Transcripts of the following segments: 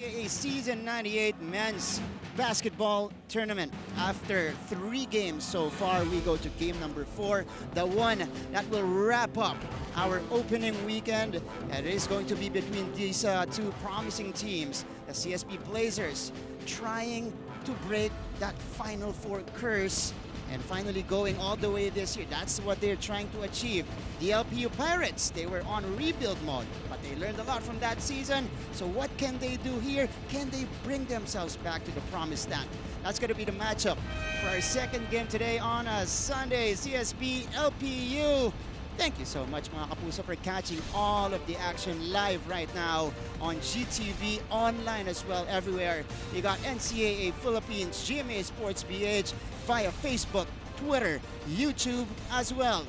NCAA Season 98 Men's Basketball Tournament. After 3 games so far, we go to game number 4, the one that will wrap up our opening weekend. And it is going to be between these two promising teams, the CSB Blazers, trying to break that Final Four curse and finally going all the way this year. That's what they're trying to achieve. The LPU Pirates, they were on rebuild mode, but they learned a lot from that season. So what can they do here? Can they bring themselves back to the promised land? That's going to be the matchup for our second game today on a Sunday. CSB LPU. Thank you so much, mga kapuso, for catching all of the action live right now on GTV, online as well, everywhere. You got NCAA Philippines, GMA Sports BH, via Facebook, Twitter, YouTube as well.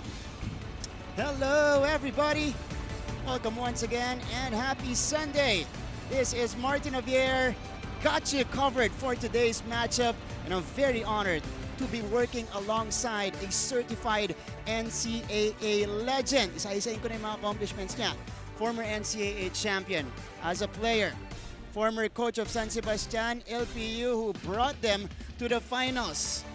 Hello, everybody. Welcome once again, and happy Sunday. This is Martin Javier. Got you covered for today's matchup, and I'm very honored to be working alongside a certified NCAA legend. Isa-isahin ko na yung mga accomplishments niya. Former NCAA champion as a player. Former coach of San Sebastian, LPU, who brought them to the finals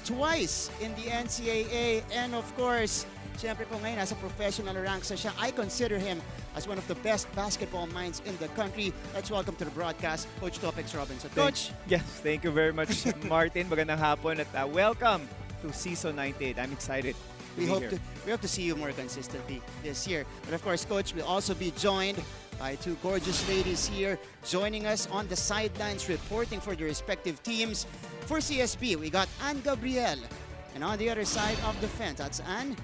twice in the NCAA. And of course, siyempre po ngayon, nasa professional ranks na siya. I consider him as one of the best basketball minds in the country. Let's welcome to the broadcast, Coach Topex Robinson. Coach! Yes, thank you very much, Martin. Magandang hapon at welcome to Season 98. I'm excited We hope to see you more consistently this year. But of course, Coach, we'll also be joined by 2 gorgeous ladies here joining us on the sidelines, reporting for their respective teams. For CSB, we got Anne Gabriel. And on the other side of the fence, that's Anne.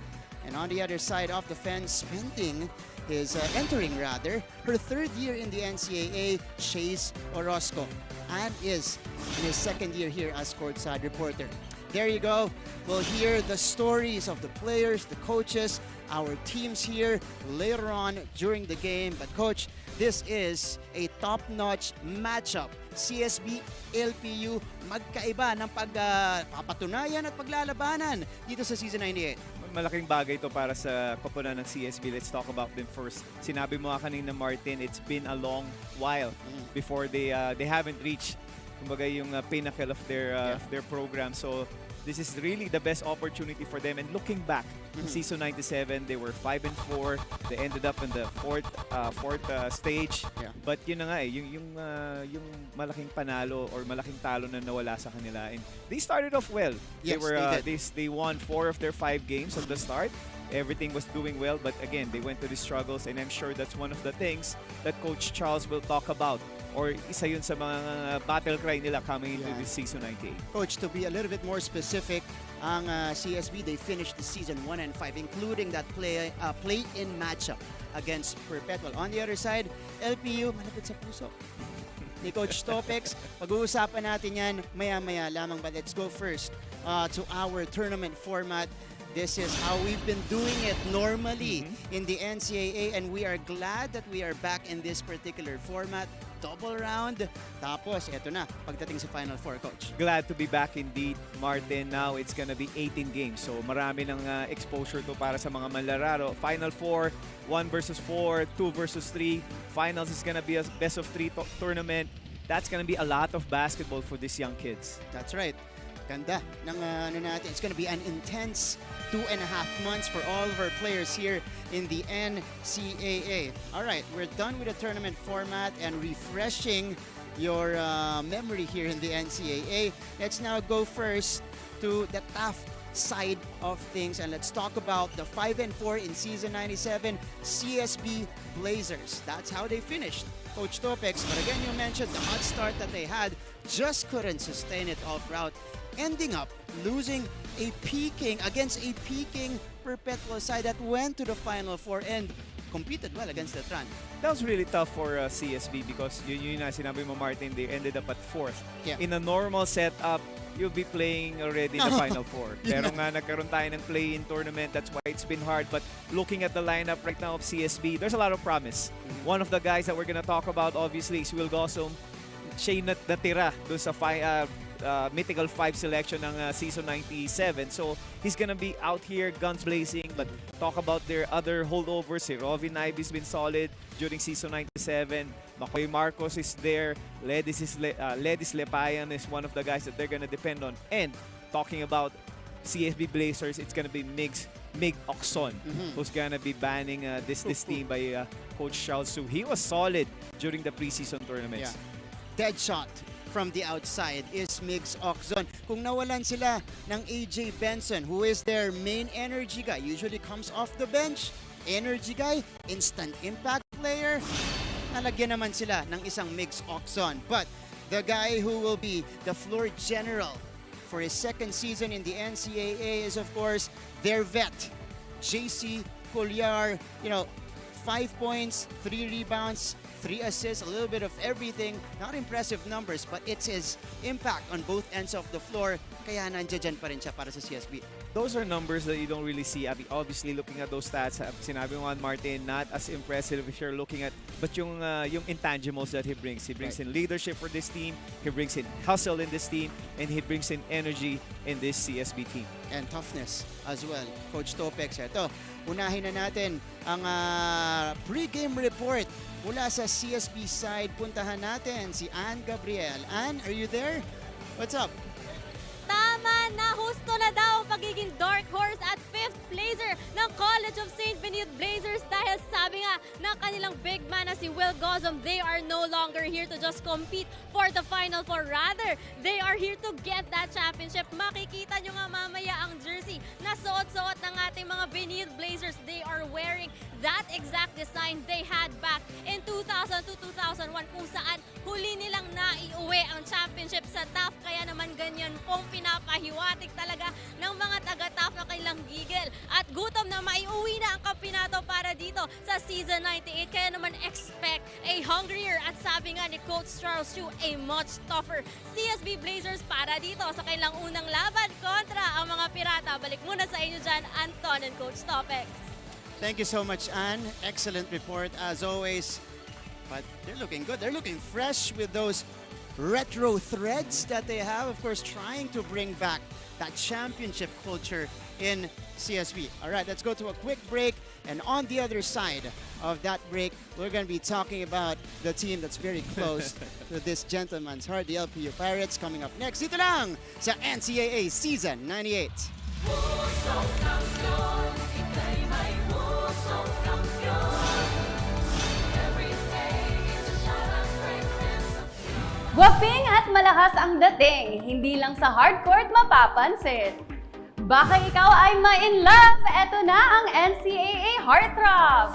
And on the other side of the fence, entering her 3rd year in the NCAA, Chase Orozco. And is in his 2nd year here as courtside reporter. There you go. We'll hear the stories of the players, the coaches, our teams here later on during the game. But Coach, this is a top-notch matchup. CSB, LPU, magkaiba ng pagpapatunayan at paglalabanan dito sa Season 98. Malaking bagay ito para sa koponan ng CSB. Let's talk about them first. Sinabi mo kanina, Martin, it's been a long while before they haven't reached kumbaga yung pinnacle of their program. So this is really the best opportunity for them. And looking back, in Season 97, they were 5-4. They ended up in the fourth stage. Yeah. But yun na nga yung malaking panalo or malaking talo na nawala sa kanila. And they started off well. Yes, they won 4 of their 5 games at the start. Everything was doing well, but again, they went to the struggles, and I'm sure that's one of the things that Coach Charles will talk about, or isa yun sa mga battle cry nila coming into this Season 98. Coach, to be a little bit more specific, ang CSB, they finished the season 1-5, including that play-in matchup against Perpetual. On the other side, LPU, malapit sa puso ni Coach Topex. Pag-uusapan natin yan maya-maya lamang, but let's go first to our tournament format. This is how we've been doing it normally in the NCAA, and we are glad that we are back in this particular format. Double round. Tapos, eto na, pagdating sa Final Four, Coach. Glad to be back indeed, Martin. Now, it's gonna be 18 games. So, marami ng exposure to para sa mga manlararo. Final Four, 1 versus 4, 2 versus 3. Finals is gonna be a best-of-3 tournament. That's gonna be a lot of basketball for these young kids. That's right. Ganda ng natin. It's going to be an intense 2.5 months for all of our players here in the NCAA. All right, we're done with the tournament format and refreshing your memory here in the NCAA. Let's now go first to the tough side of things, and let's talk about the 5-4 in Season 97 CSB Blazers. That's how they finished, Coach Topex. But again, you mentioned the hot start that they had, just couldn't sustain it all route, ending up losing against a peaking Perpetual side that went to the Final Four and competed well against the Tran. That was really tough for CSB because yun na sinabi mo, Martin, they ended up at 4th. Yeah. In a normal setup, you'll be playing already in the Final Four. Pero nga nagkaroon tayo ng play-in tournament, that's why it's been hard. But looking at the lineup right now of CSB, there's a lot of promise. One of the guys that we're gonna talk about, obviously, is Will Gossum. Siya yung natira doon sa mythical 5 selection ng season 97. So he's gonna be out here guns blazing. But talk about their other holdovers. Si Robin Ivy's been solid during season 97. Makoy Marcos is there. Ledis Lepayan is one of the guys that they're gonna depend on. And talking about CSB Blazers, it's gonna be Mig Oxon, who's gonna be banning this team by Coach Charles Su. He was solid during the preseason tournaments. Dead shot from the outside is Migs Oxon. Kung nawalan sila ng AJ Benson, who is their main energy guy, usually comes off the bench, energy guy, instant impact player, nalagyan naman sila ng isang Migs Oxon. But the guy who will be the floor general for his second season in the NCAA is, of course, their vet, JC Colliar. 5 points, 3 rebounds, 3 assists, a little bit of everything. Not impressive numbers, but it's his impact on both ends of the floor. Kaya nandiyan pa rin siya para sa CSB. Those are numbers that you don't really see. Obviously, looking at those stats, sinabi mo, Martin, not as impressive if you're looking at, but yung intangibles that he brings. He brings in leadership for this team, he brings in hustle in this team, and he brings in energy in this CSB team. And toughness as well. Coach Topex, ito, unahin na natin ang pre-game report mula sa CSB side. Puntahan natin si Ann Gabriel. Ann, are you there? What's up? Tama na, husto na daw pagiging dark horse at 5th placer ng College of St. Benilde Blazers dahil sabi nga ng kanilang big man na si Will Gozum, they are no longer here to just compete for the Final Four. Rather, they are here to get that championship. Makikita nyo nga mamaya ang jersey na suot-suot ng ating mga Benilde Blazers. They are wearing that exact design they had back in 2002-2001 kung saan huli nilang naiuwi ang championship sa TAF. Kaya naman ganyan pong pinapahiwatig talaga ng mga taga-TAF na kailang gigil at gutom na maiuwi na ang kampyonato para dito sa season 98. Kaya naman expect a hungrier at sabi nga ni Coach Charles Chu, a much tougher CSB Blazers para dito sa kailang unang laban kontra ang mga Pirata. Balik muna sa inyo dyan, Anton and Coach Topex. Thank you so much, Ann. Excellent report as always. But they're looking good. They're looking fresh with those retro threads that they have. Of course, trying to bring back that championship culture in CSB. All right, let's go to a quick break. And on the other side of that break, we're going to be talking about the team that's very close to this gentleman's heart, the LPU Pirates, coming up next. Dito lang sa NCAA Season 98. Guwaping at malakas ang dating, hindi lang sa hardcourt mapapansin. Baka ikaw ay ma-in love, eto na ang NCAA Heartthrob!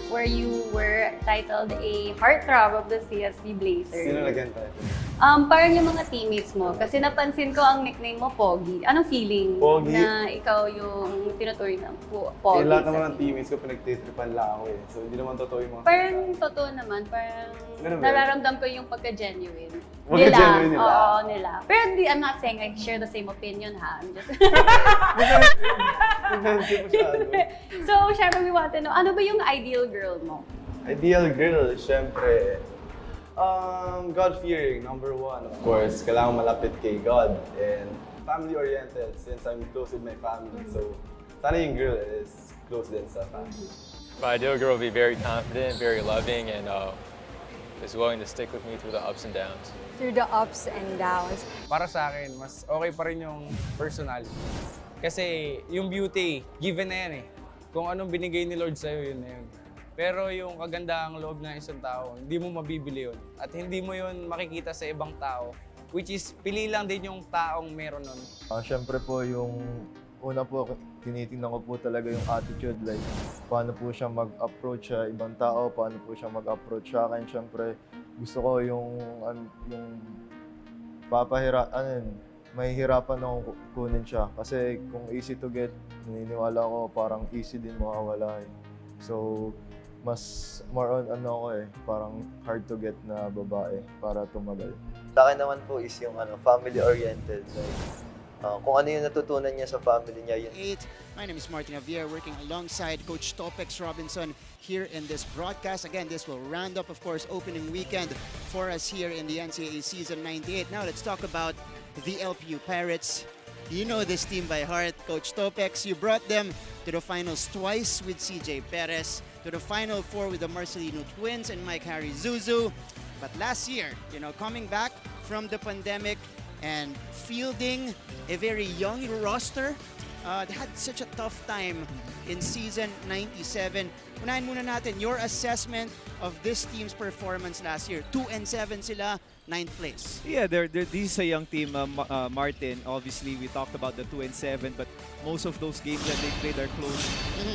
Where you were titled a heartthrob of the CSB Blazers. Sino lagyan tayo? Parang yung mga teammates mo, kasi napansin ko ang nickname mo, Pogi. Anong feeling Pogi? na ikaw yung tinuturing ng Pogi? Lahat naman ng teammates ko pinagtitripan lang ako eh. So hindi naman totoo yung mga Parang totoo naman, parang Ganun ba? nararamdam ko yung pagka-genuine. Pagka-genuine nila? Oo, nila. Pero I'm not saying I share the same opinion, ha? I'm just... Defensive masyado. So, syempre we want to know, ano ba yung ideal girl mo? Ideal girl, syempre. God-fearing, number one. Of course, kailangan malapit kay God and family-oriented since I'm close with my family. So, sana yung girl is close din sa family. My ideal girl will be very confident, very loving, and is willing to stick with me through the ups and downs. Through the ups and downs. Para sa akin, mas okay pa rin yung personality. Kasi yung beauty, given na yan eh. Kung anong binigay ni Lord sa'yo, yun na yun. Pero yung kagandahang loob ng isang tao, hindi mo mabibili yun. At hindi mo yun makikita sa ibang tao. Which is, pili lang din yung taong meron nun. Siyempre po yung una po, tinitingnan ko po talaga yung attitude, like paano po siya mag-approach sa ibang tao, paano po siya mag-approach sa akin. Siyempre, gusto ko yung may hirapan akong kunin siya. Kasi kung easy to get, naniniwala ko parang easy din mawawala eh. So, mas more on parang hard to get na babae para tumagal. Sa akin naman po is yung family-oriented. Like, kung ano yung natutunan niya sa family niya, yun. 8. My name is Martin Javier, working alongside Coach Topex Robinson here in this broadcast. Again, this will round up, of course, opening weekend for us here in the NCAA Season 98. Now, let's talk about the LPU Pirates. You know this team by heart, Coach Topex. You brought them to the finals twice with CJ Perez, to the Final Four with the Marcelino Twins and Mike Harry Zuzu. But last year, coming back from the pandemic and fielding a very young roster, they had such a tough time in season 97. Unahin muna natin your assessment of this team's performance last year. 2-7 sila, 9th place. Yeah, this is a young team, Martin. Obviously, we talked about the 2-7, but most of those games that they played are close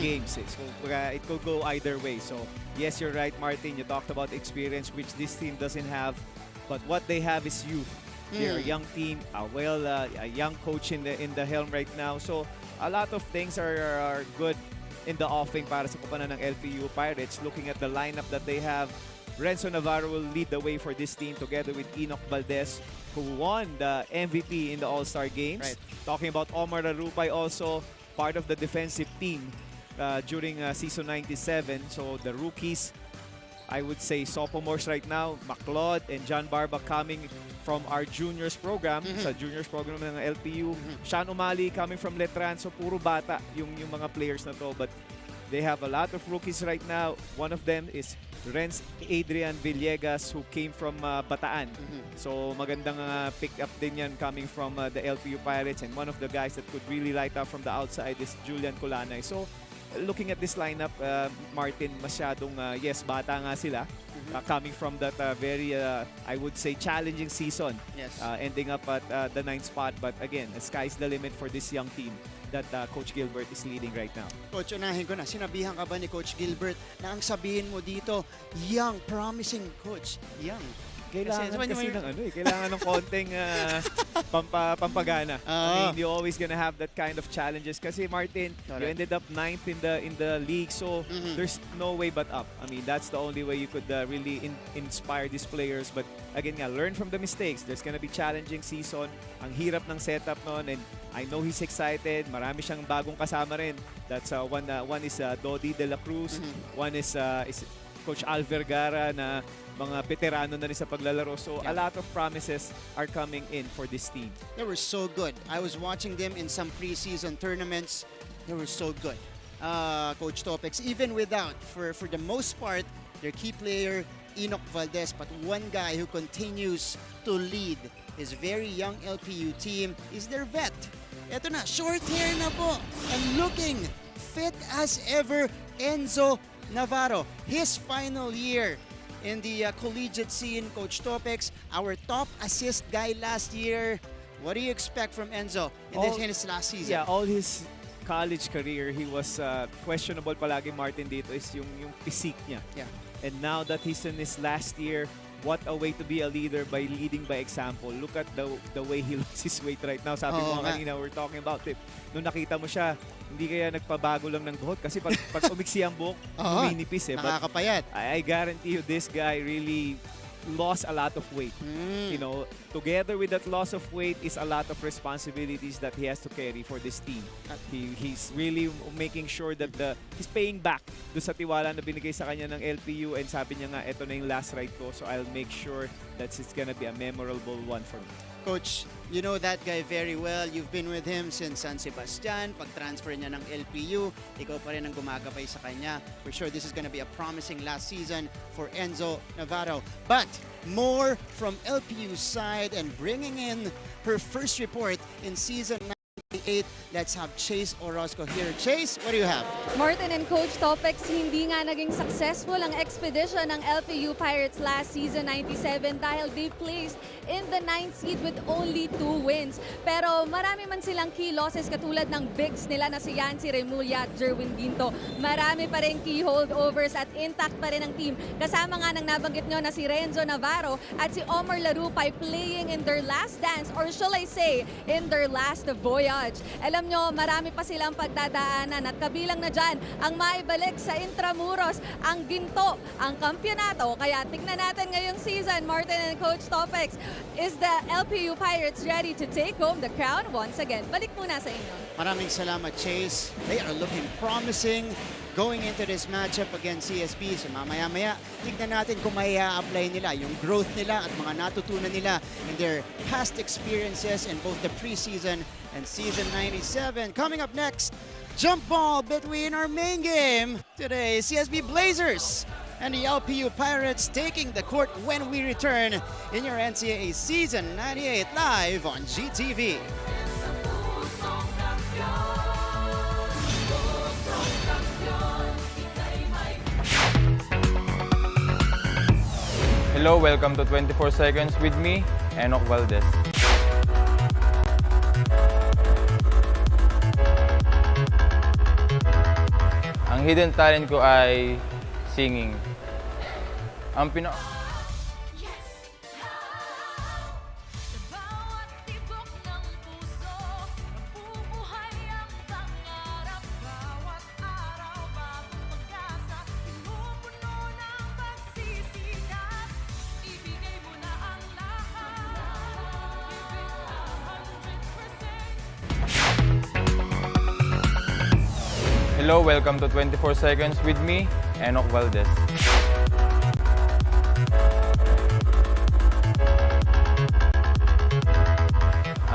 games. So it could go either way. So yes, you're right, Martin. You talked about experience, which this team doesn't have, but what they have is youth. They're a young team, a young coach in the helm right now. So a lot of things are good in the offing para sa koponan ng LPU Pirates. Looking at the lineup that they have, Renzo Navarro will lead the way for this team together with Enoch Valdez, who won the MVP in the All-Star Games. Right. Talking about Omar Larupay, also part of the defensive team during season 97. So the rookies, I would say sophomores right now, McLeod and John Barba coming from our juniors program, sa juniors program ng LPU. Sean Umali coming from Letran, so puro bata yung mga players na to. But they have a lot of rookies right now. One of them is Renz Adrian Villegas, who came from Bataan. So magandang pick up din yan coming from the LPU Pirates. And one of the guys that could really light up from the outside is Julian Kulanay. So looking at this lineup, Martin, masyadong, yes, bata nga sila. Coming from that very, I would say, challenging season. Yes. Ending up at the 9th spot. But again, the sky's the limit for this young team that Coach Gilbert is leading right now. Coach, unahin ko na. Sinabihan ka ba ni Coach Gilbert na ang sabihin mo dito, young, promising coach, young? Kailangan kasi ng kailangan ng konting pampagana. I mean, you're always gonna have that kind of challenges kasi Martin, you ended up 9th in the league, so there's no way but up. I mean, that's the only way you could really inspire these players. But again learn from the mistakes. There's gonna be challenging season. Ang hirap ng setup noon, and I know he's excited. Marami siyang bagong kasama rin. That's one is Dodi De La Cruz. One is Coach Al Vergara na mga veterano na rin sa paglalaro. So a lot of promises are coming in for this team. They were so good. I was watching them in some preseason tournaments. They were so good. Coach Topex, even without, for the most part, their key player, Enoch Valdez, but one guy who continues to lead his very young LPU team is their vet. Eto na, short hair na po, and looking fit as ever, Enzo Navarro. His final year in the collegiate scene, Coach Topex, our top assist guy last year. What do you expect from Enzo in his last season? Yeah, all his college career, he was questionable palagi, Martin, dito is yung physique niya. Yeah. And now that he's in his last year, what a way to be a leader by leading by example. Look at the way he lost his weight right now. Sabi mo kanina, we're talking about it. Nung nakita mo siya, hindi kaya nagpabago lang ng buhok kasi pag umiksi ang buhok, uminipis eh. Nakakapayat. I guarantee you this guy really lost a lot of weight. You know, together with that loss of weight is a lot of responsibilities that he has to carry for this team. He's really making sure that he's paying back do sa tiwala na binigay sa kanya ng LPU, and sabi niya nga, eto na yung last ride ko, so I'll make sure that it's gonna be a memorable one for me. Coach, you know that guy very well. You've been with him since San Sebastian. Pag-transfer niya ng LPU, ikaw pa rin ang gumagabay sa kanya. For sure, this is gonna be a promising last season for Enzo Navarro. But more from LPU's side, and bringing in her first report in season 98. Let's have Chase Orozco here. Chase, what do you have? Martin and Coach Topex, hindi nga naging successful ang expedition ng LPU Pirates last season 97 dahil they placed in the 9th seed with only 2 wins. Pero marami man silang key losses katulad ng bigs nila na si Yancy Remulla at Jerwin Ginto. Marami pa rin key holdovers at intact pa rin ang team. Kasama nga ng nabanggit nyo na si Renzo Navarro at si Omar Larupay playing in their last dance, or shall I say, in their last voyage. Coach. Alam nyo, marami pa silang pagdadaanan at kabilang na dyan ang maibalik sa Intramuros, ang ginto, ang kampyonato. Kaya tignan natin ngayong season, Martin and Coach Topex, is the LPU Pirates ready to take home the crown once again? Balik muna sa inyo. Maraming salamat, Chase. They are looking promising going into this matchup against CSB. So mamaya-maya, tignan natin kung may apply nila yung growth nila at mga natutunan nila in their past experiences in both the preseason and season 97. Coming up next, jump ball between our main game today, CSB Blazers and the LPU Pirates taking the court when we return in your NCAA Season 98 live on GTV. Hello, welcome to 24 Seconds with me, Enoch Valdez. Ang hidden talent ko ay singing. Ang Hello, welcome to 24 Seconds with me, Enoch Valdez.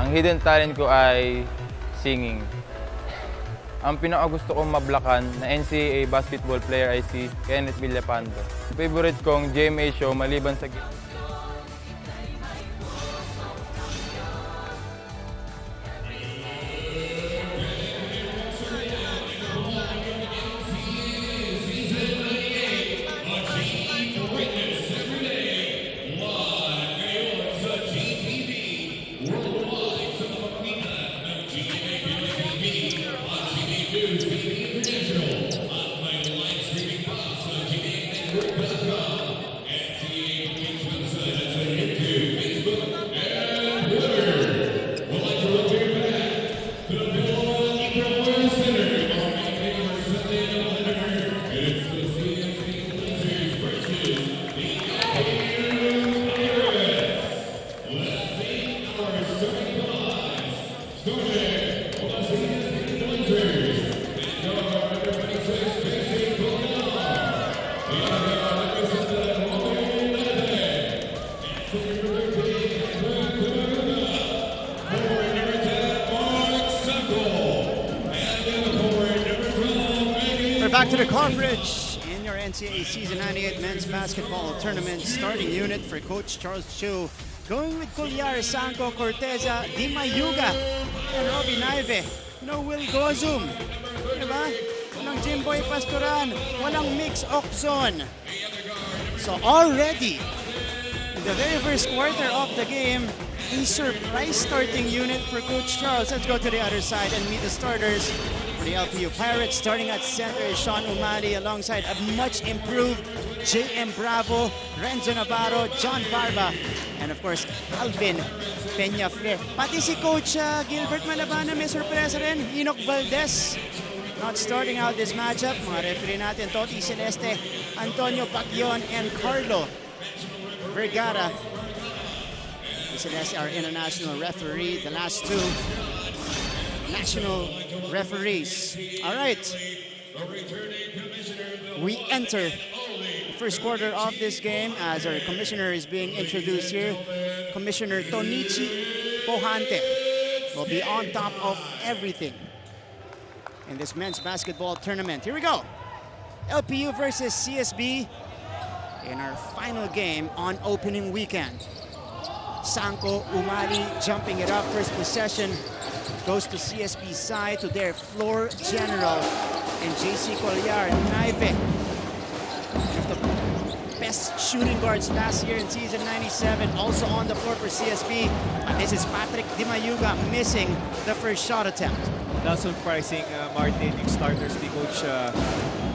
Ang hidden talent ko ay singing. Ang pinakagusto kong mablakan na NCAA basketball player ay si Kenneth Villapando. Favorite kong GMA show maliban sa Back to the coverage in your NCAA Season 98 Men's Basketball Tournament starting unit for Coach Charles Chu. Going with Culyar, Sanco, Corteza, Di Mayuga, and Robbie Naive. No Will Gozum. Diba? Walang Jimboy Pastoran. Walang Mix Oxon. So already, in the very first quarter of the game, a surprise starting unit for Coach Charles. Let's go to the other side and meet the starters. For the LPU Pirates, starting at center is Sean Umali alongside a much improved J.M. Bravo, Renzo Navarro, John Barba, and of course, Alvin Peñafre. Pati si Coach Gilbert Malabana may sorpresa rin. Enoch Valdez not starting out this matchup. Mga referee natin, Toti Celeste, Antonio Pacquion, and Carlo Vergara. Celeste, our international referee, the last two national referees. All right, we enter the first quarter of this game as our commissioner is being introduced here. Commissioner Tonichi Pohante will be on top of everything in this men's basketball tournament. Here we go. LPU versus CSB in our final game on opening weekend. Sanco Umali jumping it up. First possession goes to CSB side to their floor general and JC Culyar. Naive, one of the best shooting guards last year in season 97, also on the floor for CSB. But this is Patrick Di Mayuga missing the first shot attempt. Not surprising, Martin, yung starters ni Coach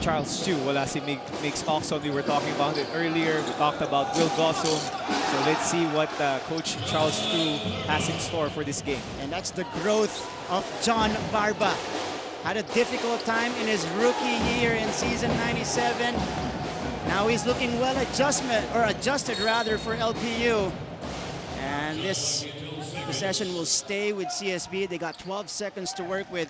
Charles Chu. Wala si Mix Oxon. We were talking about it earlier. We talked about Will Gossum. So let's see what Coach Charles Chu has in store for this game. And that's the growth of John Barba. Had a difficult time in his rookie year in season 97. Now he's looking adjusted rather for LPU. And this possession will stay with CSB. They got 12 seconds to work with.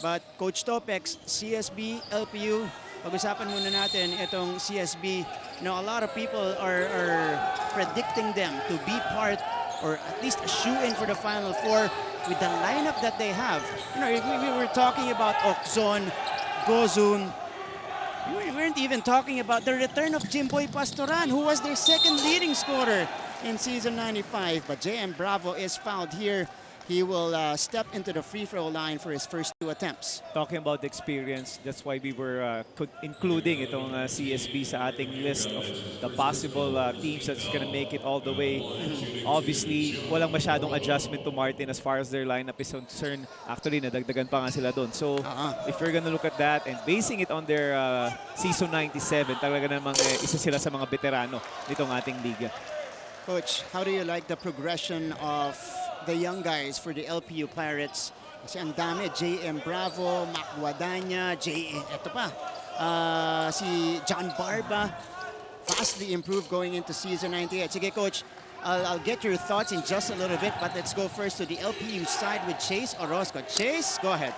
But Coach Topex, CSB, LPU, pag-usapan muna natin itong CSB. You know, a lot of people are predicting them to be part or at least a shoe-in for the Final Four with the lineup that they have. You know, we were talking about Okzon, Gozun. We weren't even talking about the return of Jimboy Pastoran, who was their second leading scorer in season 95. But JM Bravo is fouled here. He will step into the free throw line for his first 2 attempts. Talking about the experience, that's why we were including itong CSB sa ating list of the possible teams that's gonna make it all the way. Obviously, walang masyadong adjustment to Martin as far as their lineup is concerned. Actually, nadagdagan pa nga sila doon. So, if you're gonna look at that and basing it on their season 97, talaga namang isa sila sa mga veterano nitong ating liga. Coach, how do you like the progression of the young guys for the LPU Pirates? Kasi ang dami, JM Bravo, Mac Guadagna, si John Barba, vastly improved going into season 98. Sige, Coach, I'll get your thoughts in just a little bit, but let's go first to the LPU side with Chase Orozco. Chase, go ahead.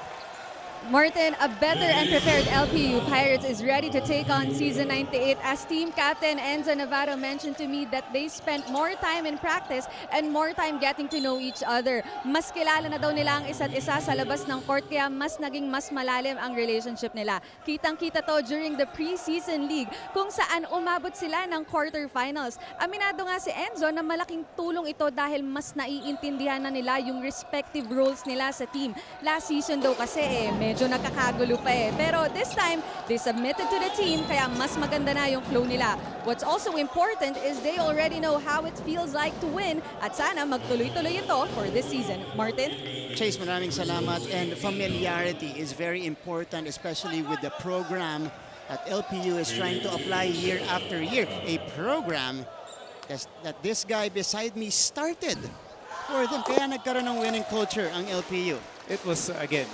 Martin, a better and prepared LPU Pirates is ready to take on season 98 as team captain Enzo Navarro mentioned to me that they spent more time in practice and more time getting to know each other. Mas kilala na daw nila ang isa't isa sa labas ng court kaya mas naging mas malalim ang relationship nila. Kitang-kita to during the preseason league kung saan umabot sila ng quarterfinals. Aminado nga si Enzo na malaking tulong ito dahil mas naiintindihan na nila yung respective roles nila sa team. Last season daw kasi medyo nakakagulo pa Pero this time, they submitted to the team kaya mas maganda na yung flow nila. What's also important is they already know how it feels like to win at sana magtuloy-tuloy ito for this season. Martin? Chase, maraming salamat. And familiarity is very important, especially with the program that LPU is trying to apply year after year. A program that this guy beside me started for them. Kaya nagkaroon ng winning culture ang LPU. It was, again,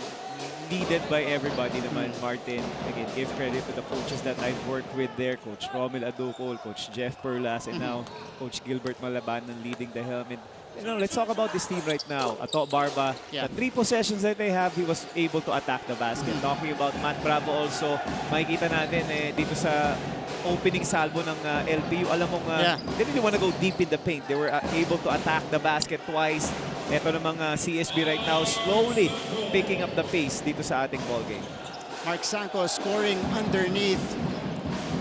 needed by everybody naman, Martin. Again, give credit to the coaches that I've worked with there. Coach Romel Aducol, Coach Jeff Perlas, and now Coach Gilbert Malabanan leading the helm. And, you know, let's talk about this team right now. Ato Barba, the 3 possessions that they have, he was able to attack the basket. Talking about Matt Bravo also, makikita natin dito sa opening salvo ng LPU. Alam mo they didn't want to go deep in the paint. They were able to attack the basket twice. Ito namang CSB right now slowly picking up the pace dito sa ating ball game. Mark Sanko scoring underneath.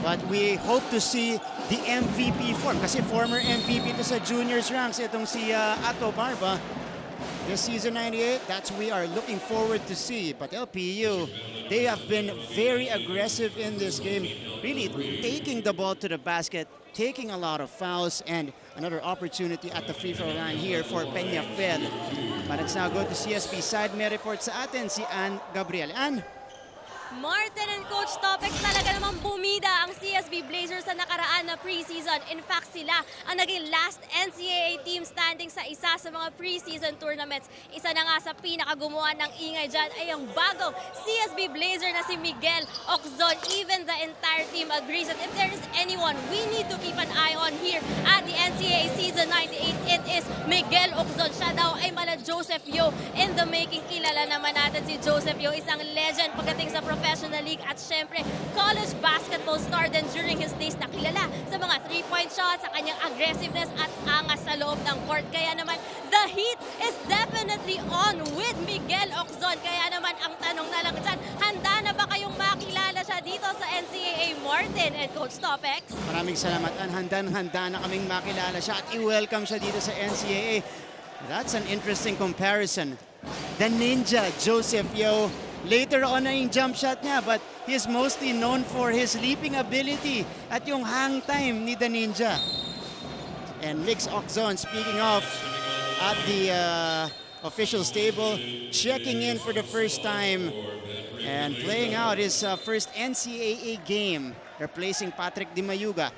But we hope to see the MVP form. Kasi former MVP to sa juniors ranks itong si Ato Barba. This season 98, that's we are looking forward to see. But LPU, they have been very aggressive in this game. Really taking the ball to the basket, taking a lot of fouls, and another opportunity at the free throw line here for Peñafiel. But it's now go to CSB side. May report sa atin si Ann Gabriel. Ann? Martin and Coach Topex, talaga namang bumida ang CSB Blazers sa nakaraan na preseason. In fact, sila ang naging last NCAA team standing sa isa sa mga preseason tournaments. Isa na nga sa pinakagumawa ng ingay dyan ay ang bagong CSB Blazer na si Miguel Okzon. Even the entire team agrees that if there is anyone we need to keep an eye on here at the NCAA season 98, it is Miguel Okzon. Siya daw ay mala Joseph Yo in the making. Kilala naman natin si Joseph Yo, isang legend pagdating sa professional league at syempre college basketball star din during his days na kilala sa mga 3-point shots, sa kanyang aggressiveness at angas sa loob ng court. Kaya naman, the heat is definitely on with Miguel Okzon. Kaya naman, ang tanong na lang dyan, handa na ba kayong makilala siya dito sa NCAA, Martin and Coach Topex? Maraming salamat. Handa na kaming makilala siya at i-welcome siya dito sa NCAA. That's an interesting comparison. The Ninja, Joseph Yo. Later on na yung jump shot niya, but he's mostly known for his leaping ability at yung hang time ni the Ninja. And Mix Okzon, speaking of, at the officials table, checking in for the first time and playing out his first NCAA game, replacing Patrick Di Mayuga.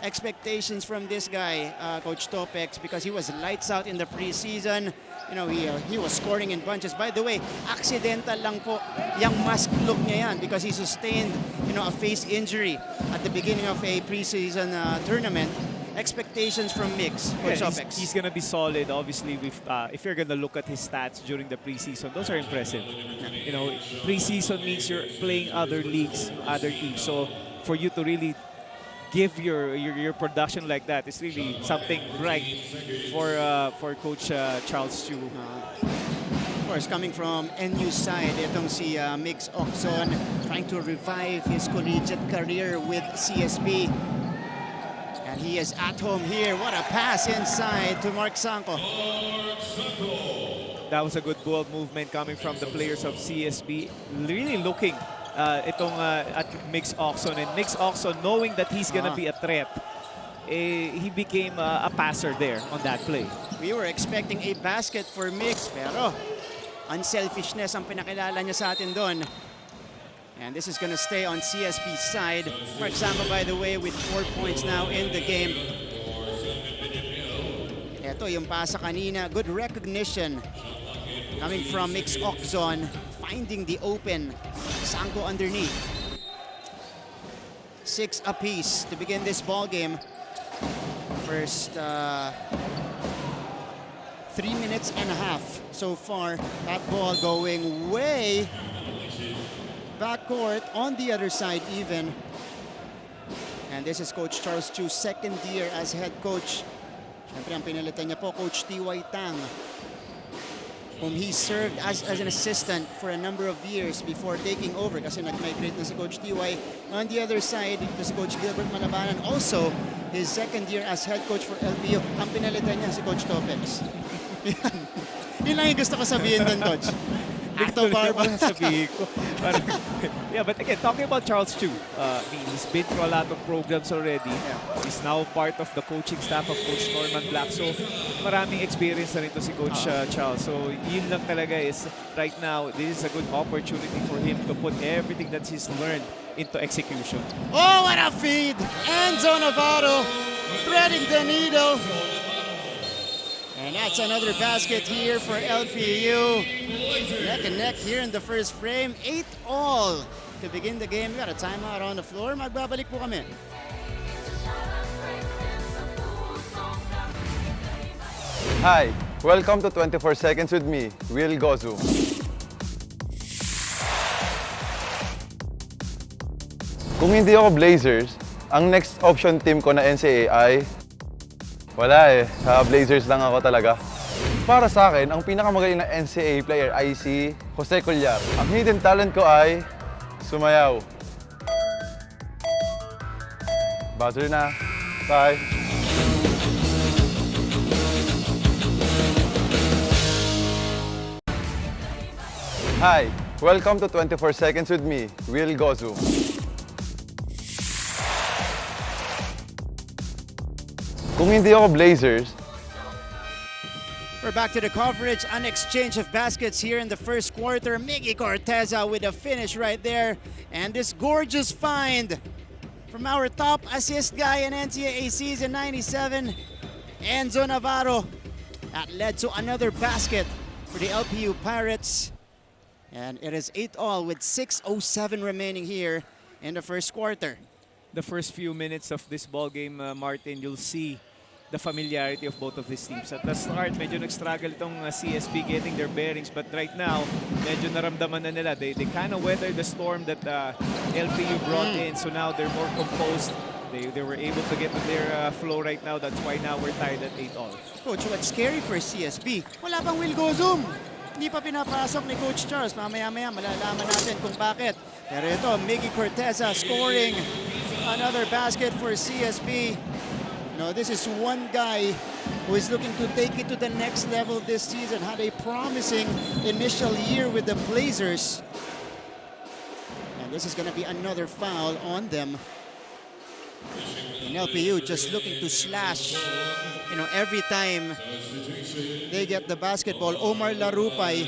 Expectations from this guy, Coach Topex, because he was lights out in the preseason. You know, he was scoring in bunches. By the way, accidental lang po yung mask look niya yan because he sustained, you know, a face injury at the beginning of a preseason tournament. Expectations from Mix, Coach Topex. He's gonna be solid, obviously. If you're gonna look at his stats during the preseason, those are impressive. You know, preseason means you're playing other leagues, other teams. So for you to really give your production like that, it's really something bright for Coach Charles Chu. Of course, coming from NU side, itong si Mix Oxon trying to revive his collegiate career with CSB. And he is at home here. What a pass inside to Mark Sanko. That was a good ball movement coming from the players of CSB. Really looking at Mix Oxon. And Mix Oxon, knowing that he's gonna be a threat, he became a passer there on that play. We were expecting a basket for Mix, pero unselfishness ang pinakilala niya sa atin doon. And this is going to stay on CSB's side. Mark Sanko, by the way, with 4 points now in the game. Ito yung pasa kanina. Good recognition coming from Mix Oxon, finding the open. Sanko underneath. 6 apiece to begin this ball game. First 3 minutes and a half so far. That ball going way backcourt on the other side even. And this is Coach Charles Chu's second year as head coach. Siyempre ang pinalitan niya po, Coach T.Y. Tang, whom he served as an assistant for a number of years before taking over kasi nag-migrate na si Coach T.Y. On the other side, ito si Coach Gilbert Malabanan, also his second year as head coach for LPU. Ang pinalitan niya si Coach Topex. Yun lang yung gusto ko sabihin doon, Coach. Acto Barba. Yeah, but again, talking about Charles Chu, he's been through a lot of programs already. He's now part of the coaching staff of Coach Norman Black. So, maraming experience na rin to si Coach Charles. So, yun lang talaga is, right now, this is a good opportunity for him to put everything that he's learned into execution. Oh, what a feed! Enzo Navarro threading the needle. And that's another basket here for LPU. Neck and neck here in the first frame. 8-all to begin the game. We got a timeout on the floor. Magbabalik po kami. Hi, welcome to 24 Seconds with me, Will Gozu. Kung hindi ako Blazers, ang next option team ko na NCAA ay wala eh, sa Blazers lang ako talaga. Para sa akin, ang pinakamagaling na NCAA player ay si Jose Collar. Ang hidden talent ko ay sumayaw. Buzzer na. Bye. Hi, welcome to 24 Seconds with me, Will Gozu. Kung hindi ako Blazers. We're back to the coverage. An exchange of baskets here in the first quarter. Miggy Corteza with a finish right there. And this gorgeous find from our top assist guy in NCAA season 97, Enzo Navarro. That led to another basket for the LPU Pirates. And it is 8-all with 6:07 remaining here in the first quarter. The first few minutes of this ball game, Martin, you'll see the familiarity of both of these teams. At the start, medyo nag-struggle itong CSB getting their bearings, but right now, medyo naramdaman na nila. They kind of weathered the storm that LPU brought in, so now they're more composed. They were able to get to their flow right now. That's why now we're tied at 8-all. Coach, what's scary for CSB? Wala pang Will Gozum. Hindi pa pinapasok ni Coach Charles. Mamaya-maya malalaman natin kung bakit. Pero ito, Miggy Corteza scoring another basket for CSB. No, this is one guy who is looking to take it to the next level this season. Had a promising initial year with the Blazers. And this is going to be another foul on them. And LPU just looking to slash, you know, every time they get the basketball. Omar Larupay,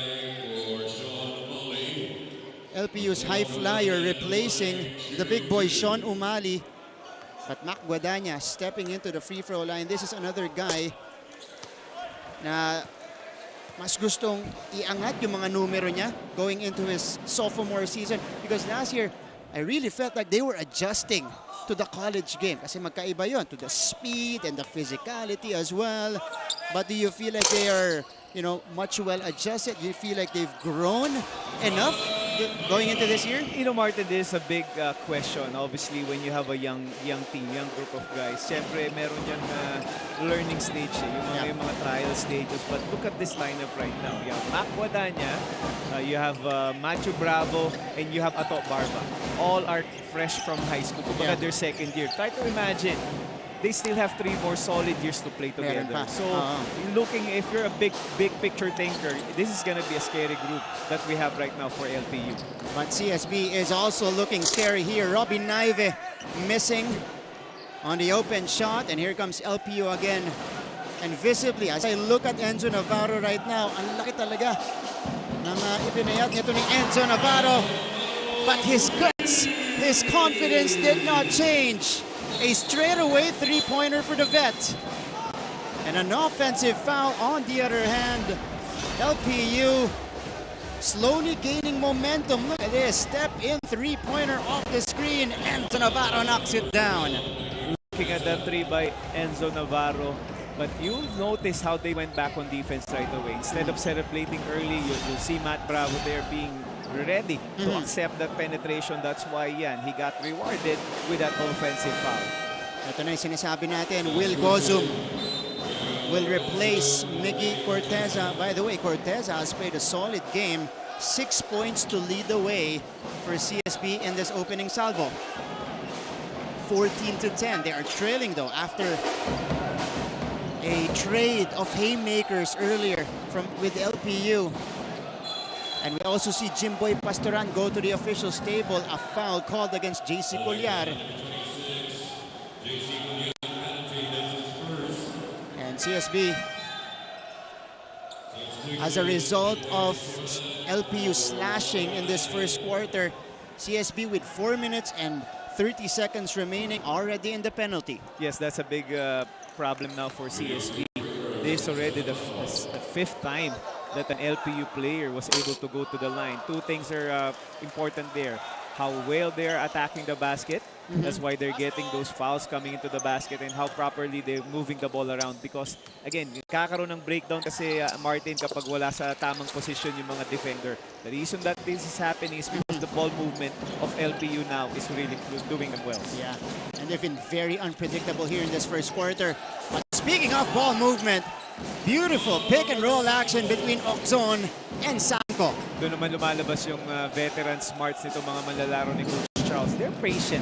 LPU's high flyer, replacing the big boy Sean Umali. But Mac Guadagna stepping into the free throw line. This is another guy na mas gustong iangat yung mga numero niya going into his sophomore season, because last year I really felt like they were adjusting to the college game kasi magkaiba yon, to the speed and the physicality as well. But do you feel like they are, you know, much well adjusted? Do you feel like they've grown enough going into this year? You know, Martin, this is a big question. Obviously, when you have a young team, young group of guys, siyempre meron dyan learning stage, yung mga trial stages. But look at this lineup right now. You have Mac Guadagna, you have Macho Bravo, and you have Ato Barba. All are fresh from high school. Kumbaga their second year. Try to imagine, they still have 3 more solid years to play together. So, looking, if you're a big picture thinker, this is going to be a scary group that we have right now for LPU. But CSB is also looking scary here. Robin Naive missing on the open shot, and here comes LPU again. And visibly, as I look at Enzo Navarro right now, ang laki talaga ng ipinayat nito ni Enzo Navarro. But his guts, his confidence did not change. A straightaway three-pointer for the vet. And an offensive foul on the other hand. LPU slowly gaining momentum. Look at this. Step in three-pointer off the screen. Enzo Navarro knocks it down. Looking at that 3 by Enzo Navarro. But you'll notice how they went back on defense right away. Instead of celebrating early, you'll see Matt Bravo there being ready to accept that penetration. That's why he got rewarded with that offensive foul. Ito na yung sinasabi natin, Will Gozum will replace Miggy Corteza. By the way, Corteza has played a solid game. 6 points to lead the way for CSB in this opening salvo. 14-10. They are trailing though after a trade of haymakers earlier with LPU. And we also see Jimboy Pastoran go to the officials' table. A foul called against JC Colliar. And CSB, as a result of LPU slashing in this first quarter, CSB with 4 minutes and 30 seconds remaining already in the penalty. Yes, that's a big problem now for CSB. This is already the 5th time that an LPU player was able to go to the line. 2 things are important there. How well they are attacking the basket. That's why they're getting those fouls coming into the basket, and how properly they're moving the ball around. Because, again, kakaroon ng breakdown kasi, Martin, kapag wala sa tamang position yung mga defender. The reason that this is happening is because the ball movement of LPU now is really doing them well. Yeah, and they've been very unpredictable here in this first quarter. But speaking of ball movement, beautiful pick and roll action between Oxon and Sanko. Doon naman lumalabas yung veteran smarts nito mga manlalaro ni Coach Charles. They're patient.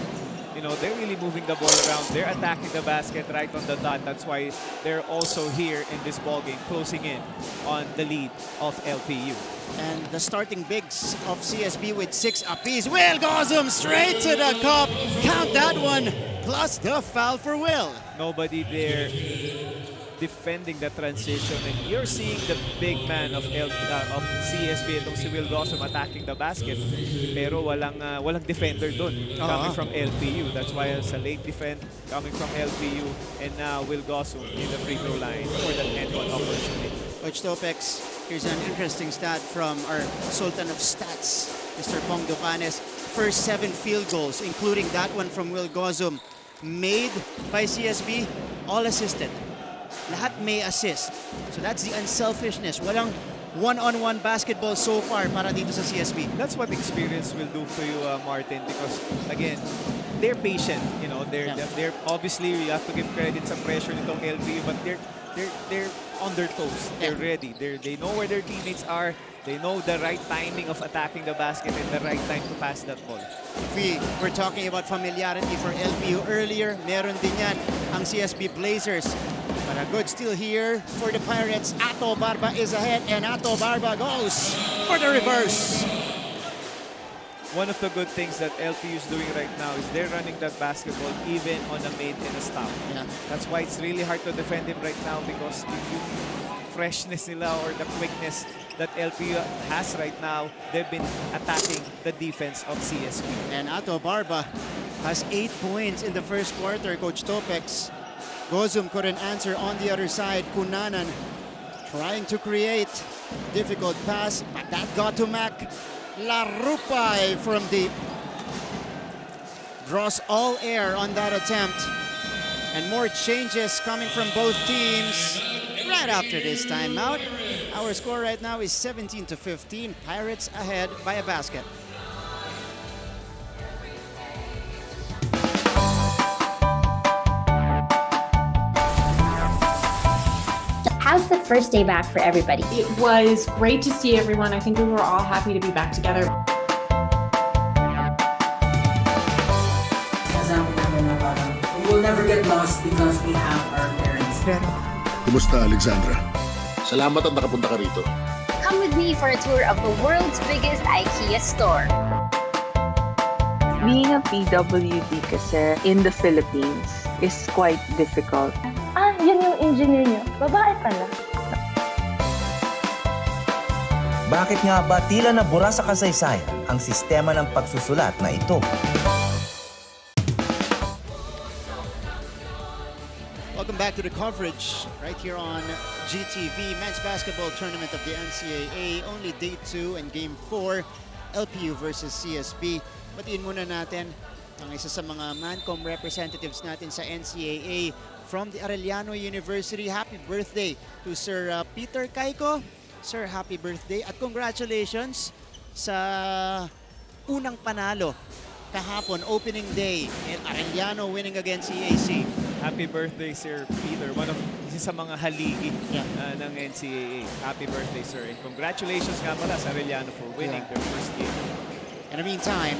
You know, they're really moving the ball around. They're attacking the basket right on the dot. That's why they're also here in this ballgame, closing in on the lead of LPU. And the starting bigs of CSB with 6 apiece. Will Gozum straight to the cup. Count that one. Plus the foul for Will. Nobody there defending the transition, and you're seeing the big man of CSB, itong si Will Gozum, attacking the basket, pero walang defender dun coming from LPU. That's why it's a late defense coming from LPU, and now Will Gozum in the free throw line for the end-one opportunity. Coach Topex, here's an interesting stat from our Sultan of Stats, Mr. Pong Ducanes. First 7 field goals, including that one from Will Gozum, made by CSB, all assisted. Lahat may assist. So that's the unselfishness. Walang one-on-one basketball so far para dito sa CSB. That's what experience will do for you, Martin, because again, they're patient. You know, they're obviously, you have to give credit sa pressure nitong LPU, but they're on their toes. They're ready. They know where their teammates are. They know the right timing of attacking the basket and the right time to pass that ball. We were talking about familiarity for LPU earlier. Meron din yan ang CSB Blazers. But a good steal here for the Pirates. Ato Barba is ahead, and Ato Barba goes for the reverse. one of the good things that LPU is doing right now is they're running that basketball even on a made and a stop. Yeah. That's why it's really hard to defend him right now, because yung freshness nila or the quickness that LPU has right now, they've been attacking the defense of CSB. And Ato Barba has 8 points in the first quarter, Coach Topex. Gozum couldn't answer on the other side. Kunanan trying to create. Difficult pass, but that got to Mac. Larupay from deep. Draws all air on that attempt. And more changes coming from both teams right after this timeout. Our score right now is 17-15. Pirates ahead by a basket. How's the first day back for everybody? It was great to see everyone. I think we were all happy to be back together. We will never get lost because we have our parents. Kumusta, Alexandra? Salamat at nakapunta ka rito. Come with me for a tour of the world's biggest IKEA store. Being a PWD kasi in the Philippines is quite difficult. Yun yung engineer niyo. Babae pala. Bakit nga ba tila nabura sa kasaysayan ang sistema ng pagsusulat na ito? Welcome back to the coverage right here on GTV. Men's Basketball Tournament of the NCAA. Only day 2 and game 4. LPU versus CSB. Batiin muna natin ang isa sa mga Mancom representatives natin sa NCAA from the Arellano University. Happy birthday to Sir Peter Caico. Sir, happy birthday at congratulations sa unang panalo kahapon, opening day in Arellano, winning against CAC. Happy birthday, Sir Peter. Isa sa mga haligi ng NCAA. Happy birthday, sir. And congratulations nga pala sa Arellano for winning their first game. In the meantime,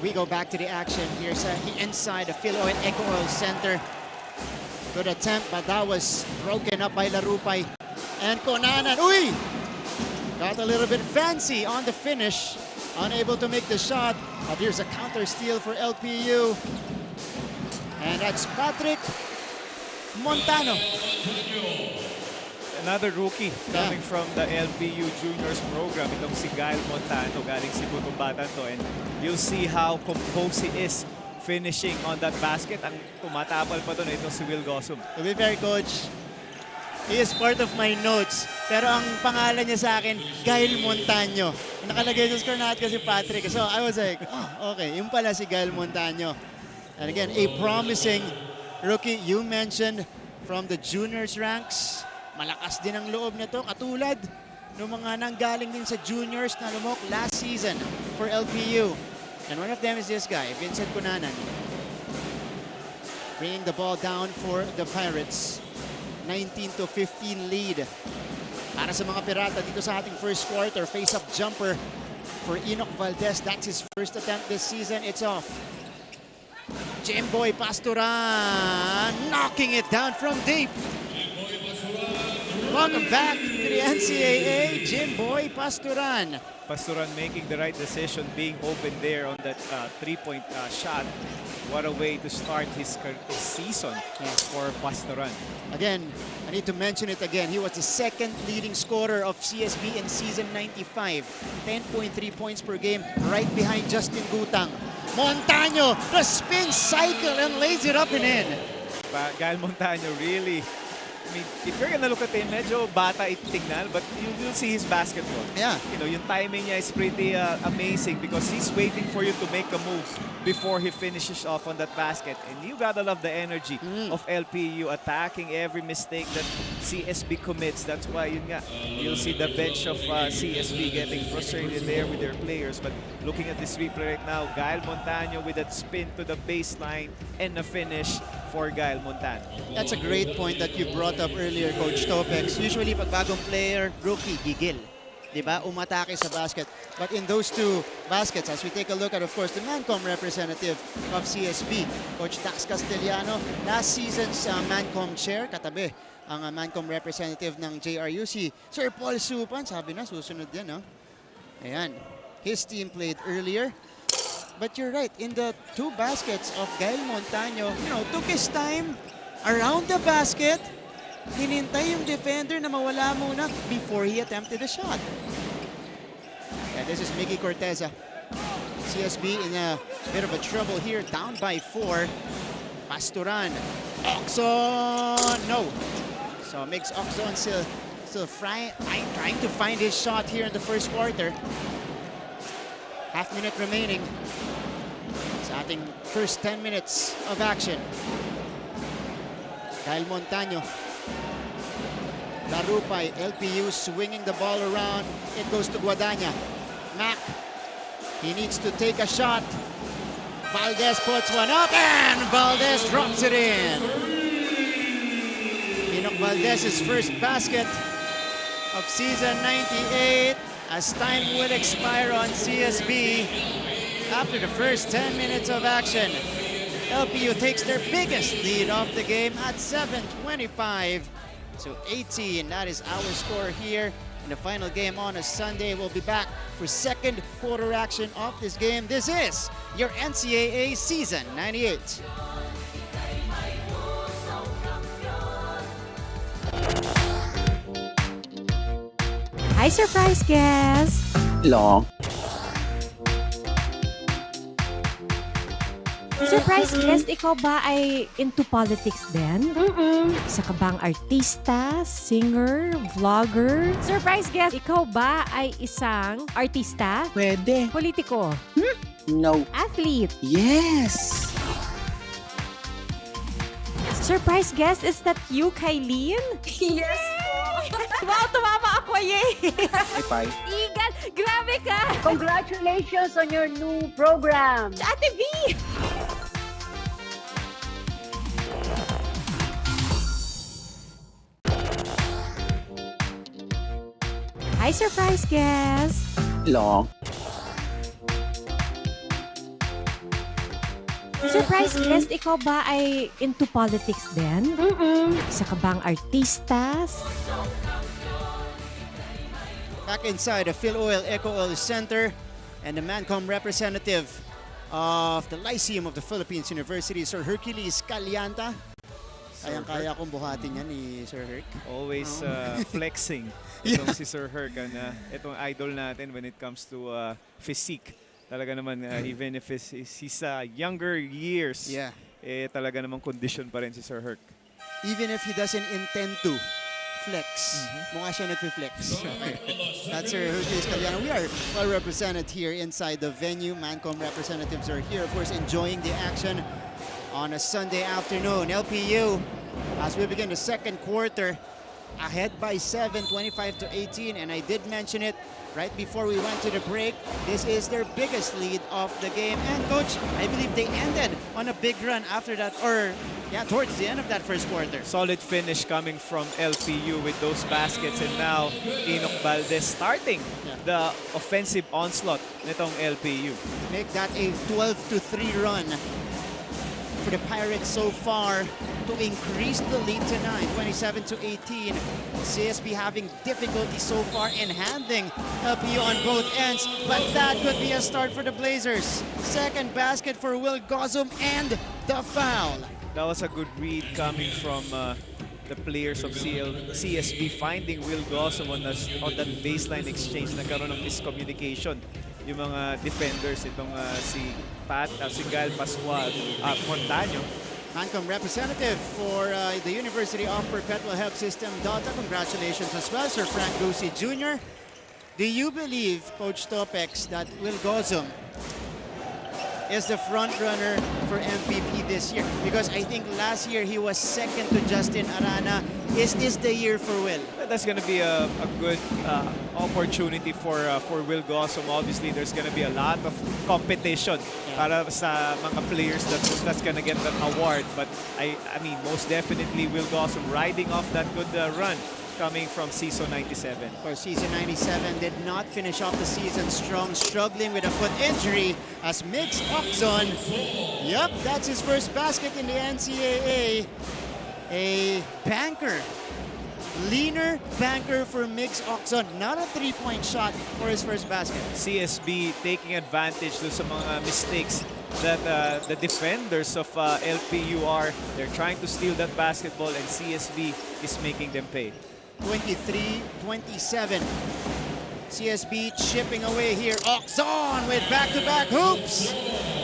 we go back to the action here sa inside the Philoet Eco Oil Center. Good attempt, but that was broken up by Larupay. And Konanan, uy! Got a little bit fancy on the finish. Unable to make the shot. But here's a counter steal for LPU. And that's Patrick Montano. Another rookie coming from the LPU Juniors program. Itong si Gael Montano, galing Cebu tong bata to. And you'll see how composed he is finishing on that basket. Ang tumatapal pa doon ito si Will Gosum. To be fair, Coach, he is part of my notes. Pero ang pangalan niya sa akin, Gael Montano. Nakalagay sa score natin kasi Patrick. So I was like, oh, okay, yung pala si Gael Montano. And again, a promising rookie. You mentioned from the juniors ranks. Malakas din ang loob na to. Katulad ng mga nanggaling din sa juniors na lumok last season for LPU. And one of them is this guy, Vincent Kunanan. Bringing the ball down for the Pirates. 19-15 lead. Para sa mga Pirata dito sa ating first quarter, face-up jumper for Enoch Valdez. That's his first attempt this season. It's off. Jimboy Pasturan knocking it down from deep. Welcome back to the NCAA, Jimboy Pasturan. Pasturan making the right decision, being open there on that three-point shot. What a way to start his season for Pasturan. Again, I need to mention it again. He was the second leading scorer of CSB in season 95. 10.3 points per game, right behind Justin Gutang. Montano, the spin cycle and lays it up and in. Gael Montano really, I mean, if you're gonna look at him, medyo bata tingnan, but you'll see his basketball. Yeah. You know, yung timing niya is pretty amazing because he's waiting for you to make a move before he finishes off on that basket. And you gotta love the energy of LPU attacking every mistake that CSB commits. That's why yun nga, you'll see the bench of CSB getting frustrated there with their players. But looking at this replay right now, Gael Montano with that spin to the baseline and a finish for Gael Montano. That's a great point that you brought up earlier, Coach Topex. Usually, pag bagong player, rookie, gigil. Diba? Umatake sa basket. But in those two baskets, as we take a look at, of course, the Mancom representative of CSB, Coach Dax Castellano, last season's Mancom chair, katabi ang Mancom representative ng JRUC, Sir Paul Supan, sabi na, susunod yan, no? Ayan. His team played earlier But you're right, in the 2 baskets of Gael Montaño, took his time around the basket, hinintay yung defender na mawala muna before he attempted the shot. And this is Miggy Corteza. CSB in a bit of a trouble here, down by 4. Pasturan, Oxon, no. So makes Oxon still trying to find his shot here in the first quarter. Half minute remaining sa ating first 10 minutes of action. Gael Montaño. Larupay, LPU swinging the ball around. It goes to Guadaña. Mac, he needs to take a shot. Valdez puts one up and Valdez drops it in. Enoch Valdez's first basket of season 98 as time will expire on CSB after the first 10 minutes of action. LPU takes their biggest lead of the game at 7:25 to 18. That is our score here in the final game on a Sunday. We'll be back for second quarter action of this game. This is your NCAA season 98. Hi, surprise guest! Long. Surprise guest, ikaw ba ay into politics din? Isa ka bang artista, singer, vlogger? Surprise guest, ikaw ba ay isang artista? Pwede. Politiko? No. Athlete? Yes! Surprise guest, is that you, Kylene? Yes po. Wow, tumama ako, yay! Bye. Igan, grabe ka! Congratulations on your new program. Ate V! Hi, surprise guest! Long. Surprise guest, ikaw ba ay into politics din? Isa ka bang artista? Back inside the Phil Oil Eco Oil Center and the Mancom representative of the Lyceum of the Philippines University, Sir Hercules Calianta. Kayang-kaya kong buhatin yan ni Sir Herc. Always flexing itong si Sir Herc. Itong idol natin when it comes to physique. Talaga naman, even if he's younger years, talaga naman condition pa rin si Sir Herc. Even if he doesn't intend to flex, mukha siya nagpi-flex. That's Sir Hercules Caliano. We are well represented here inside the venue. Mancom representatives are here, of course, enjoying the action on a Sunday afternoon. LPU, as we begin the second quarter, ahead by 7, 25 to 18, and I did mention it right before we went to the break. This is their biggest lead of the game. And Coach, I believe they ended on a big run after that, or towards the end of that first quarter. Solid finish coming from LPU with those baskets, and now Enoch Valdez starting the offensive onslaught nitong LPU. Make that a 12-3 run for the Pirates so far to increase the lead to 9, 27 to 18. CSB having difficulty so far in handling LPU on both ends, but that could be a start for the Blazers. Second basket for Will Gozum and the foul. That was a good read coming from the players of CSB, finding Will Gozum on that baseline exchange. Nagkaroon ng miscommunication yung mga defenders, itong si Gael Montaño. Mancom representative for the University of Perpetual Health System, DOTA. Congratulations as well, Sir Frank Lucy Jr. Do you believe, Coach Topex, that Will Gozum is the front runner for MVP this year? Because I think last year he was second to Justin Arana. Is this the year for Will? That's going to be a good opportunity for Will Gozum. Obviously, there's going to be a lot of competition para sa mga players that's going to get that award. But I mean, most definitely Will Gozum riding off that good run coming from season 97. Of course, season 97 did not finish off the season strong, struggling with a foot injury as Mix Oxon. Yep, that's his first basket in the NCAA. A banker Leaner banker for Migs Oxon. Not a three-point shot for his first basket. CSB taking advantage do sa mga mistakes that the defenders of LPU are. They're trying to steal that basketball and CSB is making them pay. 23-27. CSB chipping away here. Oxon with back-to-back hoops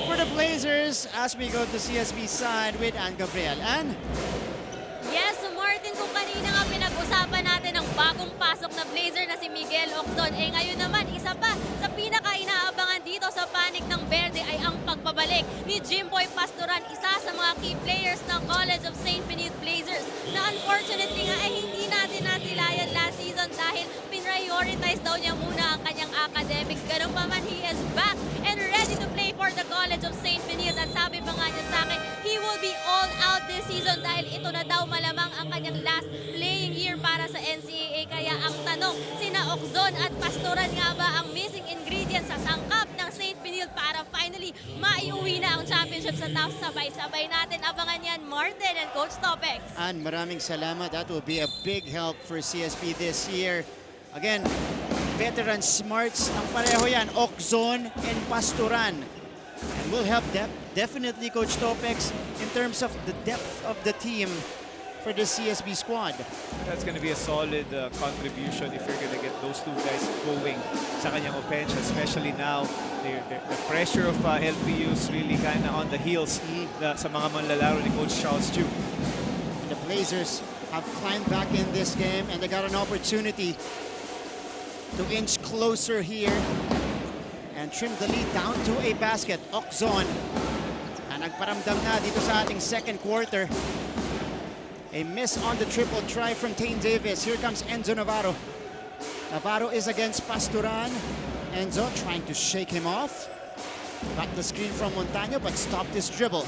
for the Blazers as we go to CSB side with Ann Gabriel. Ann? Yes, so Martin, kung kanina nga pinag-usapan natin ang bagong pasok na Blazer na si Miguel Ocdon, ngayon naman, isa pa sa pinaka-inaabangan dito sa panig ng Verde ay ang pagpabalik ni Jimboy Pastoran, isa sa mga key players ng College of St. Benit Blazers na unfortunately nga ay hindi natin nasilayan last season dahil prioritize daw niya muna ang kanyang academics. Ganun pa man, he is back and ready to play for the College of St. Benit at sabi pa nga niya sa akin, he will be all out this season dahil ito na daw malamang ang kanyang last playing year para sa NCAA. Kaya ang tanong, sina Oxon at Pastoran nga ba ang missing ingredients sa sangkap ng St. Benil para finally maiuwi na ang championship sa top? Sabay-sabay natin abangan yan, Martin and Coach Topex. And maraming salamat. That will be a big help for CSB this year. Again, veteran smarts ang pareho yan, Oxon and Pastoran. And will help definitely Coach Topex in terms of the depth of the team for the CSB squad. That's going to be a solid contribution if you're going to get those two guys going sa kanyang offense, especially now. The pressure of LPU is really kind of on the heels sa mga manlalaro ni Coach Charles Chu. The Blazers have climbed back in this game and they got an opportunity to inch closer here and trim the lead down to a basket. Oxon na nagparamdam na dito sa ating second quarter. A miss on the triple try from Tane Davis. Here comes Enzo Navarro. Navarro is against Pastoran. Enzo trying to shake him off. Got the screen from Montaño but stopped his dribble.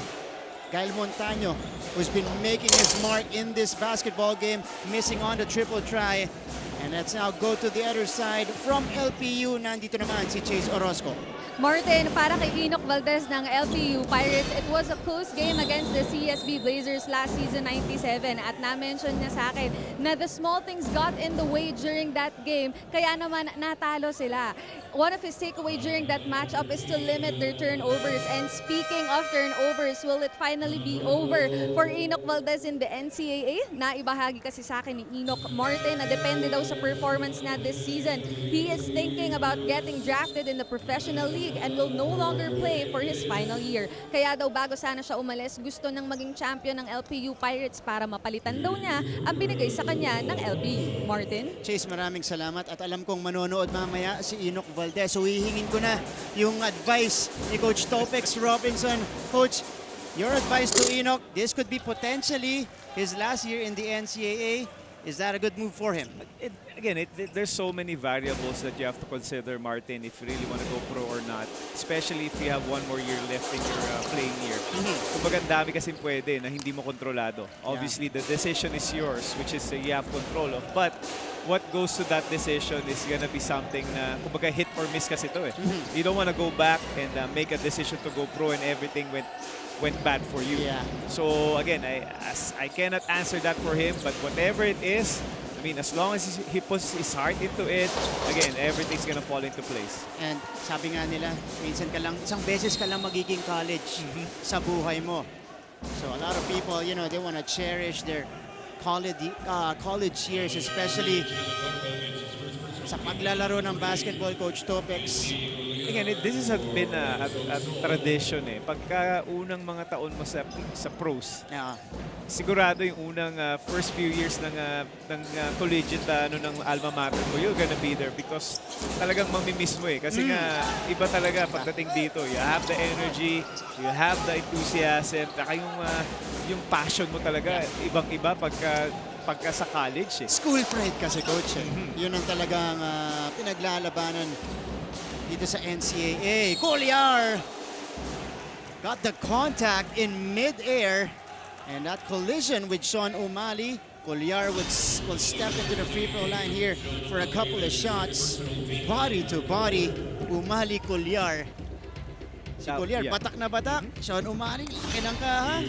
Gael Montaño, who's been making his mark in this basketball game, missing on the triple try. And let's now go to the other side from LPU. Nandito naman si Chase Orozco. Martin, para kay Enoch Valdez ng LPU Pirates, it was a close game against the CSB Blazers last season 97 at na-mention niya sa akin na the small things got in the way during that game kaya naman natalo sila. One of his takeaway during that matchup is to limit their turnovers, and speaking of turnovers, will it finally be over for Enoch Valdez in the NCAA? Naibahagi kasi sa akin ni Enoch Martin na depende daw sa performance na this season. He is thinking about getting drafted in the professional league and will no longer play for his final year. Kaya daw bago sana siya umalis, gusto nang maging champion ng LPU Pirates para mapalitan daw niya ang binigay sa kanya ng LPU. Martin? Chase, maraming salamat at alam kong manonood mamaya si Enoch Valdez. So hihingin ko na yung advice ni Coach Topex Robinson. Coach, your advice to Enoch, this could be potentially his last year in the NCAA. Is that a good move for him? There's so many variables that you have to consider, Martin, if you really want to go pro or not. Especially if you have one more year left in your playing year. Kumbaga, dami kasi pwede na hindi mo kontrolado. Obviously, the decision is yours, which is you have control of. But what goes to that decision is gonna be something na, kumbaga, hit or miss kasi ito eh. You don't want to go back and make a decision to go pro and everything went bad for you. So again, I cannot answer that for him, but whatever it is, I mean, as long as he puts his heart into it, again, everything's gonna fall into place. And sabi nga nila, minsan ka lang, isang beses ka lang magiging college sa buhay mo. So a lot of people, you know, they want to cherish their college years, especially sa paglalaro ng basketball, Coach Topex. Again, this has been a tradition eh. Pagka unang mga taon mo sa pros, sigurado yung unang first few years ng collegiate ng alma mater mo, you're gonna be there because talagang mamimiss mo eh. Kasi nga, iba talaga pagdating dito. You have the energy, you have the enthusiasm, saka yung passion mo talaga, ibang-iba pagka sa college eh. School pride kasi, Coach. Yun ang talagang pinaglalabanan dito sa NCAA. Collier got the contact in mid-air, and that collision with Sean O'Malley. Collier will step into the free throw line here for a couple of shots. Body to body, O'Malley, Collier. Si Pulyar, yeah. batak na batak. Sean Umali, laki ng kaha.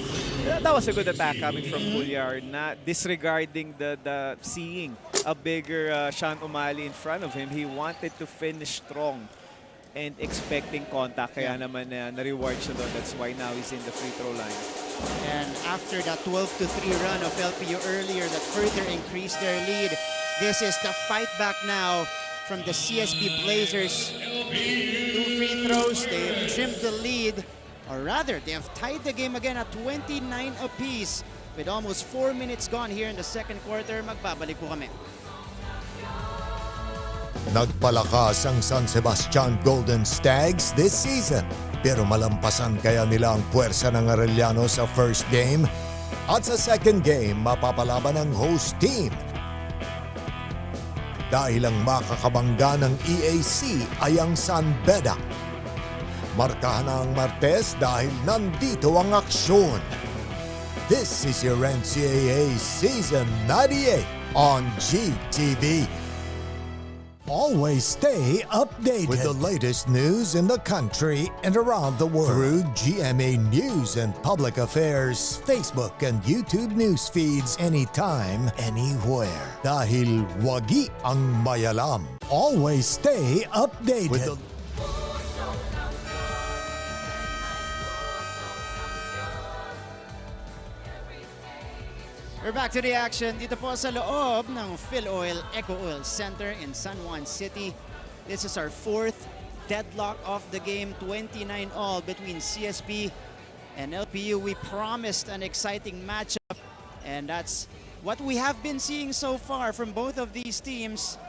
That was a good attack coming from Pulyar, not disregarding the seeing a bigger Sean Umali in front of him. He wanted to finish strong and expecting contact. Kaya naman na-reward siya doon. That's why now he's in the free throw line. And after that 12-3 run of LPU earlier that further increased their lead, this is the fight back now from the CSB Blazers. 2 free throws, they've trimmed the lead, or rather, they have tied the game again at 29 apiece with almost 4 minutes gone here in the second quarter. Magbabalik po kami. Nagpalakas ang San Sebastian Golden Stags this season, pero malampasan kaya nila ang puwersa ng Arellano sa first game, at sa second game mapapalaban ang host team. Dahil ang makakabangga ng EAC ay ang San Beda. Markahan na ang Martes dahil nandito ang aksyon. This is your NCAA Season 98 on GTV. Always stay updated with the latest news in the country and around the world through GMA News and Public Affairs, Facebook and YouTube news feeds anytime, anywhere. Dahil wagi ang mayalam. Always stay updated with the We're back to the action dito po sa loob ng PhilOil Eco Oil Center in San Juan City. This is our fourth deadlock of the game, 29 all between CSB and LPU. We promised an exciting matchup, and that's what we have been seeing so far from both of these teams.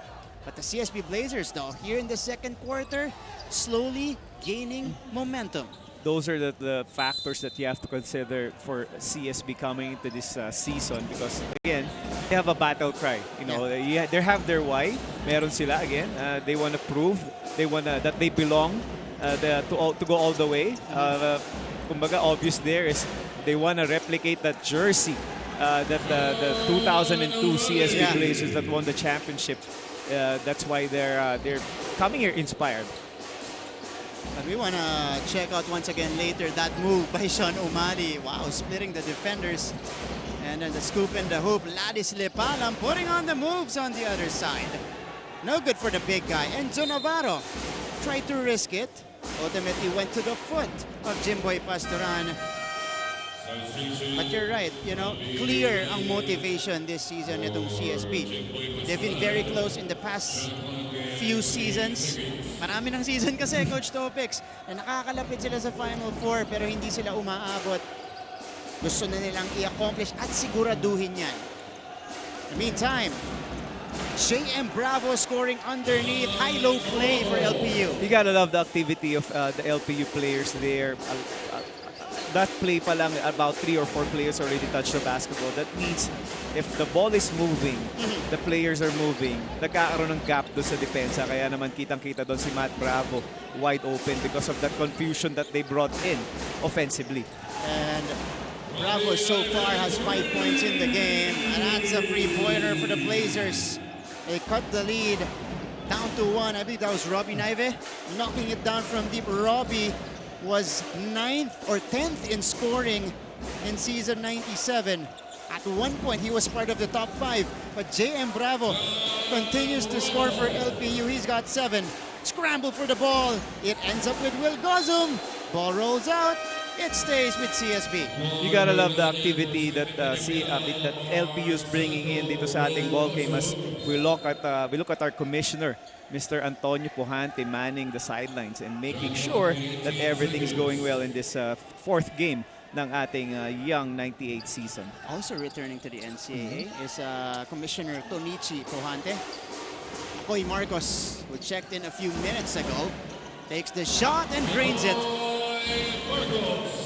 But the CSB Blazers, though, here in the second quarter, slowly gaining momentum. Those are the factors that you have to consider for CSB coming into this season, because again, they have a battle cry. You know, they have their why. Meron sila again. They want to prove, that they belong to go all the way. Kumbaga, obvious there is they want to replicate that jersey that the 2002 CSB Blazers that won the championship. That's why they're coming here inspired. And we want to check out once again later that move by Sean Umali. Wow, splitting the defenders. And then the scoop in the hoop. Ladis Lepalam putting on the moves on the other side. No good for the big guy. Enzo Navarro tried to risk it. Ultimately went to the foot of Jimboy Pastoran. But you're right, you know, clear ang motivation this season itong CSB. They've been very close in the past few seasons. Marami ng season kasi, Coach Topex, na nakakalapit sila sa Final Four pero hindi sila umaabot. Gusto na nilang i-accomplish at siguraduhin yan. In the meantime, J.M. Bravo scoring underneath. High-low play for LPU. You gotta love the activity of the LPU players there. That play pa lang, about 3 or 4 players already touched the basketball. That means if the ball is moving, the players are moving, nagkakaroon ng gap doon sa depensa. Kaya naman kitang-kita doon si Matt Bravo wide open because of that confusion that they brought in offensively. And Bravo so far has 5 points in the game. And that's a free-pointer for the Blazers. They cut the lead down to 1. I believe that was Robbie Naive knocking it down from deep. Robbie was 9th or 10th in scoring in season 97. At one point, he was part of the top 5. But J.M. Bravo continues to score for LPU. He's got 7. Scramble for the ball. It ends up with Will Gozum. Ball rolls out. It stays with CSB. You gotta love the activity that that LPU is bringing in dito sa ating ball game as we look at our commissioner, Mr. Antonio Pujante, manning the sidelines and making sure that everything is going well in this fourth game ng ating young 98 season. Also returning to the NCAA is Commissioner Tonichi Pujante. Koy Marcos, who checked in a few minutes ago, takes the shot and drains it.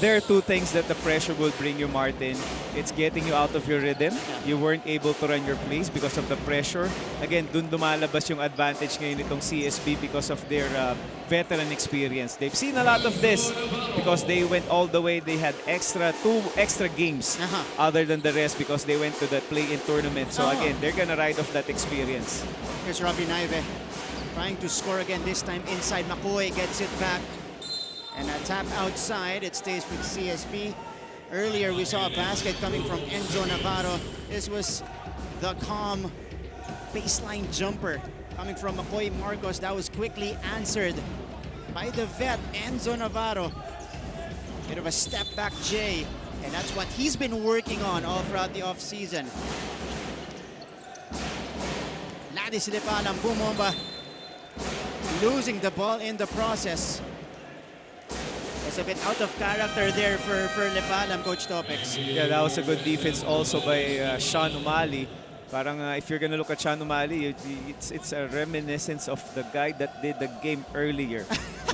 There are two things that the pressure will bring you, Martin. It's getting you out of your rhythm. You weren't able to run your plays because of the pressure. Again, dun dumalabas yung advantage ngayon itong CSB because of their veteran experience. They've seen a lot of this because they went all the way. They had two extra games other than the rest because they went to the play-in tournament. So again, they're gonna ride off that experience. Here's Robbie Naive trying to score again, this time inside. McCoy gets it back. And a tap outside, it stays with CSB. Earlier, we saw a basket coming from Enzo Navarro. This was the calm baseline jumper coming from Makoy Marcos. That was quickly answered by the vet, Enzo Navarro. Bit of a step back J, and that's what he's been working on all throughout the offseason. Ladis Lipalam bumomba, losing the ball in the process. Was a bit out of character there for Lipalam, Coach Topex. Yeah, that was a good defense also by Sean Umali. Parang if you're gonna look at Sean Umali, it's a reminiscence of the guy that did the game earlier,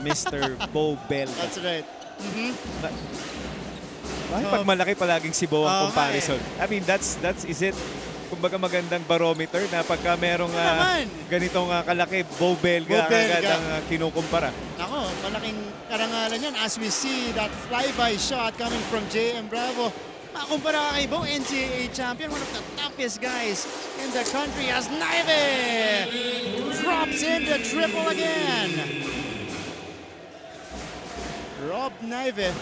Mr. Bo Bell. That's right. Pag malaki palaging si Bo ang comparison. I mean, is it? Kumbaga magandang barometer na pagka merong ganitong kalaki, Bo Belga agad ang kinukumpara. Ako, malaking karangalan yan as we see that flyby shot coming from JM Bravo. Makumpara ka kay Bo, NCAA champion, one of the toughest guys in the country as Naive drops in the triple again. Rob Naive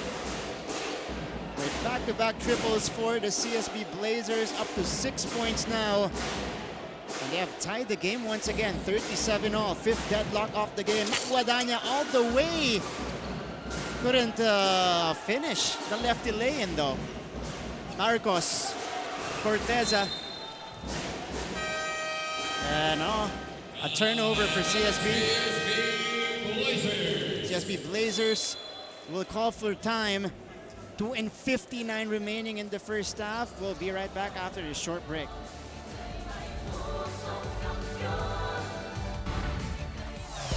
with back-to-back triples for the CSB Blazers, up to 6 points now. And they have tied the game once again, 37-all, fifth deadlock off the game. Guadagna all the way. Couldn't finish the lefty lay-in though. Marcos, Corteza. And a turnover for CSB. CSB Blazers will call for time. 2:59 remaining in the first half. We'll be right back after this short break.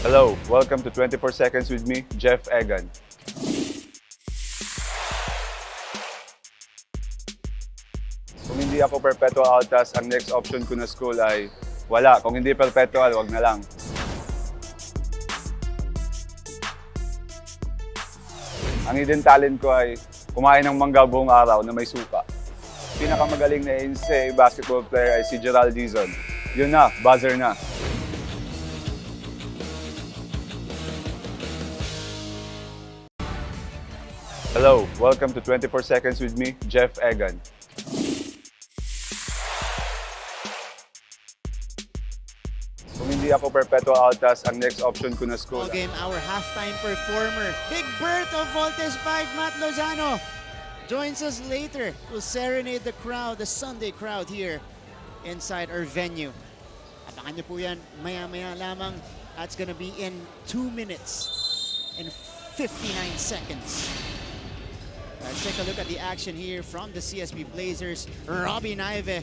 Hello, welcome to 24 Seconds with me, Jeff Egan. Kung hindi ako perpetual altas, ang next option ko na school ay wala. Kung hindi perpetual, wag na lang. Ang hidden talent ko ay kumain ng mangga buong araw na may suka. Pinakamagaling na NCAA basketball player ay si Gerald Dizon. Yun na, buzzer na. Hello, welcome to 24 Seconds with me, Jeff Egan. Kung hindi ako perpetual altas, ang next option ko na school. All game, our halftime performer, Big Bert of Voltes 5, Matt Lozano, joins us later. We'll serenade the crowd, the Sunday crowd here inside our venue. Abangan niyo po yan maya-maya lamang. That's gonna be in 2 minutes and 59 seconds. Let's take a look at the action here from the CSB Blazers. Robbie Naive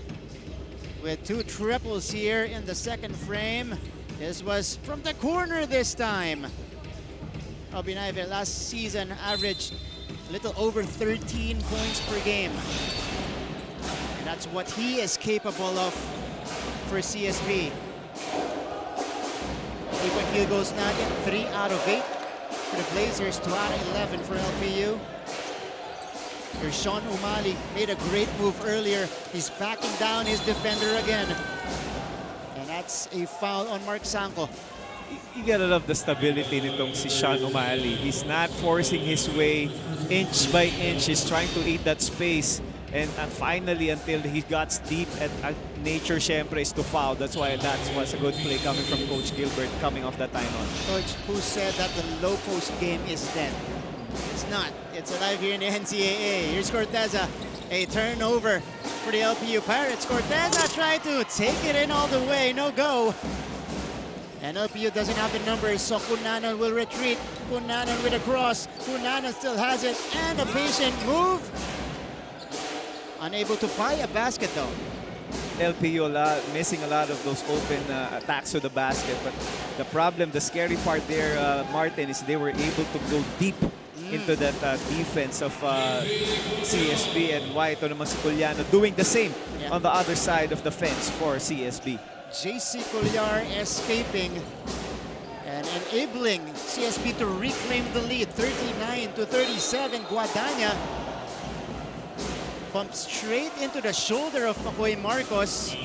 with 2 triples here in the second frame. This was from the corner this time. Robbie Naive last season averaged a little over 13 points per game. And that's what he is capable of for CSB. 3-point field goals natin, 3 out of 8 for the Blazers, 2 out of 11 for LPU. Here's Sean Umali, made a great move earlier. He's backing down his defender again. And that's a foul on Mark Sanko. You gotta love the stability nitong si Sean Umali. He's not forcing his way inch by inch. He's trying to eat that space. And finally, until he got deep, at nature syempre is to foul. That's why that was a good play coming from Coach Gilbert coming off that timeout. Coach, who said that the low post game is dead? It's not. It's alive here in the NCAA. Here's Corteza. A turnover for the LPU Pirates. Corteza tried to take it in all the way. No go. And LPU doesn't have the numbers, so Cunanan will retreat. Cunanan with a cross. Cunanan still has it. And a patient move. Unable to buy a basket though. LPU missing a lot of those open attacks to the basket. But the problem, the scary part there, Martin, is they were able to go deep into that defense of CSB, and why ito naman si Culiano doing the same on the other side of the fence for CSB. JC Colliar escaping and enabling CSB to reclaim the lead, 39-37. Guadagna bumped straight into the shoulder of Makoy Marcos.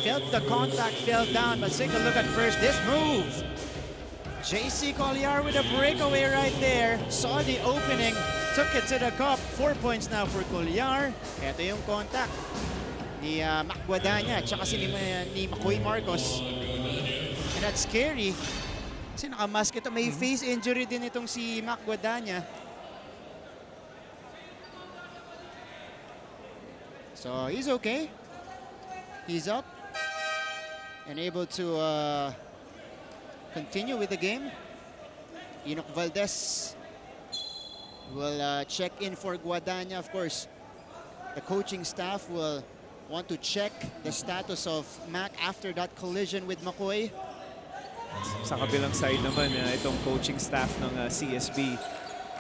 Felt the contact, fell down, but take a look at first this move. JC Collier with a breakaway right there. Saw the opening, took it to the cup. 4 points now for Collier. Ito yung contact ni Mac Guadagna at saka ni Makoy Marcos. And that's scary. Kasi nakamask ito. May face injury din itong si Mac Guadagna. So he's okay. He's up and able to continue with the game. Enoch Valdez will check in for Guadagna. Of course, the coaching staff will want to check the status of Mac after that collision with McCoy. Sa kabilang side naman, itong coaching staff ng CSB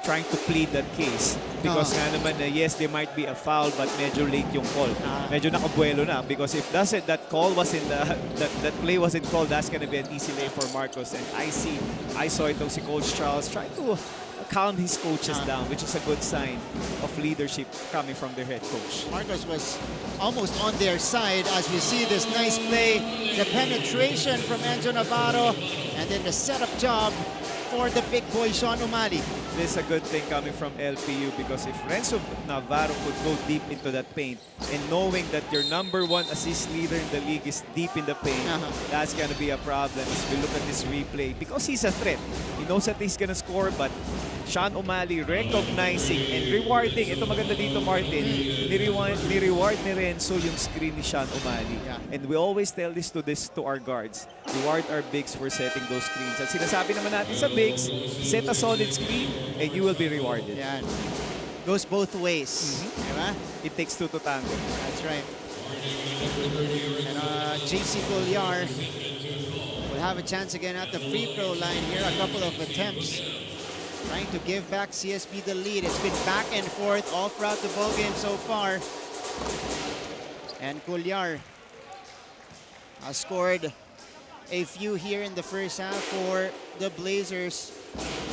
trying to plead that case. Because nga naman, yes, there might be a foul, but medyo late yung call. Medyo nakabuelo na. Because if that call wasn't, that play wasn't called, that's gonna be an easy lay for Marcos. And I saw itong si Coach Charles trying to calm his coaches down, which is a good sign of leadership coming from their head coach. Marcos was almost on their side as we see this nice play. The penetration from Enzo Navarro, and then the setup job for the big boy, Sean O'Malley. This is a good thing coming from LPU because if Renzo Navarro could go deep into that paint and knowing that your #1 assist leader in the league is deep in the paint, that's going to be a problem as we look at this replay because he's a threat. He knows that he's going to score, but Sean O'Malley recognizing and rewarding. Ito maganda dito, Martin. Ni-reward ni Renzo yung screen ni Sean O'Malley. And we always tell this to our guards. Reward our bigs for setting those screens. At sinasabi naman natin sa bigs, set a solid screen and you will be rewarded. Yan. Goes both ways. Diba? It takes two to tango. That's right. And JC Collier will have a chance again at the free throw line here. A couple of attempts trying to give back CSB the lead. It's been back and forth all throughout the ball game so far. And Collier has scored a few here in the first half for the Blazers,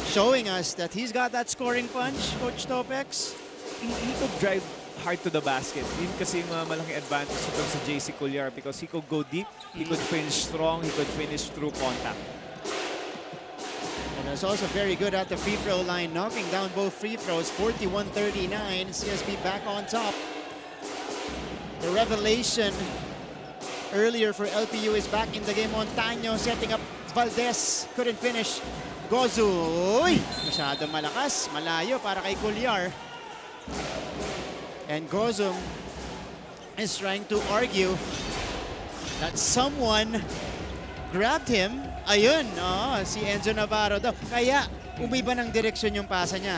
showing us that he's got that scoring punch, Coach Topex. He could drive hard to the basket. Yun kasi yung malaking advantage ito sa JC Collier because he could go deep, he could finish strong, he could finish through contact. And it's also very good at the free throw line, knocking down both free throws. 41-39, CSB back on top. The revelation earlier for LPU is back in the game. Montaño setting up Valdez. Couldn't finish. Gozu. Uy! Masyado malakas. Malayo para kay Collier. And Gozum is trying to argue that someone grabbed him. Ayun, si Enzo Navarro daw. Kaya umiba ng direksyon yung pasa niya.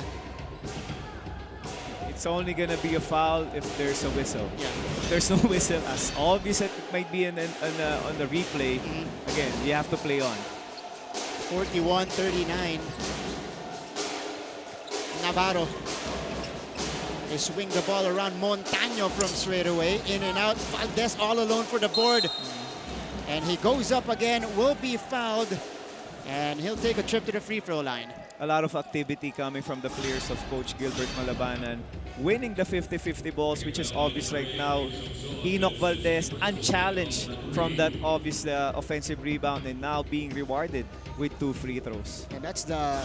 It's only gonna be a foul if there's a whistle. Yeah. If there's no whistle, as obvious as it might be on the replay, again, you have to play on. 41-39. Navarro. They swing the ball around. Montaño from straight away. In and out. Valdez all alone for the board. And he goes up again, will be fouled. And he'll take a trip to the free throw line. A lot of activity coming from the players of Coach Gilbert Malabanan, winning the 50-50 balls, which is obvious right now. Enoch Valdez unchallenged from that obvious offensive rebound and now being rewarded with 2 free throws. And that's the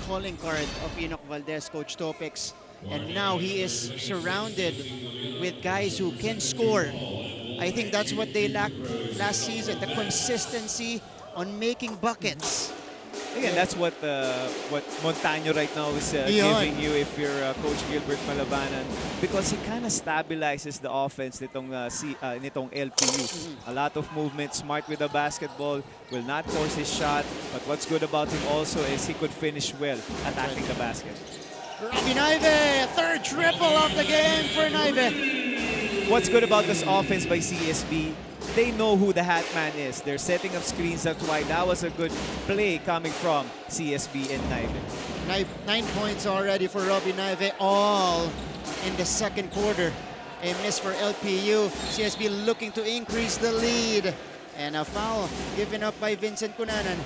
calling card of Enoch Valdez, Coach Topex. And now he is surrounded with guys who can score. I think that's what they lacked last season, the consistency on making buckets. Again, that's what Montaño right now is giving you if you're Coach Gilbert Malabanan, because he kind of stabilizes the offense nitong LPU. A lot of movement, smart with the basketball, will not force his shot, but what's good about him also is he could finish well attacking the basket. Robbie Naive, third triple of the game for Naive. What's good about this offense by CSB, they know who the hat man is. They're setting up screens. That's why that was a good play coming from CSB and Naive. 9 points already for Robbie Naive, all in the second quarter. A miss for LPU. CSB looking to increase the lead. And a foul given up by Vincent Cunanan.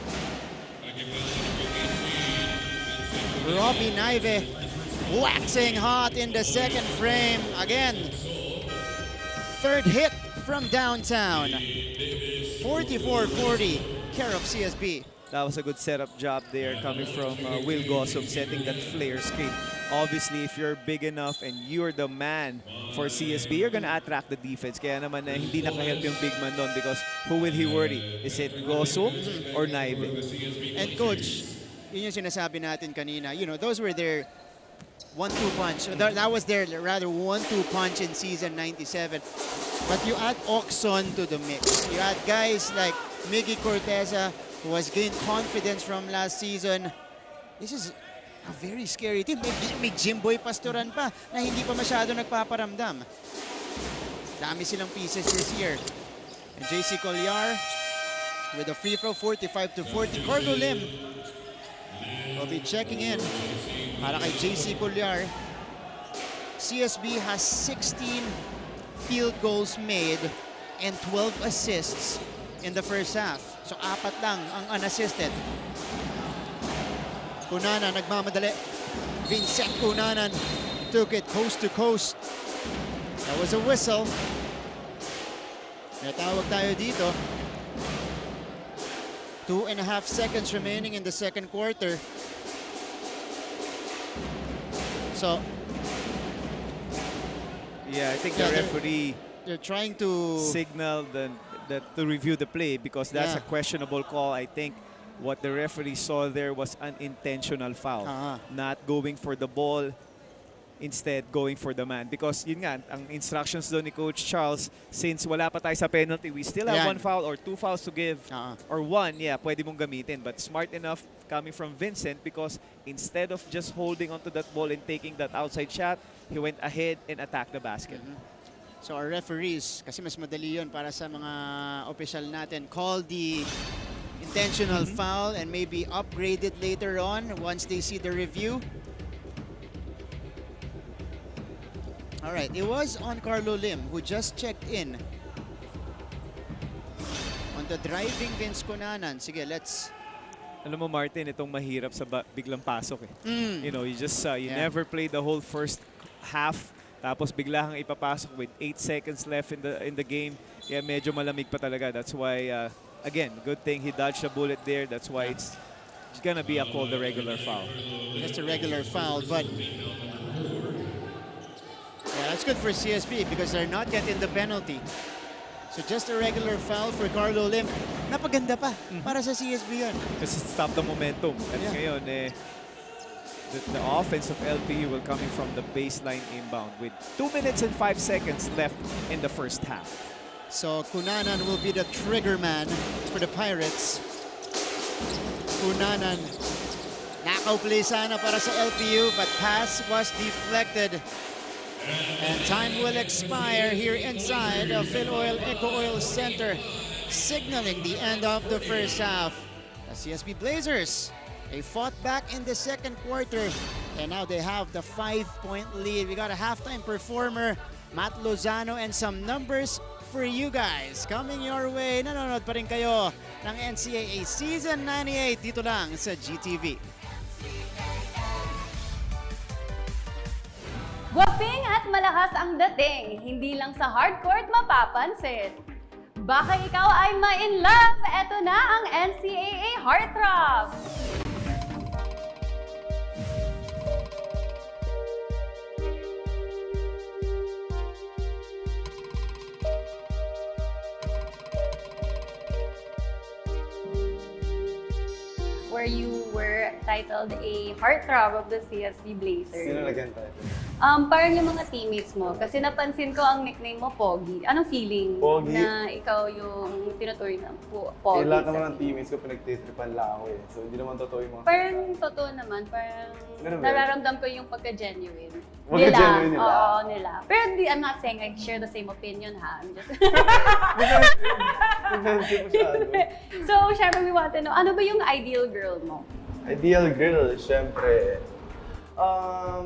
Robbie Naive waxing hot in the second frame. Again, third hit from downtown. 44-40, care of CSB. That was a good setup job there coming from Will Gossom, setting that flare screen. Obviously, if you're big enough and you're the man for CSB, you're gonna attract the defense. Kaya naman hindi nakahelp yung big man doon because who will he worry? Is it Gossom or Naive? And coach, yun yung sinasabi natin kanina. You know, those were their 1-2 punch. That was their rather 1-2 punch in season 97. But you add Oxon to the mix. You add guys like Miggy Corteza, who has gained confidence from last season. This is a very scary team. May Jimboy Pastoran pa na hindi pa masyado nagpaparamdam. Dami silang pieces this year. And JC Colliar with a free throw, 45-40. Carlo Lim will be checking in para kay JC Colliar. CSB has 16 field goals made and 12 assists in the first half. So, 4 lang ang unassisted. Cunanan nagmamadali. Vincent Cunanan took it coast to coast. That was a whistle. May tawag tayo dito. 2.5 seconds remaining in the second quarter. So, yeah, I think the referee they're trying to signal to review the play because that's a questionable call. I think what the referee saw there was an intentional foul. Not going for the ball, instead going for the man. Because yun nga, ang instructions doon ni Coach Charles, since wala pa tayo sa penalty, we still have 1 foul or 2 fouls to give. Or 1, pwede mong gamitin. But smart enough coming from Vincent because instead of just holding onto that ball and taking that outside shot, he went ahead and attacked the basket. So our referees, kasi mas madali yun para sa mga official natin, call the intentional foul and maybe upgrade it later on once they see the review. All right, it was on Carlo Lim who just checked in on the driving Vince Cunanan. Sige, let's... Alam mo, Martin, itong mahirap sa biglang pasok eh. You know, you just you never played the whole first half. Tapos bigla kang ipapasok with 8 seconds left in the game. Yeah, medyo malamig pa talaga. That's why, again, good thing he dodged a bullet there. That's why it's gonna be a called a regular foul. Just a regular foul, but that's good for CSB because they're not getting the penalty. So just a regular foul for Carlo Lim. Napaganda pa para sa CSB yun. Just stop the momentum. At ngayon, the offense of LPU will coming from the baseline inbound with 2 minutes and 5 seconds left in the first half. So Cunanan will be the trigger man for the Pirates. Cunanan, knockout play sana para sa LPU, but pass was deflected. And time will expire here inside the Phil Oil Eco Oil Center, signaling the end of the first half. The CSB Blazers, they fought back in the second quarter, and now they have the 5-point lead. We got a halftime performer, Matt Lozano, and some numbers for you guys. Coming your way, nanonood pa rin kayo ng NCAA Season 98 dito lang sa GTV. Gwaping at malakas ang dating, hindi lang sa hardcourt mapapansin. Baka ikaw ay ma-in love, eto na ang NCAA Heartthrob! Where you were titled a heartthrob of the CSB Blazers. Sino lagyan tayo? Parang yung mga teammates mo. Kasi napansin ko ang nickname mo, Pogi. Anong feeling Pogi? na ikaw yung tinutuloy ng Pogi? Lahat naman ng teammates ko pinagtitripan lang ako eh. So hindi naman totoo yung mga... Parang totoo naman. Parang nararamdam ko yung pagka-genuine. Pagka-genuine nila? Oo, nila. Pero I'm not saying I share the same opinion, ha? I'm just... So, syempre we want to know, ano ba yung ideal girl mo? Ideal girl, syempre,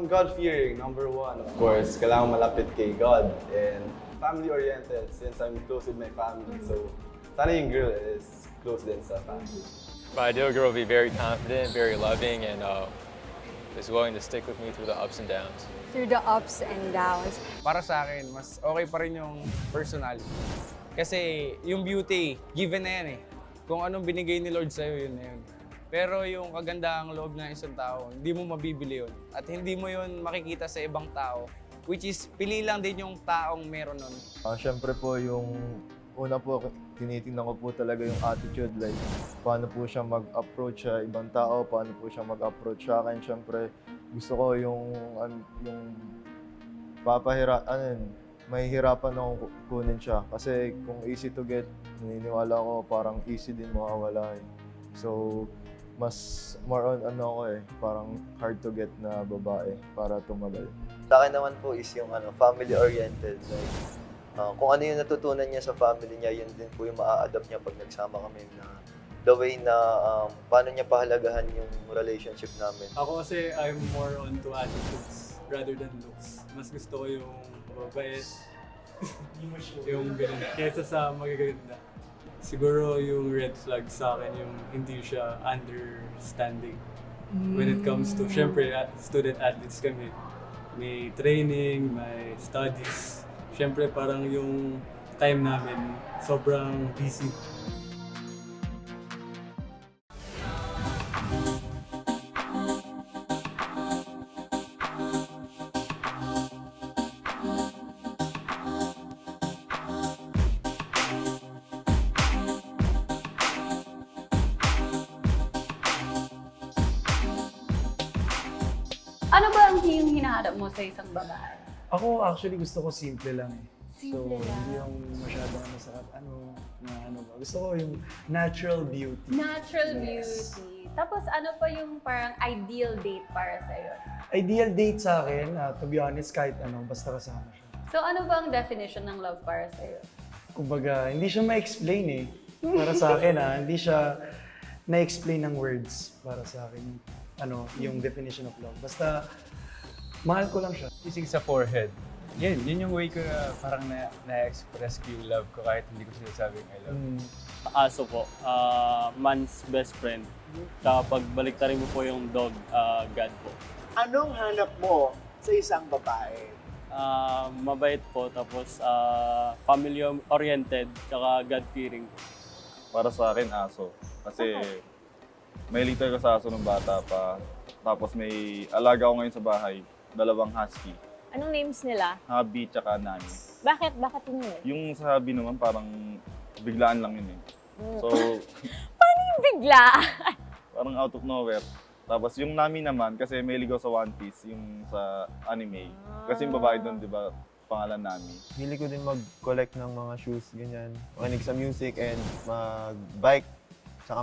God-fearing, number 1. Of course, kailangan malapit kay God and family-oriented since I'm close with my family. So, sana yung girl is close din sa family. My ideal girl will be very confident, very loving, and is willing to stick with me through the ups and downs. Through the ups and downs. Para sa akin, mas okay pa rin yung personality. Kasi yung beauty, given na yan eh. Kung anong binigay ni Lord sa'yo, yun na yun. Pero yung kagandahang loob ng isang tao, hindi mo mabibili yun. At hindi mo yun makikita sa ibang tao. Which is, pili lang din yung taong meron nun. Siyempre po yung una po, tinitingnan ko po talaga yung attitude. Like, paano po siya mag-approach sa ibang tao, paano po siya mag-approach sa akin. Siyempre, gusto ko yung may hirapan akong kunin siya. Kasi kung easy to get, naniniwala ko parang easy din mawawala eh. So, mas more on parang hard to get na babae para tumagal. Sa akin naman po is yung family-oriented. Like, kung ano yung natutunan niya sa family niya, yun din po yung maa-adapt niya pag nagsama kami na the way na paano niya pahalagahan yung relationship namin. Ako kasi I'm more onto attitudes rather than looks. Mas gusto ko yung mabait, yung ganun, kesa sa magaganda. Siguro yung red flag sa akin yung hindi siya understanding when it comes to, syempre, student athletes kami. May training, may studies. Syempre parang yung time namin sobrang busy. Ano ba ang yung hinahanap mo sa isang babae? Ako actually gusto ko simple lang eh. Simple lang. Hindi yung masyadong Gusto ko yung natural beauty. Natural beauty. Tapos ano pa yung parang ideal date para sa'yo? Ideal date sa akin, to be honest, kahit basta kasama siya. So ano ba ang definition ng love para sa'yo? Kumbaga, hindi siya ma-explain eh. Para sa akin hindi siya na-explain ng words para sa akin. Yung definition of love. Basta, mahal ko lang siya. Ising sa forehead. Yun yung way ko na parang na-express ko yung love ko kahit hindi ko sinasabing I love you. Aso po, man's best friend. Tsaka pagbaliktarin mo po yung dog, God po. Anong hanap mo sa isang babae? Mabait po, tapos family-oriented, tsaka God-fearing po. Para sa akin, aso. Kasi mahilig talaga sa aso ng bata pa. Tapos may alaga ko ngayon sa bahay, 2 husky. Anong names nila? Hubby tsaka Nani. Bakit? Bakit yun eh? Yung sa hubby naman parang biglaan lang yun eh. So, Paano yung biglaan? parang out of nowhere. Tapos yung Nami naman, kasi may ligaw sa One Piece, yung sa anime. Kasi yung babae doon, di ba, pangalan Nami. Hili ko din mag-collect ng mga shoes, ganyan. Makinig sa music and mag-bike, saka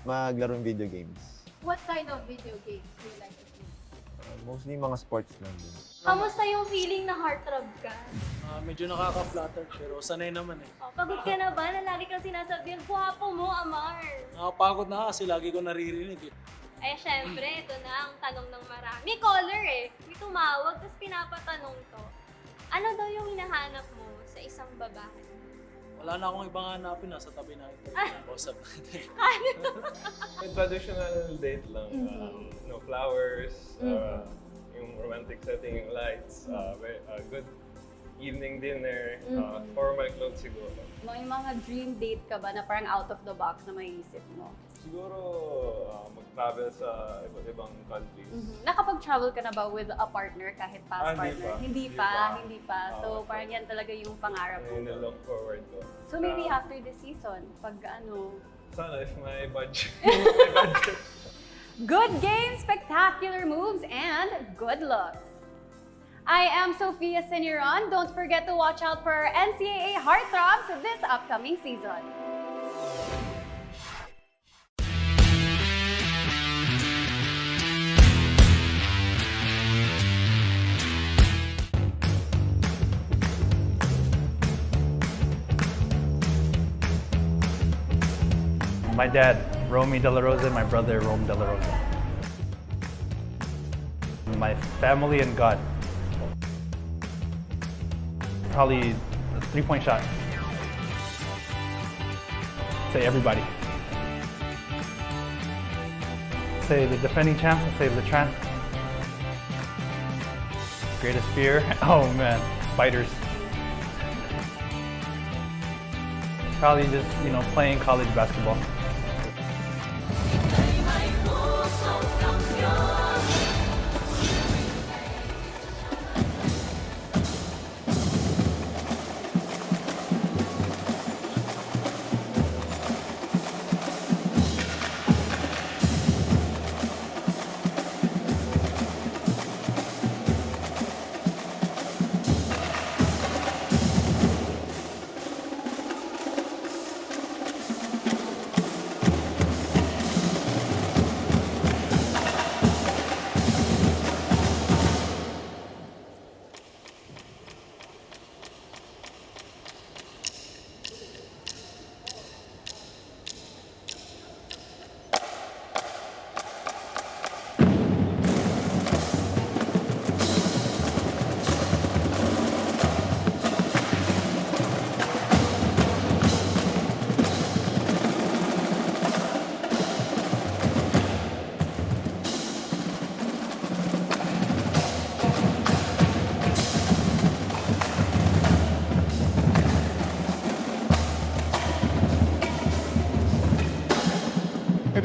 maglaro ng video games. What kind of video games do you like to play? Mostly mga sports lang din. Kamusta yung feeling na heartthrob ka? Medyo nakaka-flatter, pero sanay naman eh. Pagod ka na ba na lagi kang sinasabihan, guwapo mo, Amar? Nakapagod na kasi lagi ko naririnig eh. Eh, syempre, ito na ang tanong ng marami. May caller eh. May tumawag, tapos pinapatanong to. Ano daw yung hinahanap mo sa isang babae? Wala na akong ibang hanapin, nasa tabi na ito. Kausap natin. Traditional date lang. No flowers, yung romantic setting, yung lights, good evening dinner, formal clothes siguro. May mga dream date ka ba na parang out of the box na maiisip mo? Siguro mag-travel sa iba't ibang countries. Nakapag-travel ka na ba with a partner kahit past partner? Hindi pa. So parang yan talaga yung pangarap mo. Yun look forward ko. So maybe after this season, pag Sana if may budget. Good games, spectacular moves, and good looks. I am Sophia Seniron. Don't forget to watch out for our NCAA Heartthrobs this upcoming season. My dad, Romy De La Rosa, my brother, Rome De La Rosa. My family and God. Probably a 3-point shot. Say everybody. Say the defending champ, say LeTran. Greatest fear? Oh man, spiders. Probably just, playing college basketball.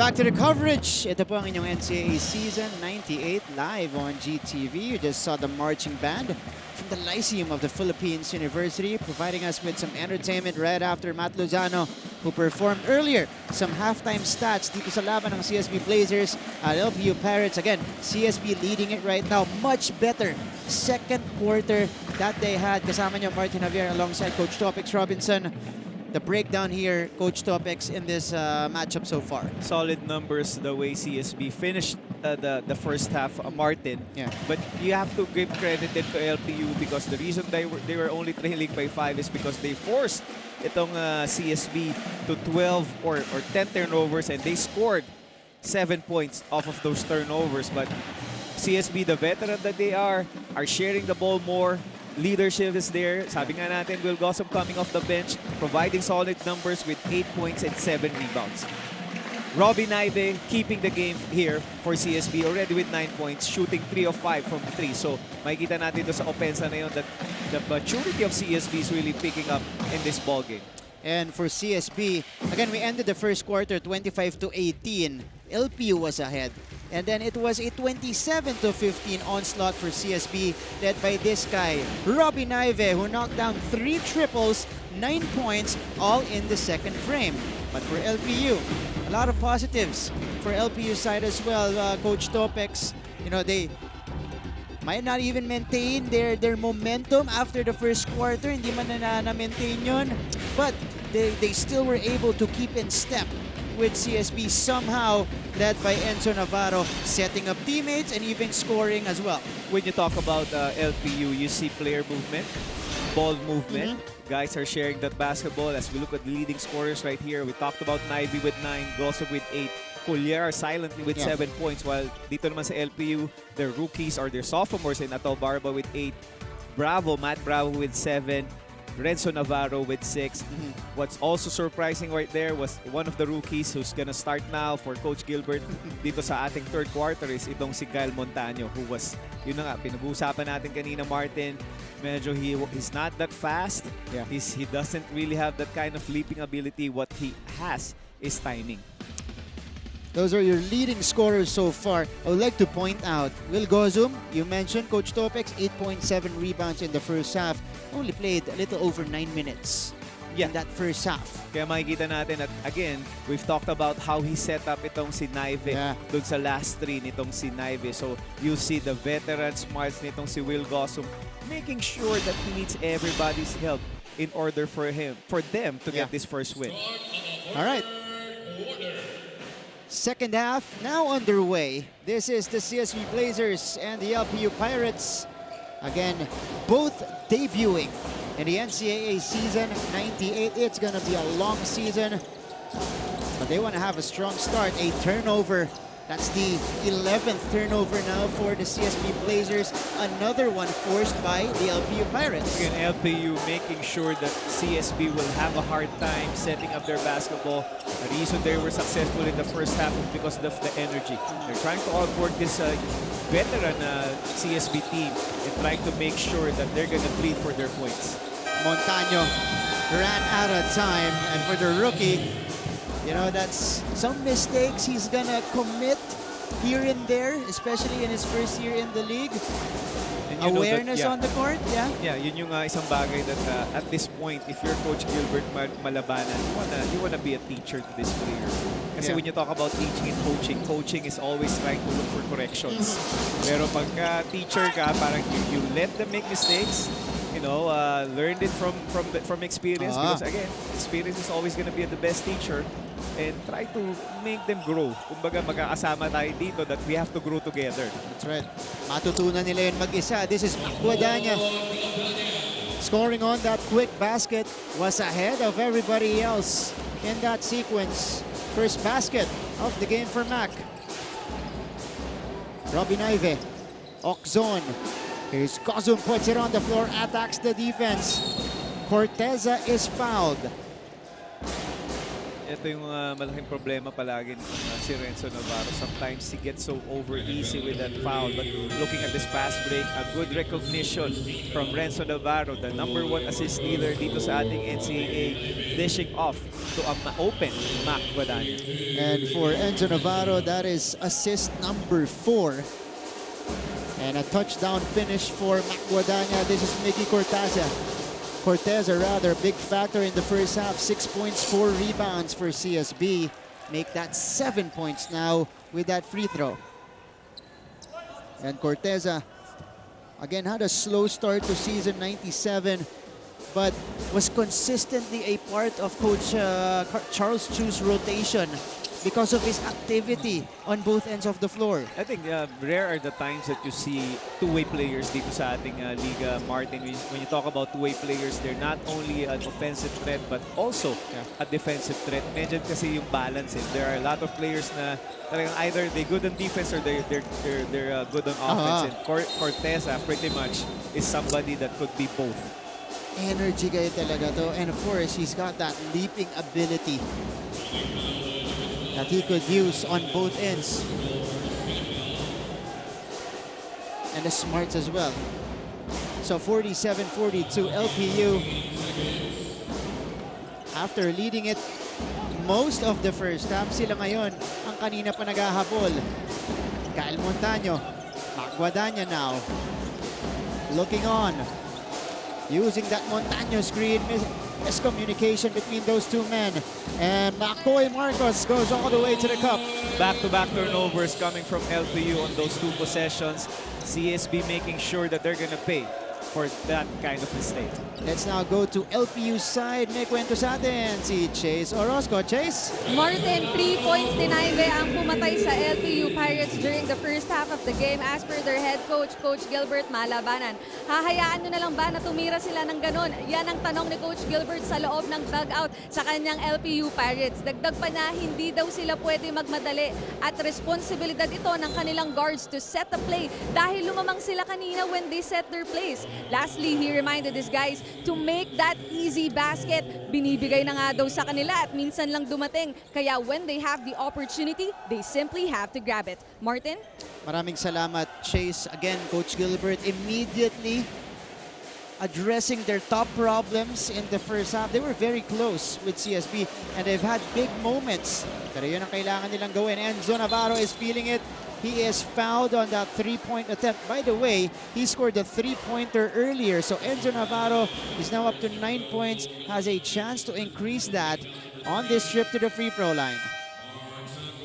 back to the coverage. Ito po ang inyong NCAA Season 98 live on GTV. You just saw the marching band from the Lyceum of the Philippines University providing us with some entertainment right after Matt Lozano, who performed earlier some halftime stats dito sa laban ng CSB Blazers at LPU Pirates. Again, CSB leading it right now. Much better second quarter that they had. Kasama niyo Martin Javier alongside Coach Topics Robinson. The breakdown here, Coach Topics, in this matchup so far. Solid numbers the way CSB finished the first half, Martin. Yeah. But you have to give credit to LPU because the reason they were only trailing by 5 is because they forced itong CSB to 12 or 10 turnovers and they scored 7 points off of those turnovers. But CSB, the veteran that they are sharing the ball more. Leadership is there. Sabi nga natin, Will Gossam coming off the bench, providing solid numbers with 8 points and 7 rebounds. Robbie Naive keeping the game here for CSB already with 9 points, shooting 3 of 5 from 3. So makikita natin doon sa opensa na yun that the maturity of CSB is really picking up in this ball game. And for CSB, again, we ended the first quarter 25-18. LPU was ahead. And then it was a 27-15 onslaught for CSB, led by this guy, Robbie Naive, who knocked down 3 triples, 9 points, all in the second frame. But for LPU, a lot of positives for LPU side as well. Coach Topex, you know, they might not even maintain their momentum after the first quarter. Hindi man na-maintain yun. But they still were able to keep in step with CSB, somehow led by Enzo Navarro, setting up teammates and even scoring as well. When you talk about LPU, you see player movement, ball movement. Guys are sharing that basketball. As we look at the leading scorers right here, we talked about Naive with 9, Gossip with 8, Collier silently with 7 points, while dito naman sa LPU, their rookies or their sophomores in Atol Barba with 8, Matt Bravo with 7, Renzo Navarro with 6. What's also surprising right there was one of the rookies who's gonna start now for Coach Gilbert dito sa ating third quarter is itong si Kyle Montaño, who was, yun na nga, pinag-uusapan natin kanina, Martin, medyo he's not that fast. Yeah. He doesn't really have that kind of leaping ability. What he has is timing. Those are your leading scorers so far. I would like to point out, Will Gozum, you mentioned, Coach Topex, 8.7 rebounds in the first half. Only played a little over 9 minutes in that first half. Kaya makikita natin at again, we've talked about how he set up itong si Naive dun sa last 3 nitong si Naive. So you see the veteran smarts nitong si Will Gossum making sure that he needs everybody's help in order for them to get this first win. All right. Second half now underway. This is the CSB Blazers and the LPU Pirates. Again, both debuting in the NCAA season 98. It's going to be a long season, but they want to have a strong start. A turnover. That's the 11th turnover now for the CSB Blazers. Another one forced by the LPU Pirates. Again, LPU making sure that CSB will have a hard time setting up their basketball. The reason they were successful in the first half is because of the energy. They're trying to outwork this veteran CSB team and trying to make sure that they're going to bleed for their points. Montaño ran out of time, and for the rookie, you know, that's some mistakes he's gonna commit here and there, especially in his first year in the league. Awareness on the court, Yeah, yun yung isang bagay that at this point, if you're Coach Gilbert Malabanan, you wanna be a teacher to this player. Kasi when you talk about teaching and coaching is always trying to look for corrections. Pero pagka teacher ka, parang you let them make mistakes. You know, learned it from experience because again, experience is always gonna be the best teacher. And try to make them grow. Kumbaga, magkakasama tayo dito that we have to grow together. That's right. Matutunan nila yun mag-isa. This is Guadagna. Scoring on that quick basket, was ahead of everybody else in that sequence. First basket of the game for Mac. Robbie Naive. Oczon. Here's Kozum, puts it on the floor, attacks the defense. Corteza is fouled. Ito yung malaking problema palagi si Renzo Navarro. Sometimes he gets so over easy with that foul. But looking at this fast break, a good recognition from Renzo Navarro, the #1 assist leader dito sa ating NCAA, dishing off to a open Mac Guadagna. And for Enzo Navarro, that is assist number 4. And a touchdown finish for Mac Guadagna. This is Mickey Corteza, big factor in the first half. 6 points, 4 rebounds for CSB. Make that 7 points now with that free throw. And Corteza, again, had a slow start to season 97, but was consistently a part of Coach Charles Chu's rotation because of his activity on both ends of the floor. I think rare are the times that you see two-way players dito sa ating liga, Martin. When you talk about two-way players, they're not only an offensive threat but also a defensive threat. Medyo kasi yung balance. There are a lot of players na talagang either they're good on defense or they're good on offense. And Corteza pretty much is somebody that could be both. Energy kayo talaga to. And of course, he's got that leaping ability that he could use on both ends. And the smarts as well. So 47-42 LPU. After leading it most of the first half, sila ngayon ang kanina pa naghahabol. Kyle Montaño, Mac Guadagna now. Looking on. Using that Montaño screen. Miscommunication between those two men. And McCoy Marcos goes all the way to the cup. Back-to-back turnovers coming from LPU on those 2 possessions. CSB making sure that they're gonna pay for that kind of mistake. Let's now go to LPU's side. May kwento sa atin si Chase Orozco. Chase? Martin, 3 points denied ang pumatay sa LPU Pirates during the first half of the game. As per their head coach, Coach Gilbert Malabanan. Hahayaan nyo na lang ba na tumira sila ng ganon? Yan ang tanong ni Coach Gilbert sa loob ng dugout sa kanyang LPU Pirates. Dagdag pa na, hindi daw sila pwede magmadali at responsibilidad ito ng kanilang guards to set the play dahil lumamang sila kanina when they set their plays. Lastly, he reminded his guys to make that easy basket. Binibigay na nga daw sa kanila at minsan lang dumating. Kaya when they have the opportunity, they simply have to grab it. Martin? Maraming salamat, Chase. Again, Coach Gilbert immediately addressing their top problems in the first half. They were very close with CSB and they've had big moments. Pero yun ang kailangan nilang gawin. Enzo Navarro is feeling it. He is fouled on that 3-point attempt. By the way, he scored a 3-pointer earlier. So Enzo Navarro is now up to 9 points, has a chance to increase that on this trip to the free throw line.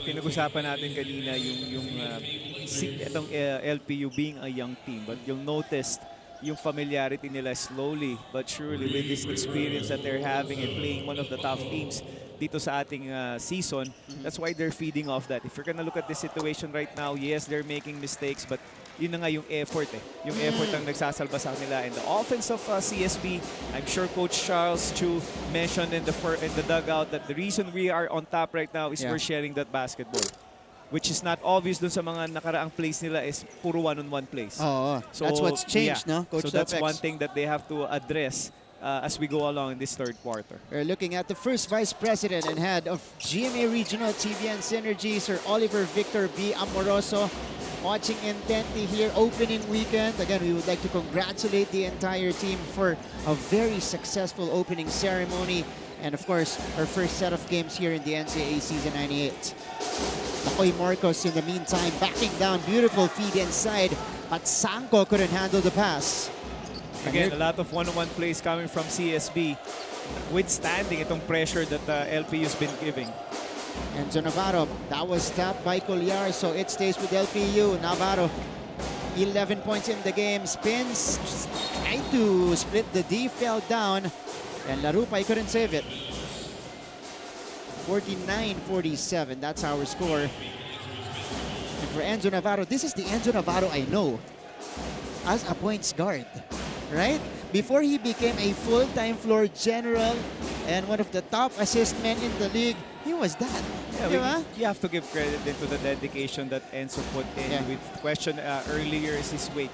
Pinag-usapan natin kanina itong LPU being a young team, but you'll notice yung familiarity nila slowly but surely with this experience that they're having and playing one of the tough teams dito sa ating season. That's why they're feeding off that. If you're gonna look at this situation right now, yes, they're making mistakes, but yun na nga yung effort Yung effort ang nagsasalba sa kanila. And the offense of CSB, I'm sure Coach Charles Chu mentioned in the dugout that the reason we are on top right now is we're sharing that basketball. Which is not obvious dun sa mga nakaraang plays nila is puro one-on-one plays. Oh, so that's what's changed, no? Coach so that's Lopez. one thing that they have to address as we go along in this third quarter. We're looking at the first Vice President and Head of GMA Regional TVN Synergy, Sir Oliver Victor B. Amoroso, watching intently here, opening weekend. Again, we would like to congratulate the entire team for a very successful opening ceremony. And of course, our first set of games here in the NCAA Season 98. Makoy Marcos in the meantime backing down, beautiful feed inside, but Sanko couldn't handle the pass. Again, a lot of one-on-one plays coming from CSB, withstanding itong pressure that LPU's been giving. Enzo Navarro, that was tapped by Colliar, so it stays with LPU. Navarro, 11 points in the game, spins, tried to split the D, fell down, and Larupay couldn't save it. 49-47, that's our score. And for Enzo Navarro, this is the Enzo Navarro I know as a points guard, right? Before he became a full-time floor general and one of the top assist men in the league, he was that. Yeah, you have to give credit to the dedication that Enzo put in. With question earlier is his weight.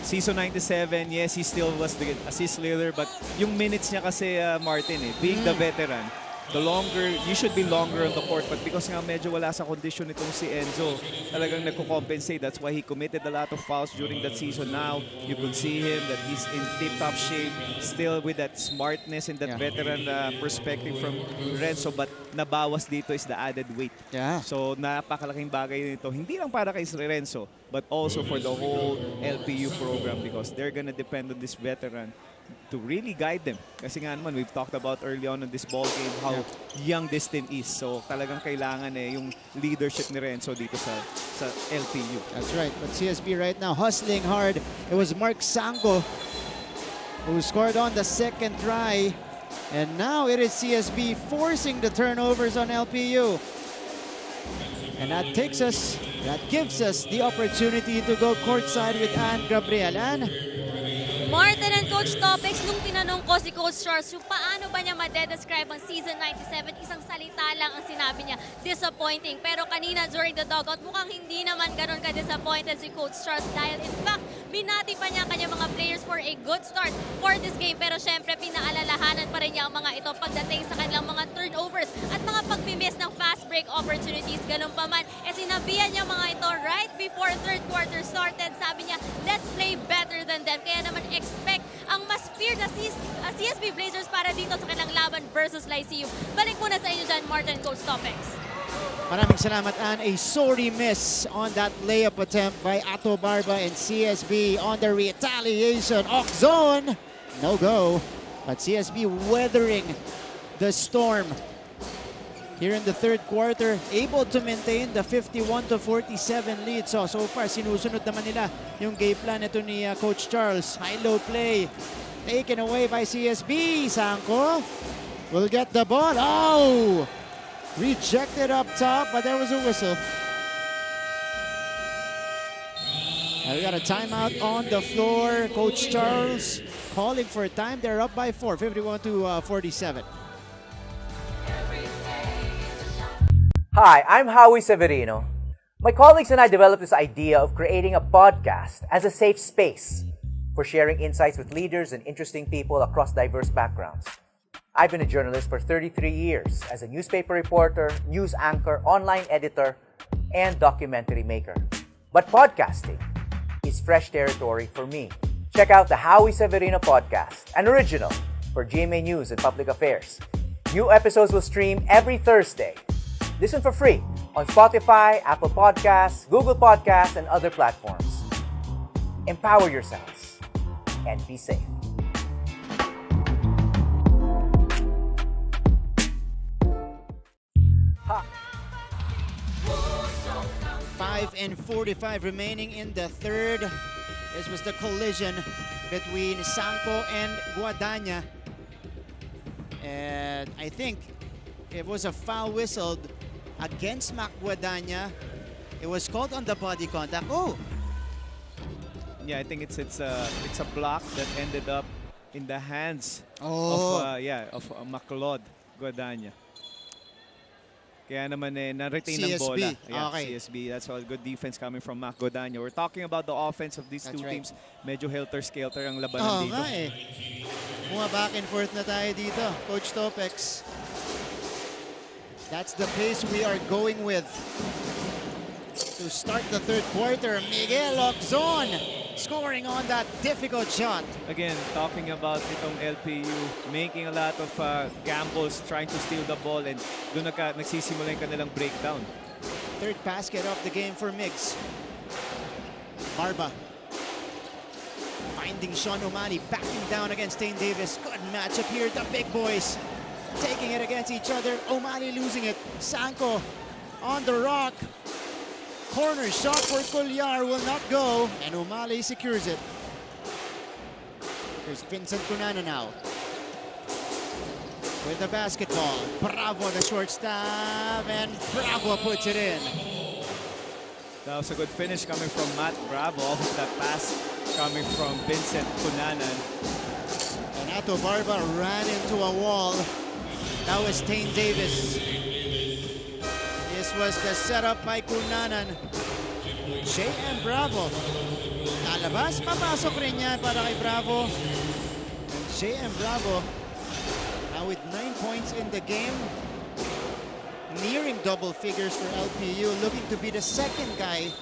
Season 97, yes, he still was the assist leader, but yung minutes niya kasi, Martin, being the veteran, the longer, you should be longer on the court. But because nga medyo wala sa condition itong si Enzo, talagang nagko-compensate. That's why he committed a lot of fouls during that season. Now, you could see him that he's in tip-top shape, still with that smartness and that veteran perspective from Renzo. But nabawas dito is the added weight. Yeah. So, napakalaking bagay nito. Hindi lang para kay Renzo, but also for the whole LPU program because they're gonna depend on this veteran to really guide them. Kasi nga naman, we've talked about early on in this ball game how young this team is. So talagang kailangan yung leadership ni Renzo dito sa LPU. That's right. But CSB right now hustling hard. It was Mark Sango who scored on the second try. And now it is CSB forcing the turnovers on LPU. And that gives us the opportunity to go courtside with Ann Gabriel. Ann? Martin and Coach Topex, nung tinanong ko si Coach Charles yung paano ba niya ma-describe ang season 97, isang salita lang ang sinabi niya, disappointing. Pero kanina during the dugout, mukhang hindi naman ganun ka-disappointed si Coach Charles dahil in fact, binati pa niya kanyang mga players for a good start for this game. Pero syempre, pinaalalahanan pa rin niya ang mga ito pagdating sa kanilang mga turnovers at mga pag-miss ng fast break opportunities. Ganun pa man, sinabihan niya mga ito right before third quarter started. Sabi niya, let's play better than them. Kaya naman expect ang mas feared na CSB Blazers para dito sa kanilang laban versus LICU. Balik muna sa inyo dyan, Martin, Coach Topex. Maraming salamat, Ann. A sorry miss on that layup attempt by Ato Barba and CSB on the retaliation. Oxzone, no go. But CSB weathering the storm here in the third quarter, able to maintain the 51-47 lead. So far, sinusunod naman nila yung game plan ito ni Coach Charles. High-low play taken away by CSB. Sanko will get the ball. Oh! Rejected up top, but there was a whistle. Now we got a timeout on the floor. Coach Charles calling for time. They're up by 4, 51-47. Hi, I'm Howie Severino. My colleagues and I developed this idea of creating a podcast as a safe space for sharing insights with leaders and interesting people across diverse backgrounds. I've been a journalist for 33 years as a newspaper reporter, news anchor, online editor, and documentary maker. But podcasting is fresh territory for me. Check out the Howie Severino podcast, an original for GMA News and Public Affairs. New episodes will stream every Thursday. Listen for free on Spotify, Apple Podcasts, Google Podcasts, and other platforms. Empower yourselves and be safe. 5:45 remaining in the third. This was the collision between Sanko and Guadagna. And I think it was a foul whistled against Mac Guadagna. It was called on the body contact. Oh! Yeah, I think it's a block that ended up in the hands of Maclod Guadagna. Kaya naman na-retain ng bola. Yeah, okay. CSB. That's all. Good defense coming from Mac Guadagna. We're talking about the offense of these two teams. Medyo helter-skelter ang labanan dito. Nga eh. Mga back and forth na tayo dito, Coach Topex. That's the pace we are going with. To start the third quarter, Miguel Oxzon scoring on that difficult shot. Again, talking about itong LPU, making a lot of gambles, trying to steal the ball, and doon nagsisimula yung kanilang breakdown. Third basket of the game for Migs. Barba. Finding Sean O'Malley, backing down against Tain Davis. Good matchup here, the big boys taking it against each other. O'Malley losing it. Sanko on the rock. Corner shot for Colliar will not go, and O'Malley secures it. Here's Vincent Cunana now with the basketball. Bravo, the short stab, and Bravo puts it in. That was a good finish coming from Matt Bravo. Off that pass coming from Vincent Cunanan. And Ato Barba ran into a wall. That was Tain Davis. This was the setup by Cunanan. J.M. Bravo. Nalabas, papasok rin yan para kay Bravo. J.M. Bravo. That Now with 9 points in the game, nearing double figures for LPU, looking to be the second guy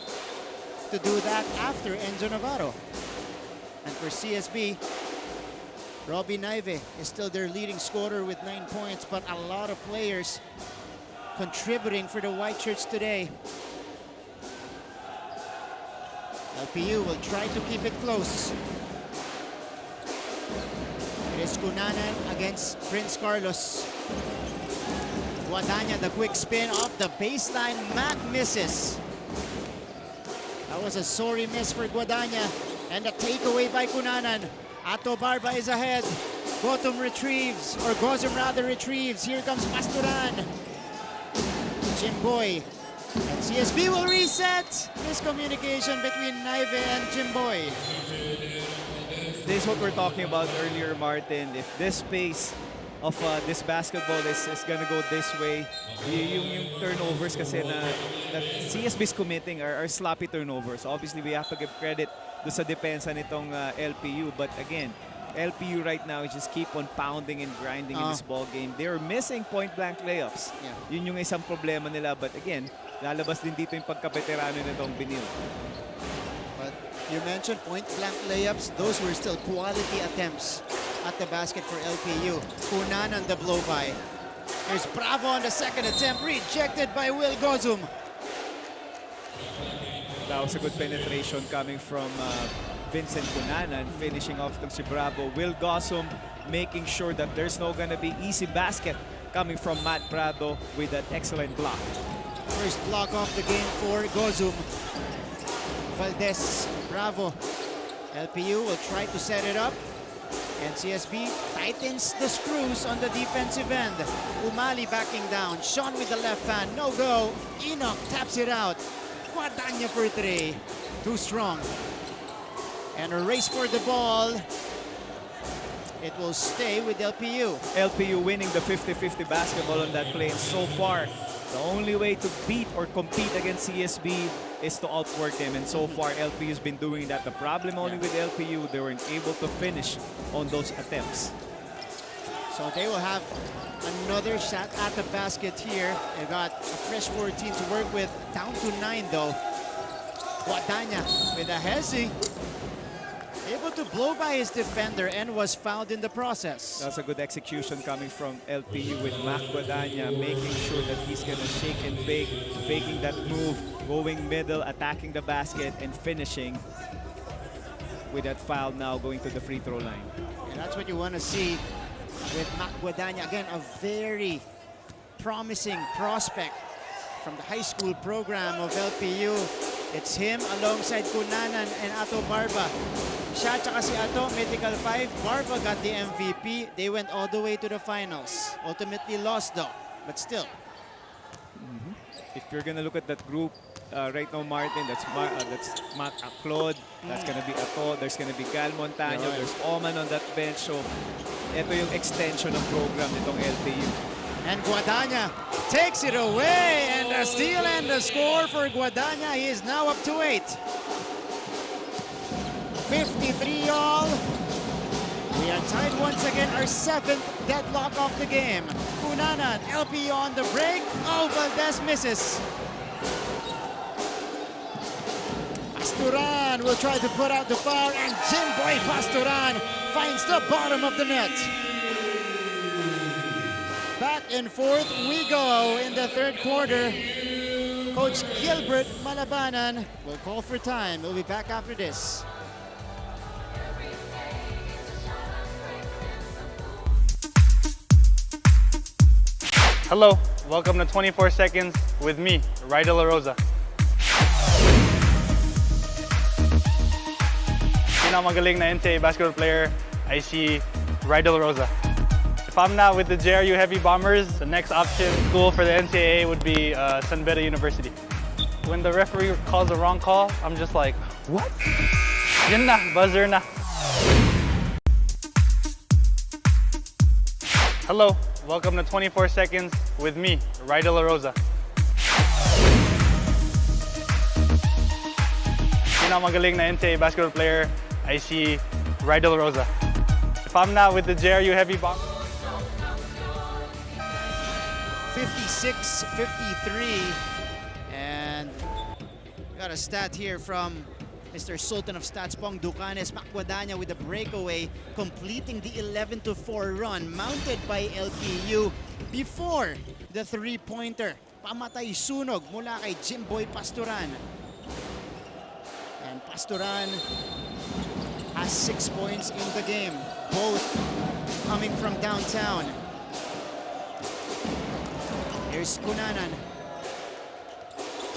to do that after Enzo Navarro. And for CSB, Robbie Naive is still their leading scorer with 9 points, but a lot of players contributing for the White Shirts today. LPU will try to keep it close. It is Cunanan against Prince Carlos. Guadagna, the quick spin off the baseline. Mac misses. That was a sorry miss for Guadagna. And a takeaway by Cunanan. Ato Barba is ahead. Gozum rather retrieves. Here comes Pasturan. Jimboy. And CSB will reset. Miscommunication between Naive and Jimboy. This is what we're talking about earlier, Martin. If this pace of this basketball is gonna go this way, yung turnovers kasi na CSB is committing are sloppy turnovers. Obviously, we have to give credit do sa depensa nitong LPU. But again, LPU right now is just keep on pounding and grinding in this ball game. They're missing point-blank layups. Yeah. Yun yung isang problema nila. But again, lalabas din dito yung pagkabeterano nitong Binil. But you mentioned point-blank layups. Those were still quality attempts at the basket for LPU. Cunanan the blow-by. There's Bravo on the second attempt, rejected by Will Gozum. That was a good penetration coming from Vincent Cunanan, finishing off to si Bravo. Will Gozum making sure that there's no gonna be easy basket coming from Matt Prado with that excellent block. First block off the game for Gozum. Valdez, Bravo. LPU will try to set it up. And CSB tightens the screws on the defensive end. Umali backing down. Sean with the left hand. No go. Enoch taps it out. Guadagna for three. Too strong. And a race for the ball. It will stay with LPU. LPU winning the 50-50 basketball on that play. And so far, the only way to beat or compete against CSB is to outwork them. And so far, LPU has been doing that. The problem only with LPU, they weren't able to finish on those attempts. So they will have another shot at the basket here. They got a fresh 14 to work with. Down to 9 though. Guadagna with a hezzy. Able to blow by his defender and was fouled in the process. That's a good execution coming from LPU with Mac Guadagna, making sure that he's gonna shake and bake, faking that move, going middle, attacking the basket, and finishing with that foul now going to the free throw line. And that's what you want to see with Mac Guadagna. Again, a very promising prospect from the high school program of LPU. It's him alongside Cunanan and Ato Barba. Siya tsaka si Ato, Medical 5. Barba got the MVP. They went all the way to the finals. Ultimately lost though, but still. If you're gonna look at that group right now, Martin, that's Matt Claude, that's gonna be Ato, there's gonna be Gal Montaño, there's Oman on that bench. So, ito yung extension ng program nitong LPU. And Guadagna takes it away, and a steal and a score for Guadagna. He is now up to 8. 53 all. We are tied once again, our 7th deadlock of the game. Cunanan, LPU on the break. Oh, Valdez misses. Pasturan will try to put out the foul, and Jimboy Pasturan finds the bottom of the net. Back and forth we go in the third quarter. Coach Gilbert Malabanan will call for time. We'll be back after this. Hello, welcome to 24 Seconds with me, Rai De La Rosa. Pinakamagaling na NCAA basketball player, I see Rai De La Rosa. If I'm not with the JRU Heavy Bombers, the next option school for the NCAA would be San Beda University. When the referee calls the wrong call, I'm just like, what? Yun na, buzzer na. Hello, welcome to 24 Seconds with me, Rai De La Rosa. Pinakamagaling na NCAA basketball player, I see Rai De La Rosa. If I'm not with the JRU Heavy Bombers, 56-53. And got a stat here from Mr. Sultan of Stats, Pong Ducanes. Macguadaña with a breakaway, completing the 11-4 run mounted by LPU before the three-pointer. Pamatay sunog mula kay Jimboy Pasturan. And Pasturan has 6 points in the game, both coming from downtown. Here's Cunanan.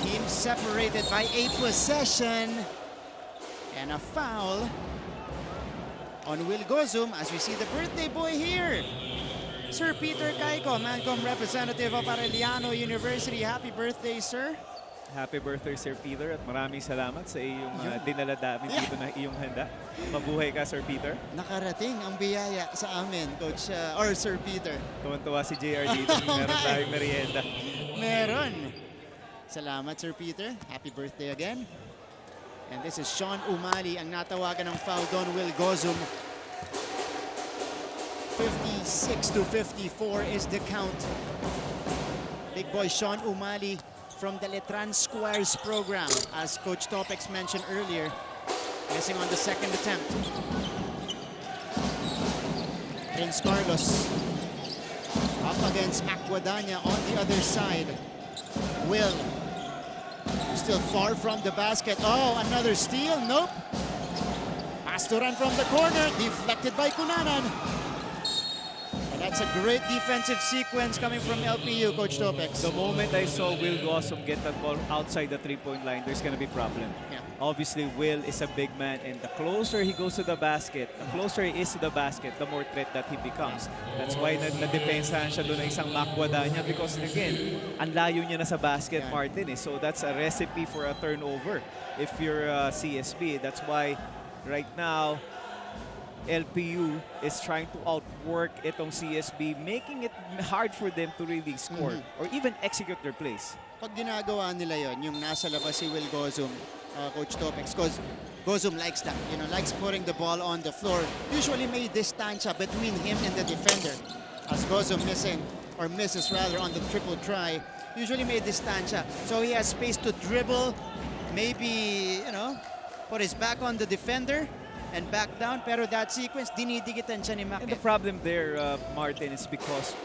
Team separated by a possession. And a foul on Will Gozum as we see the birthday boy here. Sir Peter Caico, Mancom representative of Arellano University. Happy birthday, sir. Happy birthday, Sir Peter, at maraming salamat sa iyong dinala namin dito na iyong handa. Mabuhay ka, Sir Peter. Nakarating ang biyaya sa amin, Coach, or Sir Peter. Tuwan-tuwa si JR dito. Meron tayong merienda. Meron. Salamat, Sir Peter. Happy birthday again. And this is Sean Umali ang natawagan ng foul doon, Will Gozum. 56-54 is the count. Big boy Sean Umali from the Letran Squares program, as Coach Topex mentioned earlier, missing on the second attempt. Prince Carlos up against Macguadaña on the other side. Will still far from the basket. Oh, another steal. Nope. Pasturan from the corner, deflected by Cunanan. And that's a great defensive sequence coming from LPU, Coach Topex. The moment I saw Will Gozum get that ball outside the three-point line, there's going to be problem. Yeah. Obviously, Will is a big man, and the closer he goes to the basket, the closer he is to the basket, the more threat that he becomes. That's why na-depensahan siya doon ng isang Macguadaña because, again, ang layo niya na sa basket, Martin. So that's a recipe for a turnover if you're CSB. That's why right now, LPU is trying to outwork itong CSB, making it hard for them to really score or even execute their plays. Pag ginagawa nila yon, yung nasa labas si Will Gozum, Coach Topex, because Gozum likes that, likes putting the ball on the floor. Usually may distansya between him and the defender. As Gozum misses rather on the triple try, usually may distansya. So he has space to dribble, maybe, put his back on the defender and back down. Pero that sequence, dinidikitan siya ni Mac. And the problem there, Martin, is because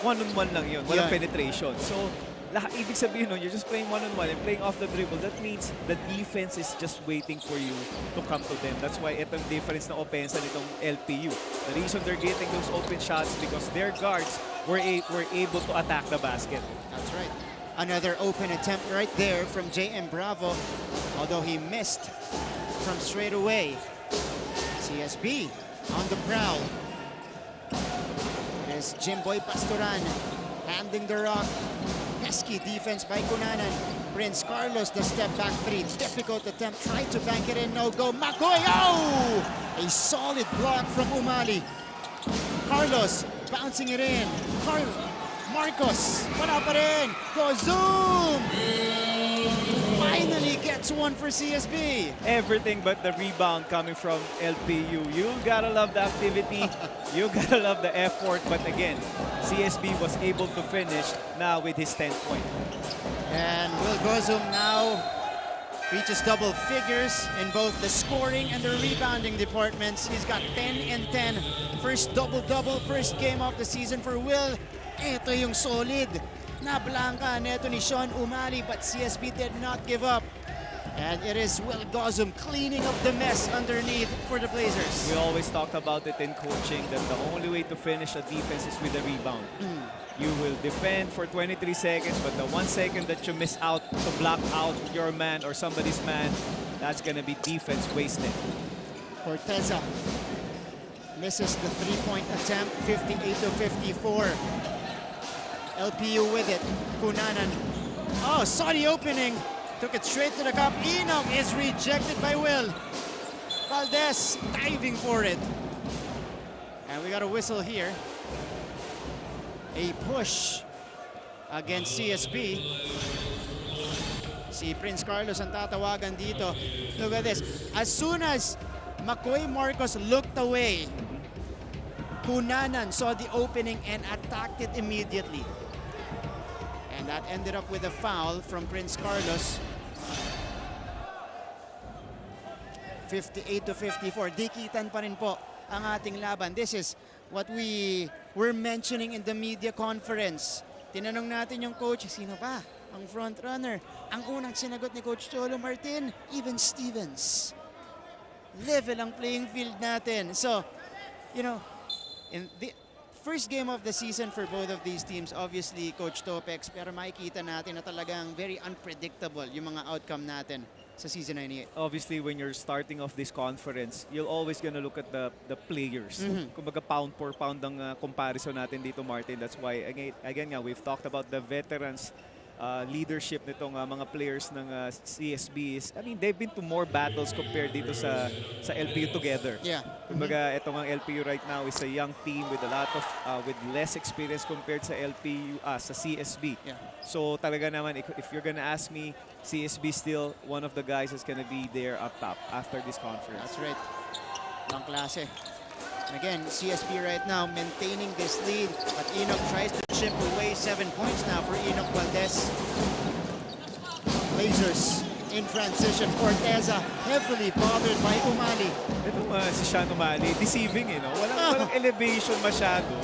one-on-one lang yun. Walang penetration. So, ibig sabihin nun, you're just playing one-on-one and playing off the dribble. That means the defense is just waiting for you to come to them. That's why itong difference na opensa nitong LPU. The reason they're getting those open shots because their guards were able to attack the basket. That's right. Another open attempt right there from J.M. Bravo, although he missed from straight away. CSB on the prowl. There's Jimboy Pasturan handing the rock. Pesky defense by Cunanan. Prince Carlos, the step back three. Difficult attempt. Tried to bank it in. No go. Makoy! Oh! A solid block from Umali. Carlos bouncing it in. Marcos. Wala pa rin. Gozum! Finally gets one for CSB. Everything but the rebound coming from LPU. You gotta love the activity. You gotta love the effort. But again, CSB was able to finish now with his 10th point. And Will Gozum now reaches double figures in both the scoring and the rebounding departments. He's got 10 and 10. First double-double, first game of the season for Will. Ito yung solid na blanca neto ni Sean Umali, but CSB did not give up. And it is Will Gozum cleaning up the mess underneath for the Blazers. We always talk about it in coaching that the only way to finish a defense is with a rebound. You will defend for 23 seconds, but the 1 second that you miss out to block out your man or somebody's man, that's going to be defense wasted. Corteza misses the three-point attempt, 58-54. LPU with it. Cunanan. Oh, saw the opening. Took it straight to the cup. Inom is rejected by Will. Valdez diving for it. And we got a whistle here. A push against CSB. Si Prince Carlos ang tatawagan dito. Look at this. As soon as Makoy Marcos looked away, Cunanan saw the opening and attacked it immediately. And that ended up with a foul from Prince Carlos. 58-54. Dikitan pa rin po ang ating laban. This is what we were mentioning in the media conference. Tinanong natin yung coach, sino ba ang front runner? Ang unang sinagot ni Coach Cholo Martin, even Stevens. Level ang playing field natin. So, you know, in the first game of the season for both of these teams, obviously Coach Topex, pero makikita natin na talagang very unpredictable yung mga outcome natin sa season 98. Obviously, when you're starting off this conference, you're always gonna look at the players. Kumbaga pound for pound ang comparison natin dito, Martin. That's why, again nga, we've talked about the veterans leadership nitong mga players ng CSBs. I mean, they've been to more battles compared dito sa LPU together. Yeah. Kumbaga, itong ang LPU right now is a young team with a lot of with less experience compared sa LPU sa CSB. Yeah. So talaga naman, if you're gonna ask me, CSB still one of the guys that's gonna be there up top after this conference. That's right. Ang klase. Again, CSB right now maintaining this lead, but Enoch tries to chip away 7 points now for Enoch Valdez. Blazers in transition. Corteza heavily bothered by Umali. Ito si Sean Umali, deceiving no? Walang elevation masyado.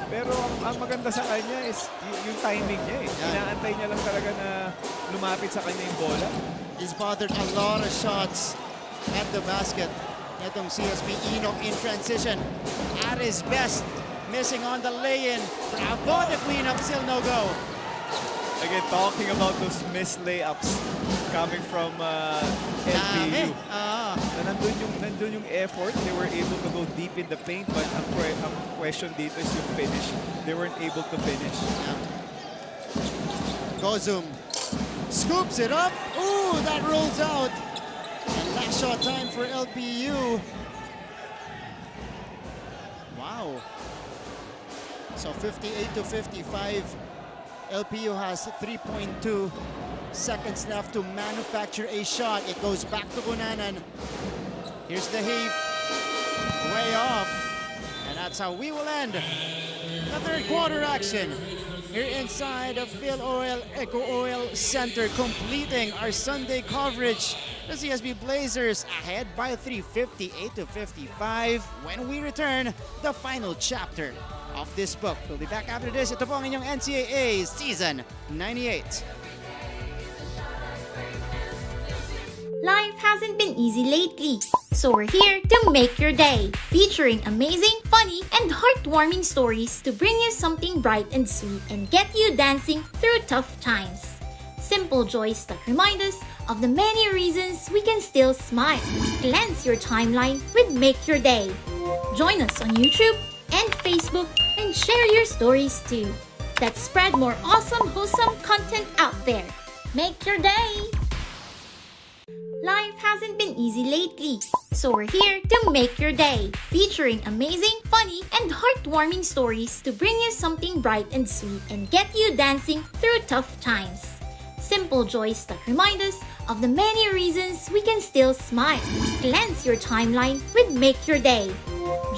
Pero ang maganda sa kanya is yung timing niya Inaantay niya lang talaga na lumapit sa kanya yung bola. He's bothered a lot of shots at the basket. Itong CSB Enoch in transition. At his best. Missing on the lay-in. Bravo, the cleanup, still no go. Again, talking about those missed layups coming from LPU. Nandun yung effort. They were able to go deep in the paint, but ang question dito is yung finish. They weren't able to finish. Gozum scoops it up. Ooh, that rolls out. And last shot time for LPU. Wow. So 58-55. LPU has 3.2 seconds left to manufacture a shot. It goes back to Bunanan. Here's the heap. Way off. And that's how we will end the third quarter action here inside of Phil Oil Eco Oil Center, completing our Sunday coverage. The CSB Blazers ahead by 3, 58-55. When we return, the final chapter of this book. We'll be back after this. Ito po ang inyong NCAA Season 98. Life hasn't been easy lately, so we're here to make your day, featuring amazing, funny, and heartwarming stories to bring you something bright and sweet and get you dancing through tough times. Simple joys that remind us of the many reasons we can still smile. Cleanse your timeline with Make Your Day. Join us on YouTube and Facebook and share your stories too. Let's spread more awesome, wholesome content out there. Make your day! Life hasn't been easy lately, so we're here to make your day, featuring amazing, funny, and heartwarming stories to bring you something bright and sweet and get you dancing through tough times. Simple joys that remind us of the many reasons we can still smile. Cleanse your timeline with Make Your Day.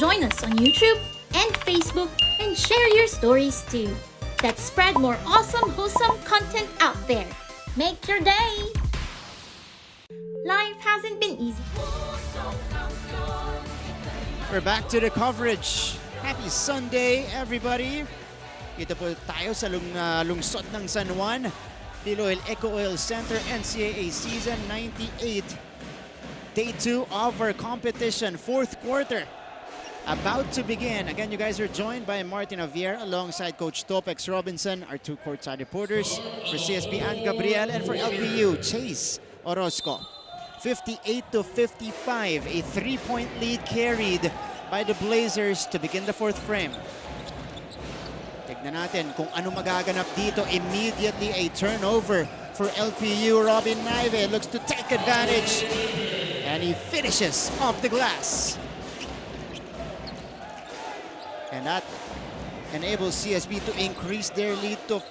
Join us on YouTube and Facebook and share your stories too. Let's spread more awesome, wholesome content out there. Make your day! Life hasn't been easy. We're back to the coverage. Happy Sunday, everybody. Dito po tayo sa lungsod ng San Juan. Piloil Eco Oil Center, NCAA Season 98. Day 2 of our competition, fourth quarter. About to begin. Again, you guys are joined by Martin Javier alongside Coach Topex Robinson, our two courtside reporters. For CSB, Ann Gabriel, and for LPU, Chase Orozco. 58-55, a 3-point lead carried by the Blazers to begin the fourth frame. Tignan natin kung ano magaganap dito. Immediately a turnover for LPU. Robin Naive looks to take advantage, and he finishes off the glass. And that enables CSB to increase their lead to 5.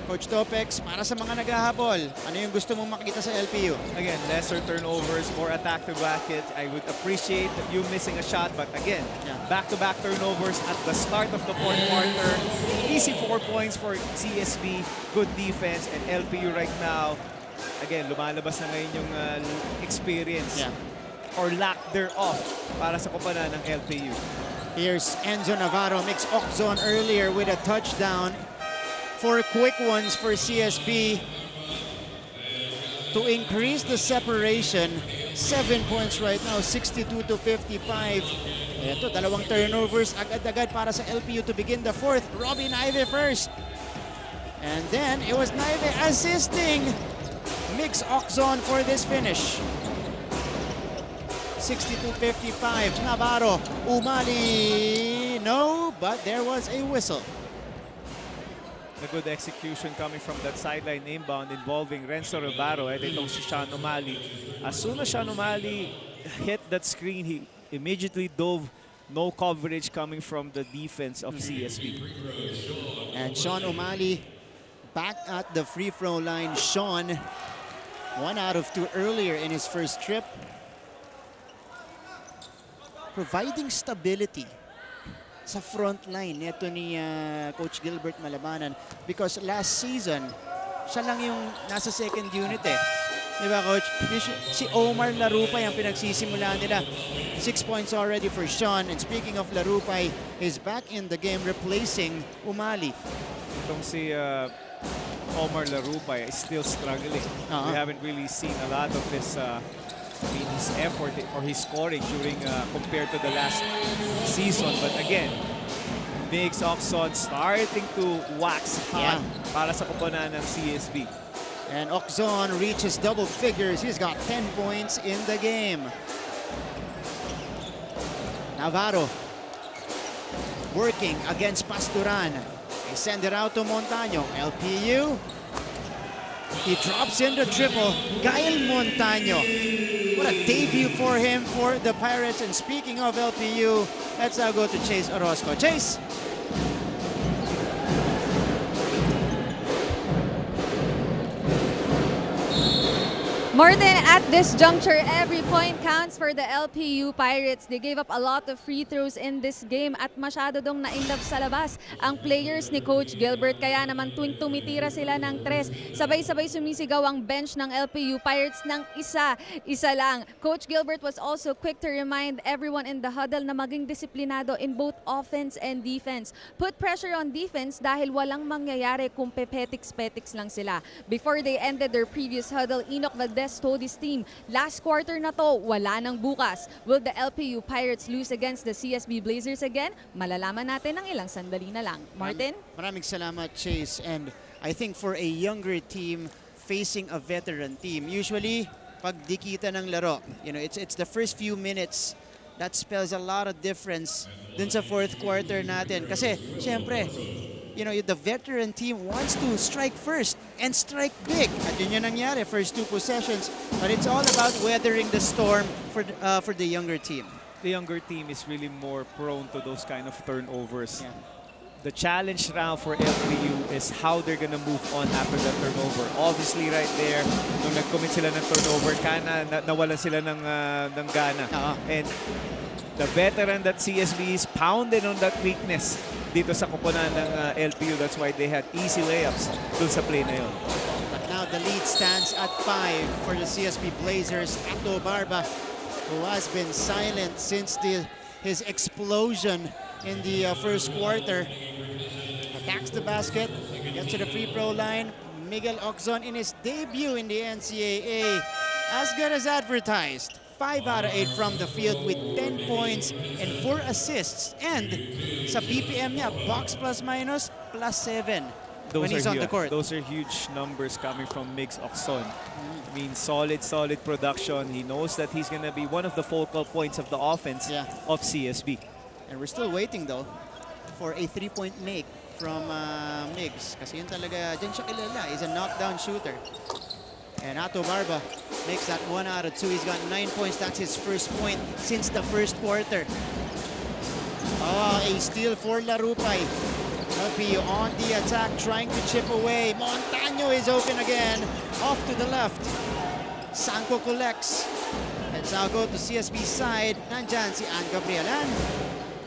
Coach Topex, para sa mga naghahabol, ano yung gusto mong makikita sa LPU? Again, lesser turnovers, more attack to bracket. I would appreciate you missing a shot, but again, back-to-back turnovers at the start of the fourth quarter. Easy 4 points for CSB, good defense, and LPU right now, again, lumalabas na ngayon yung experience or lack thereof para sa koponan ng LPU. Here's Enzo Navarro, makes Oxon earlier with a touchdown. 4 quick ones for CSB to increase the separation. 7 points right now, 62-55. Ito, dalawang turnovers agad-agad para sa LPU to begin the fourth. Robin Naive first. And then it was Naive assisting Mix Oxon for this finish. 62-55. Navarro, Umali. No, but there was a whistle. A good execution coming from that sideline inbound involving Renzo Rivaro at itong si Sean O'Malley. As soon as Sean O'Malley hit that screen, he immediately dove. No coverage coming from the defense of CSB. And Sean O'Malley back at the free throw line. Sean, 1 out of 2 earlier in his first trip. Providing stability sa front line nito ni Coach Gilbert Malabanan, because last season siya lang yung nasa second unit eh. Diba, Coach? Si Omar Larupay ang pinagsisimula nila. 6 points already for Sean. And speaking of Larupay, he's back in the game replacing Umali. Itong si Omar Larupay is still struggling. We haven't really seen a lot of his effort or his scoring during compared to the last season. But again, Mix Oxon starting to wax hot para sa koponan ng CSB. And Oxon reaches double figures. He's got 10 points in the game. Navarro working against Pasturan. They send it out to Montaño. LPU. He drops in the triple. Gael Montaño. What a debut for him for the Pirates. And speaking of LPU, let's now go to Chase Orozco. Chase. Martin, at this juncture, every point counts for the LPU Pirates. They gave up a lot of free throws in this game at masyado dong na-inlove sa labas ang players ni Coach Gilbert. Kaya naman tuwing tumitira sila ng 3, sabay-sabay sumisigaw ang bench ng LPU Pirates ng isa lang. Coach Gilbert was also quick to remind everyone in the huddle na maging disiplinado in both offense and defense. Put pressure on defense dahil walang mangyayari kung pepetiks-petiks lang sila. Before they ended their previous huddle, Enoch Valdez told his team, last quarter na to, wala nang bukas. Will the LPU Pirates lose against the CSB Blazers again? Malalaman natin ng ilang sandali na lang. Martin? Maraming salamat, Chase. And I think for a younger team facing a veteran team, usually pag dikita ng laro, you know, it's the first few minutes that spells a lot of difference dun sa fourth quarter natin. Kasi, syempre, you know, the veteran team wants to strike first and strike big. At yun yung nangyari, first 2 possessions. But it's all about weathering the storm for the younger team. The younger team is really more prone to those kind of turnovers. The challenge round for LPU is how they're gonna move on after the turnover. Obviously, right there, nung nag-commit sila ng turnover, nawalan sila ng gana. And the veteran that CSB is pounded on that weakness dito sa koponan ng LPU. That's why they had easy layups dun sa play na yun. But now the lead stands at 5 for the CSB Blazers. Ato Barba, who has been silent since his explosion in the first quarter, attacks the basket, gets to the free throw line. Miguel Oxon in his debut in the NCAA, as good as advertised. 5 out of 8 from the field with 10 points and 4 assists. And sa BPM niya, box plus minus plus 7 when he's on the court. Those are huge numbers coming from Mix Oxon. I mean, solid production. He knows that he's going to be one of the focal points of the offense of CSB. And we're still waiting though for a 3-point make from Mix. Kasi yun talaga, dyan siya kilala. He's a knockdown shooter. And Ato Barba makes that 1 out of 2. He's got 9 points. That's his first point since the first quarter. Oh, a steal for Larupay. LPU on the attack, trying to chip away. Montaño is open again, off to the left. Sanko collects. Let's now go to CSB side. Nandyan si Ann Gabrielan.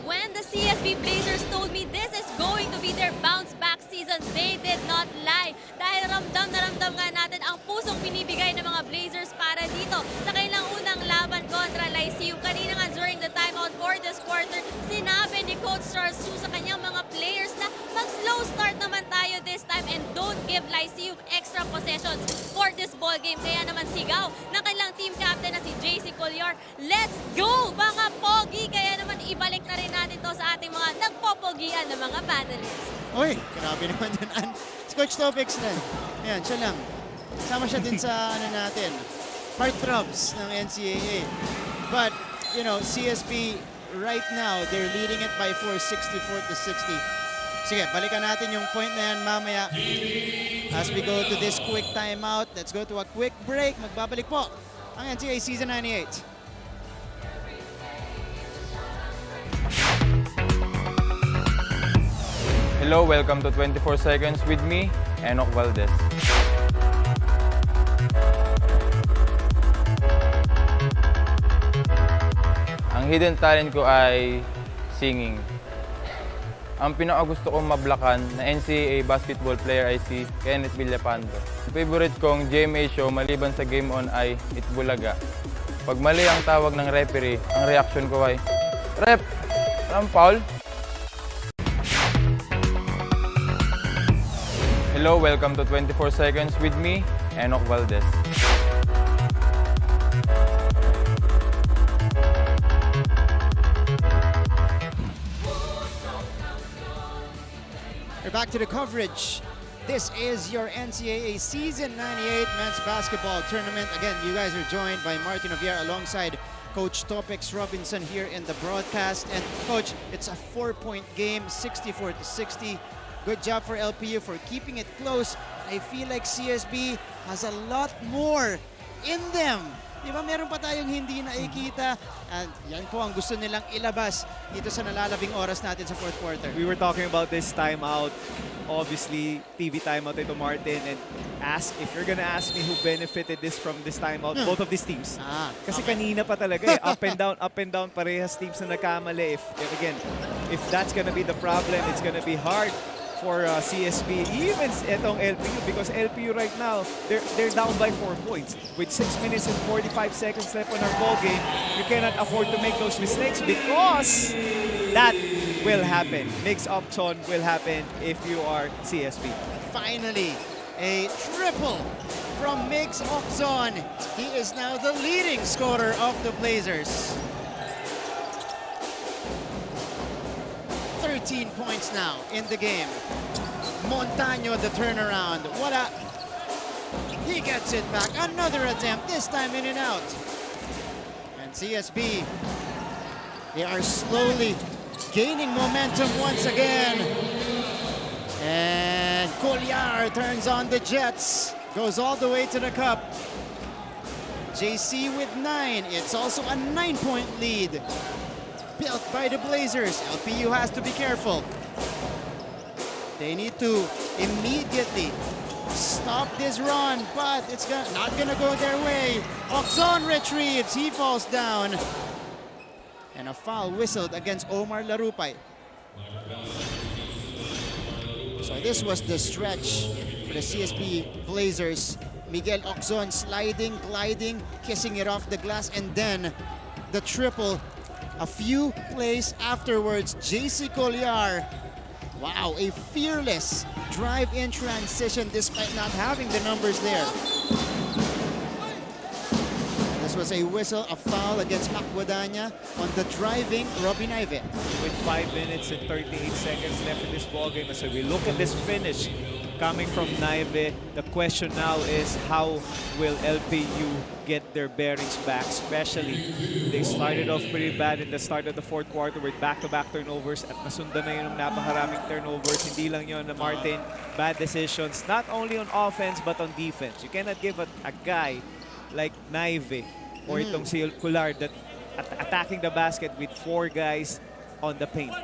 When the CSB Blazers told me this is going to be their bounce back season, they did not lie. Dahil ramdam na ramdam nga natin ang pusong binibigay ng mga Blazers para dito sa kailang unang laban kontra Lyceum. Kanina nga during the timeout for this quarter, sinabi ni Coach Charles Su sa kanyang mga players na mag-slow start naman tayo this time and don't give Lyceum extra possessions for this ball game. Kaya naman sigaw ng kanilang team captain na si JC Collier, let's go mga pogi! Kaya naman ibalik na rin natin to sa ating mga nagpopogian ng mga panelists. Uy, grabe naman yun. Coach Topics rin. Ayan, siya lang. Sama siya din sa natin, heartthrobs ng NCAA. But, you know, CSB right now, they're leading it by 4, 64-60. Sige, balikan natin yung point na yan mamaya. As we go to this quick timeout, let's go to a quick break. Magbabalik po ang NCAA Season 98. Hello, welcome to 24 Seconds with me, Enoch Valdez. Ang hidden talent ko ay singing. Ang pinakagusto kong mablakan na NCAA basketball player ay si Kenneth Villapando. Ang favorite kong GMA show maliban sa Game On ay Itbulaga. Pag mali ang tawag ng referee, ang reaction ko ay, Ref! Anong foul? Hello, welcome to 24 Seconds with me, Enoch Valdez. We're back to the coverage. This is your NCAA Season 98 Men's Basketball Tournament. Again, you guys are joined by Martin Javier alongside Coach Topex Robinson here in the broadcast. And Coach, it's a 4-point game, 64-60. Good job for LPU for keeping it close. I feel like CSB has a lot more in them. Di ba meron pa tayong hindi nakikita? At yan po ang gusto nilang ilabas dito sa nalalabing oras natin sa fourth quarter. We were talking about this timeout. Obviously, TV timeout ito, Martin. And if you're gonna ask me who benefited from this timeout, both of these teams. Kasi kanina pa talaga up and down, parehas teams na nagkamali. If that's gonna be the problem, it's gonna be hard for CSB, even itong LPU, because LPU right now, they're down by 4 points. With 6 minutes and 45 seconds left on our ball game, you cannot afford to make those mistakes because that will happen. Mix-up-ton will happen if you are CSB. Finally, a triple from Mix Oxon. He is now the leading scorer of the Blazers. 13 points now in the game. Montaño the turnaround. He gets it back. Another attempt, this time in and out. And CSB, they are slowly gaining momentum once again. And Collier turns on the Jets. Goes all the way to the cup. JC with 9. It's also a 9-point lead. Built by the Blazers. LPU has to be careful. They need to immediately stop this run, but it's not gonna go their way. Oxon retrieves, he falls down. And a foul whistled against Omar Larupay. So this was the stretch for the CSB Blazers. Miguel Oxon sliding, gliding, kissing it off the glass, and then the triple. A few plays afterwards, JC Collier. Wow, a fearless drive-in transition despite not having the numbers there. This was a whistle, a foul against Macguadanya on the driving Robin Ive. With 5 minutes and 38 seconds left in this ballgame, as we look at this finish coming from Naive, the question now is how will LPU get their bearings back? Especially, they started off pretty bad in the start of the fourth quarter with back-to-back turnovers at nasundan na yun ng napakaraming turnovers. Hindi lang yun na Martin, bad decisions, not only on offense but on defense. You cannot give a guy like Naive or itong si Kular that attacking the basket with 4 guys on the paint.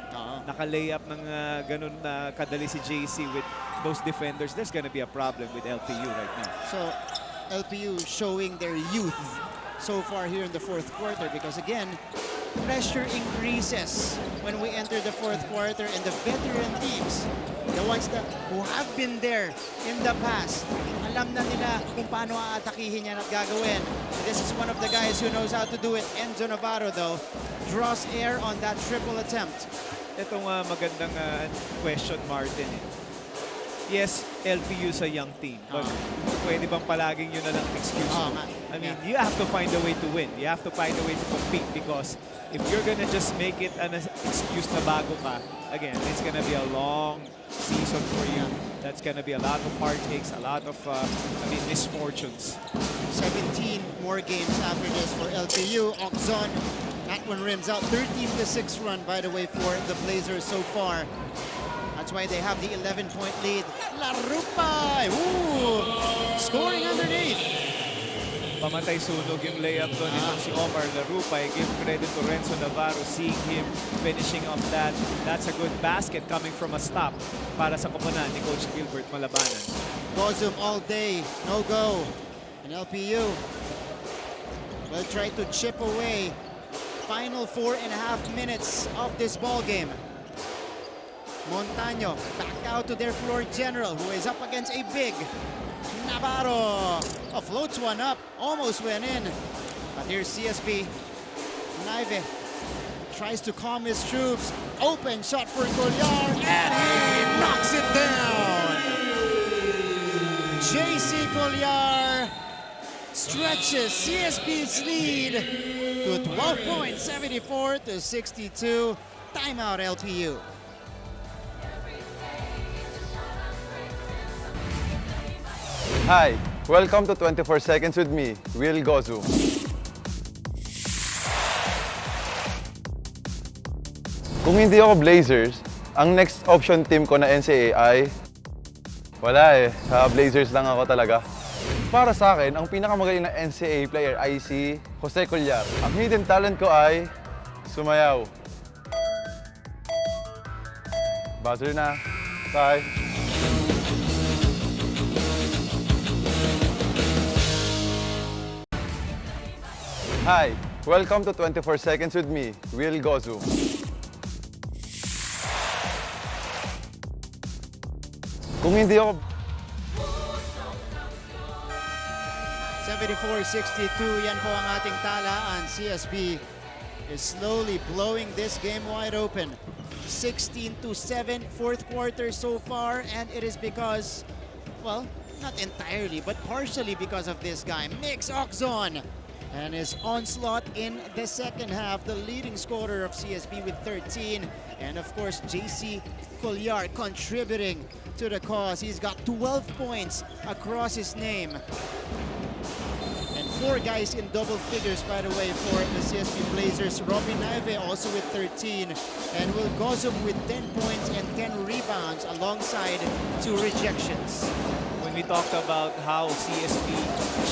naka-layup ng ganun na kadali si JC with those defenders, there's gonna be a problem with LPU right now. So, LPU showing their youth so far here in the fourth quarter because again, pressure increases when we enter the fourth quarter and the veteran teams, the ones who have been there in the past, alam na nila kung paano aatakihin yan at gagawin. This is one of the guys who knows how to do it. Enzo Navarro though, draws air on that triple attempt. Itong magandang question, Martin. Yes, LPU is a young team, but pwede bang palaging yun na lang excuse mo? I mean, you have to find a way to win. You have to find a way to compete because if you're gonna just make it an excuse na bago ka, again, it's gonna be a long season for you. That's gonna be a lot of heartaches, a lot of, misfortunes. 17 more games after this for LPU. Oxon, that one rims out. 13-6 run, by the way, for the Blazers so far. That's why they have the 11-point lead. Larupay! Ooh! Scoring underneath. Pamatay sunog yung layup doon itong si Omar Larupay. Give credit to Renzo Navarro, seeing him finishing off that. That's a good basket coming from a stop para sa koponan ni Coach Gilbert Malabanan. Gozum all day, no go. And LPU will try to chip away. Final 4.5 minutes of this ball game. Montaño back out to their floor general who is up against a big Navarro. Floats one up, almost went in. But here's CSB. Naive tries to calm his troops. Open shot for Colliar and he knocks it down. JC Colliar stretches CSB's lead to 12 points, 74-62. Timeout LPU. Hi, welcome to 24 Seconds with me, Will Gozu. Kung hindi ako Blazers, ang next option team ko na NCAA, wala sa Blazers lang ako talaga. Para sa akin, ang pinakamagaling na NCAA player ay si Jose Colliar. Ang hidden talent ko ay sumayaw. Buzzer na. Bye. Hi, welcome to 24 Seconds with me, Will Gozu. Kung hindi ako 74-62, yan po ang ating talaan. CSB is slowly blowing this game wide open. 16-7, fourth quarter so far, and it is because, well, not entirely, but partially because of this guy, Mix Oxon. And his onslaught in the second half, the leading scorer of CSB with 13. And of course, JC Colliar contributing to the cause. He's got 12 points across his name. And 4 guys in double figures, by the way, for the CSB Blazers. Robin Naive also with 13. And Will Gozum with 10 points and 10 rebounds alongside 2 rejections. When we talked about how CSB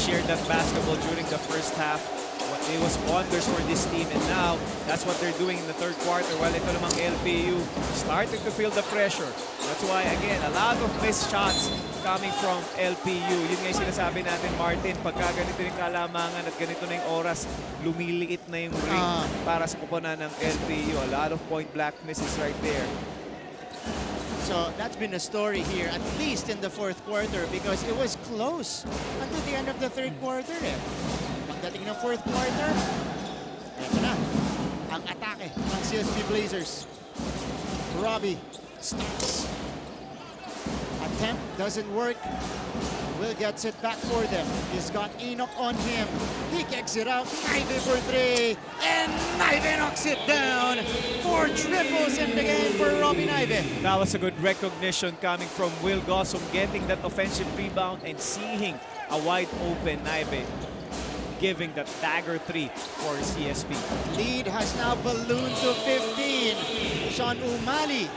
shared that basketball during the first half, it was wonders for this team, and now that's what they're doing in the third quarter. While ito namang LPU starting to feel the pressure. That's why, again, a lot of missed shots coming from LPU. Yun nga yung sinasabi natin, Martin, pagka ganito yung kalamangan at ganito na yung oras, lumiliit na yung ring para sa koponan ng LPU. A lot of point-blank misses right there. So that's been a story here, at least in the fourth quarter, because it was close until the end of the third quarter. Pagdating ng fourth quarter, eto na, ang atake ng CSB Blazers. Robbie starts. Attempt doesn't work. Will gets it back for them. He's got Enoch on him. He kicks it out. Naive for 3. And Naive knocks it down. 4 triples in the game for Robbie Naive. That was a good recognition coming from Will Gozum, getting that offensive rebound and seeing a wide open Naive, giving that dagger 3 for CSB. Lead has now ballooned to 15. Sean Umali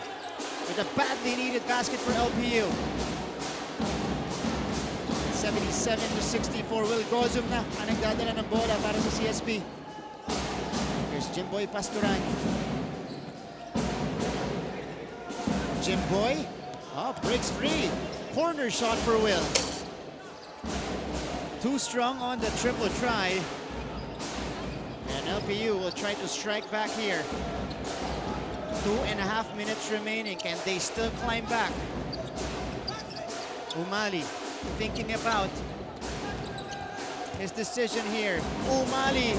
with a badly needed basket for LPU. 77-64, Will Gozum na ang nagdadala ng bola para sa CSB. Here's Jimboy Pasturan. Jim Boy. Oh, breaks free. Corner shot for Will. Too strong on the triple try. And LPU will try to strike back here. 2.5 minutes remaining. Can they still climb back? Umali thinking about his decision here. Umali,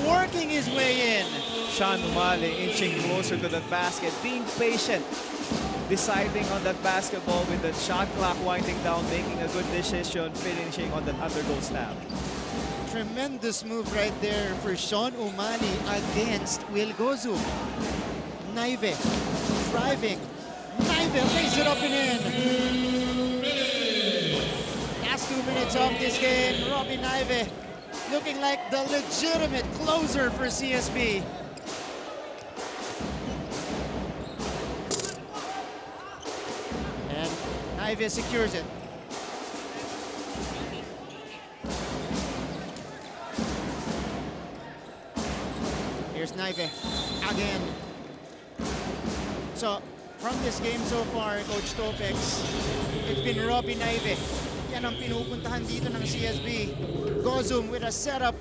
working his way in. Sean Umali inching closer to that basket, being patient, deciding on that basketball with the shot clock winding down, making a good decision, finishing on that undergo stab. Tremendous move right there for Sean Umali against Will Gozum. Naive driving. Naive lays it up and in. Last 2 minutes of this game, Robbie Naive looking like the legitimate closer for CSB. And Naive secures it. Here's Naive again. So, from this game so far, Coach Topex, it's been Robbie Naive. Yan ang pinupuntahan dito ng CSB. Gozum with a setup.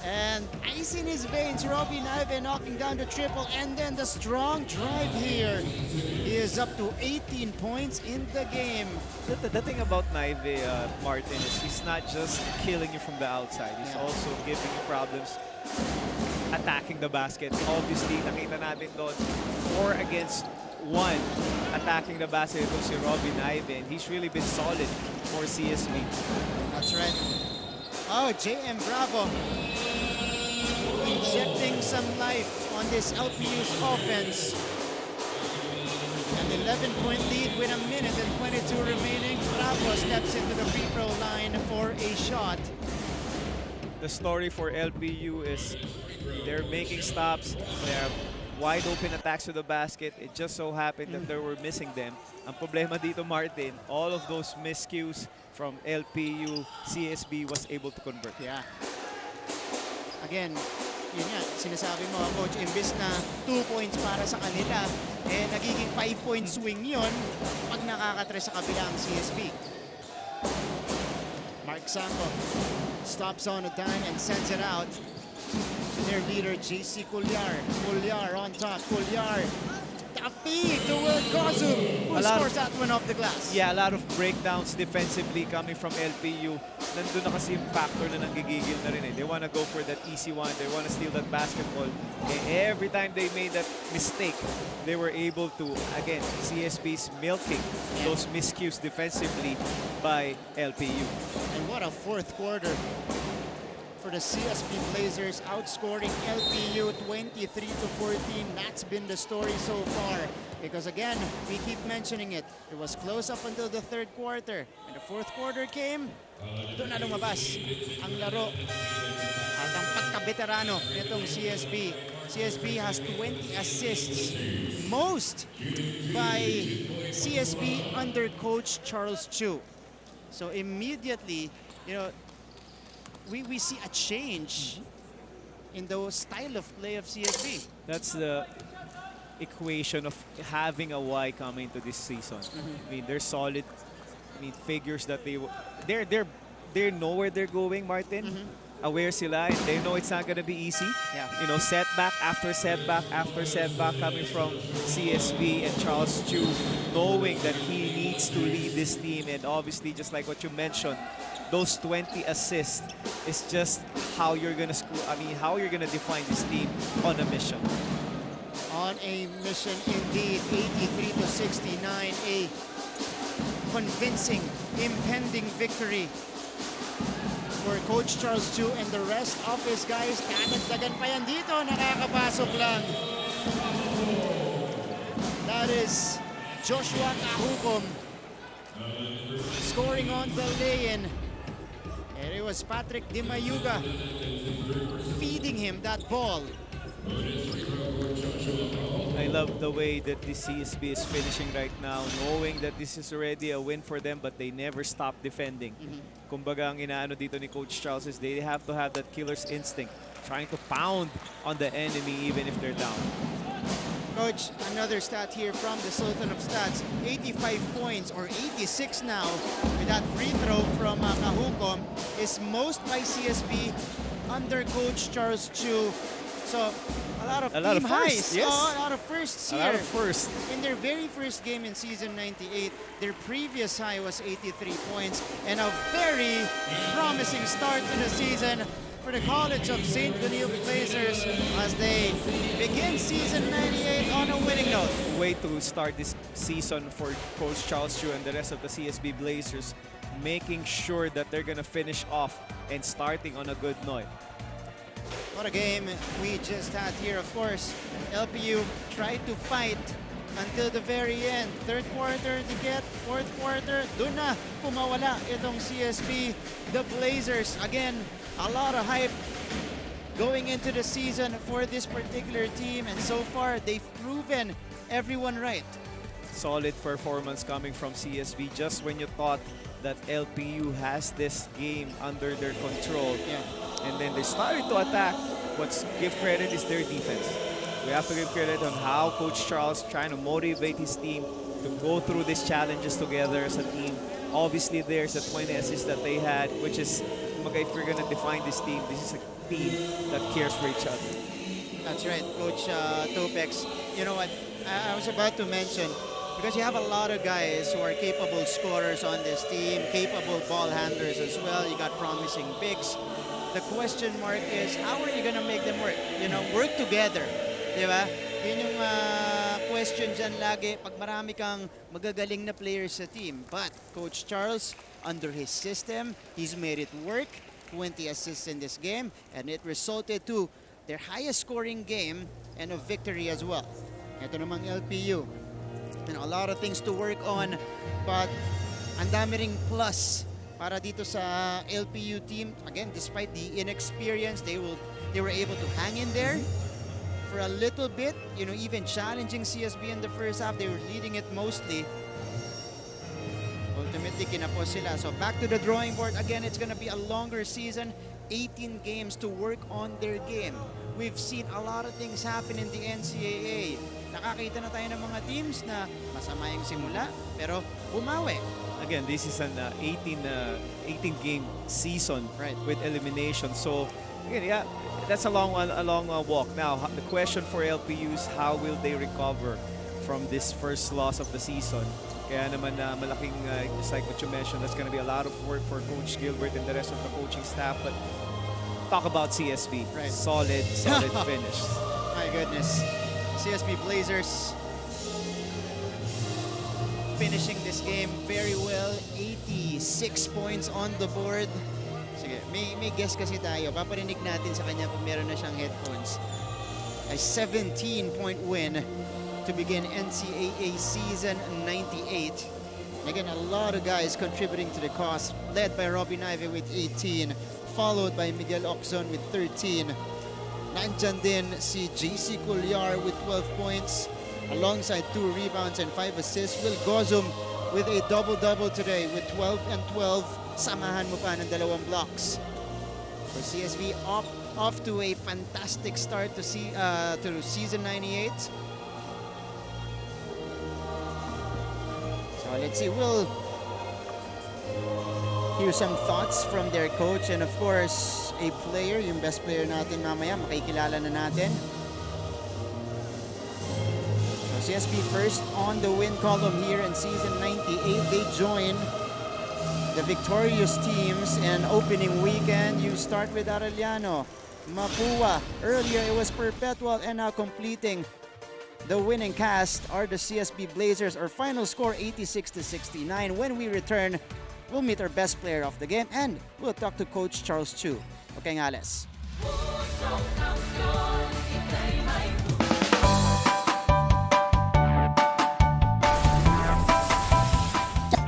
And ice in his veins, Robbie Naive knocking down the triple. And then the strong drive here. He is up to 18 points in the game. The thing about Naive, Martin, is he's not just killing you from the outside. He's also giving you problems attacking the basket. Obviously, nakita natin doon 4 against 1 attacking the basket ito si Robbie Naive, and he's really been solid for CSB. That's right. Oh, JM Bravo injecting some life on this LPU's offense. An 11-point lead with 1 minute and 22 remaining. Bravo steps into the free throw line for a shot. The story for LPU is they're making stops. They have wide open attacks to the basket. It just so happened that they were missing them. Ang problema dito, Martin, all of those miscues from LPU, CSB was able to convert. Yeah. Again, yun nga, sinasabi mo, Coach, imbis na 2 points para sa kanila, nagiging 5-point swing yun pag nakakatre sa kabilang CSB. Mark Sampo stops on a dime and sends it out to their leader, JC Culyar. Culyar on top. Culyar. Tapi to Will Gozum, who scores that one off the glass. Yeah, a lot of breakdowns defensively coming from LPU. Nandun na kasi yung factor na nanggigigil na rin. They want to go for that easy one. They want to steal that basketball. Every time they made that mistake, they were able to, again, CSB's milking those miscues defensively by LPU. And what a fourth quarter for the CSB Blazers, outscoring LPU 23-14. That's been the story so far. Because again, we keep mentioning it. It was close up until the third quarter. And the fourth quarter came, doon na lumabas ang laro. At ang pagkabeterano nitong CSB. CSB has 20 assists. Most by CSB under Coach Charles Chu. So immediately, you know, we see a change in the style of play of CSB. That's the equation of having a Y coming into this season. I mean, they're solid. I mean, figures that they know where they're going, Martin. Aware sila, and they know it's not gonna be easy. Yeah. You know, setback after setback after setback coming from CSB and Charles Chu, knowing that he needs to lead this team, and obviously, just like what you mentioned, those 20 assists is just how you're gonna how you're gonna define this team on a mission. On a mission indeed, 83-69, a convincing, impending victory for Coach Charles Chu and the rest of his guys. Dadagdagan pa yan dito, nakakapasok lang. That is Joshua Kahukom scoring on the lay-in. And it was Patrick Di Mayuga feeding him that ball. I love the way that the CSB is finishing right now, knowing that this is already a win for them, but they never stop defending. Kumbaga, ang inaano dito ni Coach Charles is they have to have that killer's instinct, trying to pound on the enemy even if they're down. Coach, another stat here from the Sultan of Stats. 85 points, or 86 now, with that free throw from Kahukom, is most by CSB under Coach Charles Chu. So, a lot of team highs. Yes. Oh, a lot of firsts here. A lot of firsts. In their very first game in season 98, their previous high was 83 points, and a very promising start to the season for the College of St. Benilde Blazers as they begin season 98 on a winning note. Way to start this season for Coach Charles Chu and the rest of the CSB Blazers, making sure that they're gonna finish off and starting on a good note. What a game we just had here. Of course, LPU tried to fight until the very end. Third quarter, ticket. Fourth quarter, doon na pumawala itong CSB. The Blazers, again, a lot of hype going into the season for this particular team. And so far, they've proven everyone right. Solid performance coming from CSB just when you thought that LPU has this game under their control. Yeah. And then they started to attack. What's give credit is their defense. We have to give credit on how Coach Charles trying to motivate his team to go through these challenges together as a team. Obviously, there's a 20 assists that they had, which is, if we're going to define this team, this is a team that cares for each other. That's right, Coach Topex. You know what, I was about to mention, because you have a lot of guys who are capable scorers on this team, capable ball handlers as well. You got promising bigs. The question mark is, how are you gonna make them work? You know, work together. Diba? Yun yung question dyan lagi pag marami kang magagaling na players sa team. But Coach Charles, under his system, he's made it work. 20 assists in this game, and it resulted to their highest scoring game and a victory as well. Ito namang LPU. And a lot of things to work on, but ang dami ring plus para dito sa LPU team. Again, despite the inexperience, they were able to hang in there for a little bit, you know, even challenging CSB in the first half. They were leading it mostly. Ultimately, kinapos sila. So back to the drawing board. Again, it's gonna be a longer season. 18 games to work on their game. We've seen a lot of things happen in the NCAA. Nakakita na tayo ng mga teams na masama yung simula, pero bumawi. Again, this is an 18-game season, right, with elimination. So, again, yeah, that's a long walk. Now, the question for LPU is how will they recover from this first loss of the season? Kaya naman malaking, just like what you mentioned, that's going to be a lot of work for Coach Gilbert and the rest of the coaching staff. But talk about CSB. Right. Solid finish. My goodness. CSB Blazers finishing this game very well. 86 points on the board. Sige, may guess kasi tayo. Paparinig natin sa kanya kung meron na siyang headphones. A 17-point win to begin NCAA season 98. Again, a lot of guys contributing to the cause, led by Robbie Naive with 18, followed by Miguel Ocson with 13. Nandyan din si JC Culyar with 12 points, alongside 2 rebounds and 5 assists. Will Gozum with a double-double today with 12 and 12. Samahan mo pa ng 2 blocks. For CSB, off to a fantastic start to season 98. So let's see, we'll hear some thoughts from their coach and of course a player, yung best player natin mamaya, makikilala na natin. So CSB first on the win column here in season 98. They join the victorious teams and opening weekend. You start with Arellano, Mapua. Earlier it was Perpetual, and now completing the winning cast are the CSB Blazers. Our final score 86-69. When we return, we'll meet our best player of the game and we'll talk to Coach Charles Chu. Okay, Ngales.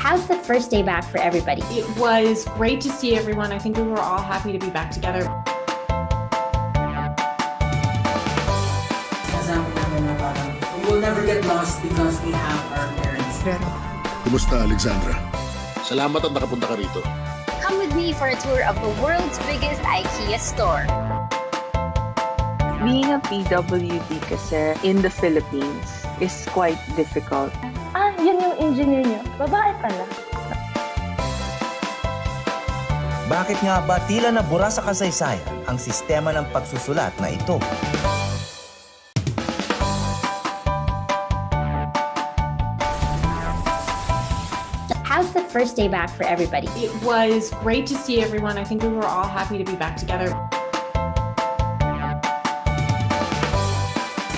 How's the first day back for everybody? It was great to see everyone. I think we were all happy to be back together. We will never get lost because we have our parents. Kumusta, Alexandra? Salamat at nakapunta ka rito. Come with me for a tour of the world's biggest IKEA store. Being a PWD kasi in the Philippines is quite difficult. Ah, yun yung engineer nyo. Babae pala. Bakit nga ba tila nabura sa kasaysayan ang sistema ng pagsusulat na ito? How's the first day back for everybody? It was great to see everyone. I think we were all happy to be back together.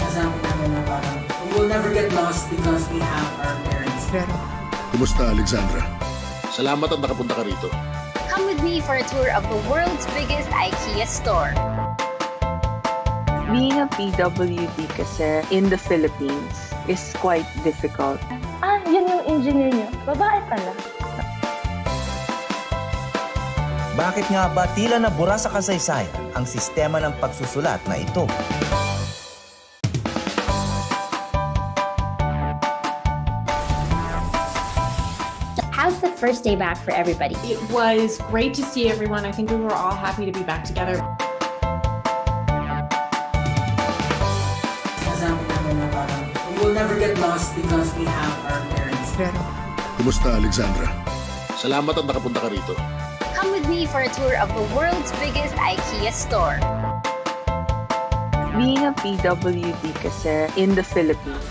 Kasama namin na parang we will never get lost because we have our parents. Kumusta, Alexandra? Salamat at nakapunta ka rito. Come with me for a tour of the world's biggest IKEA store. Being a PWD kasi in the Philippines is quite difficult. Ah, yun yung engineer nyo. Babae pala. Bakit nga ba tila nabura sa kasaysayan ang sistema ng pagsusulat na ito? How's the first day back for everybody? It was great to see everyone. I think we were all happy to be back together. Kasama namin na parang we will never get lost because we have our parents. Kumusta, Alexandra? Salamat at nakapunta ka rito. Come with me for a tour of the world's biggest IKEA store. Being a PWD kasi in the Philippines.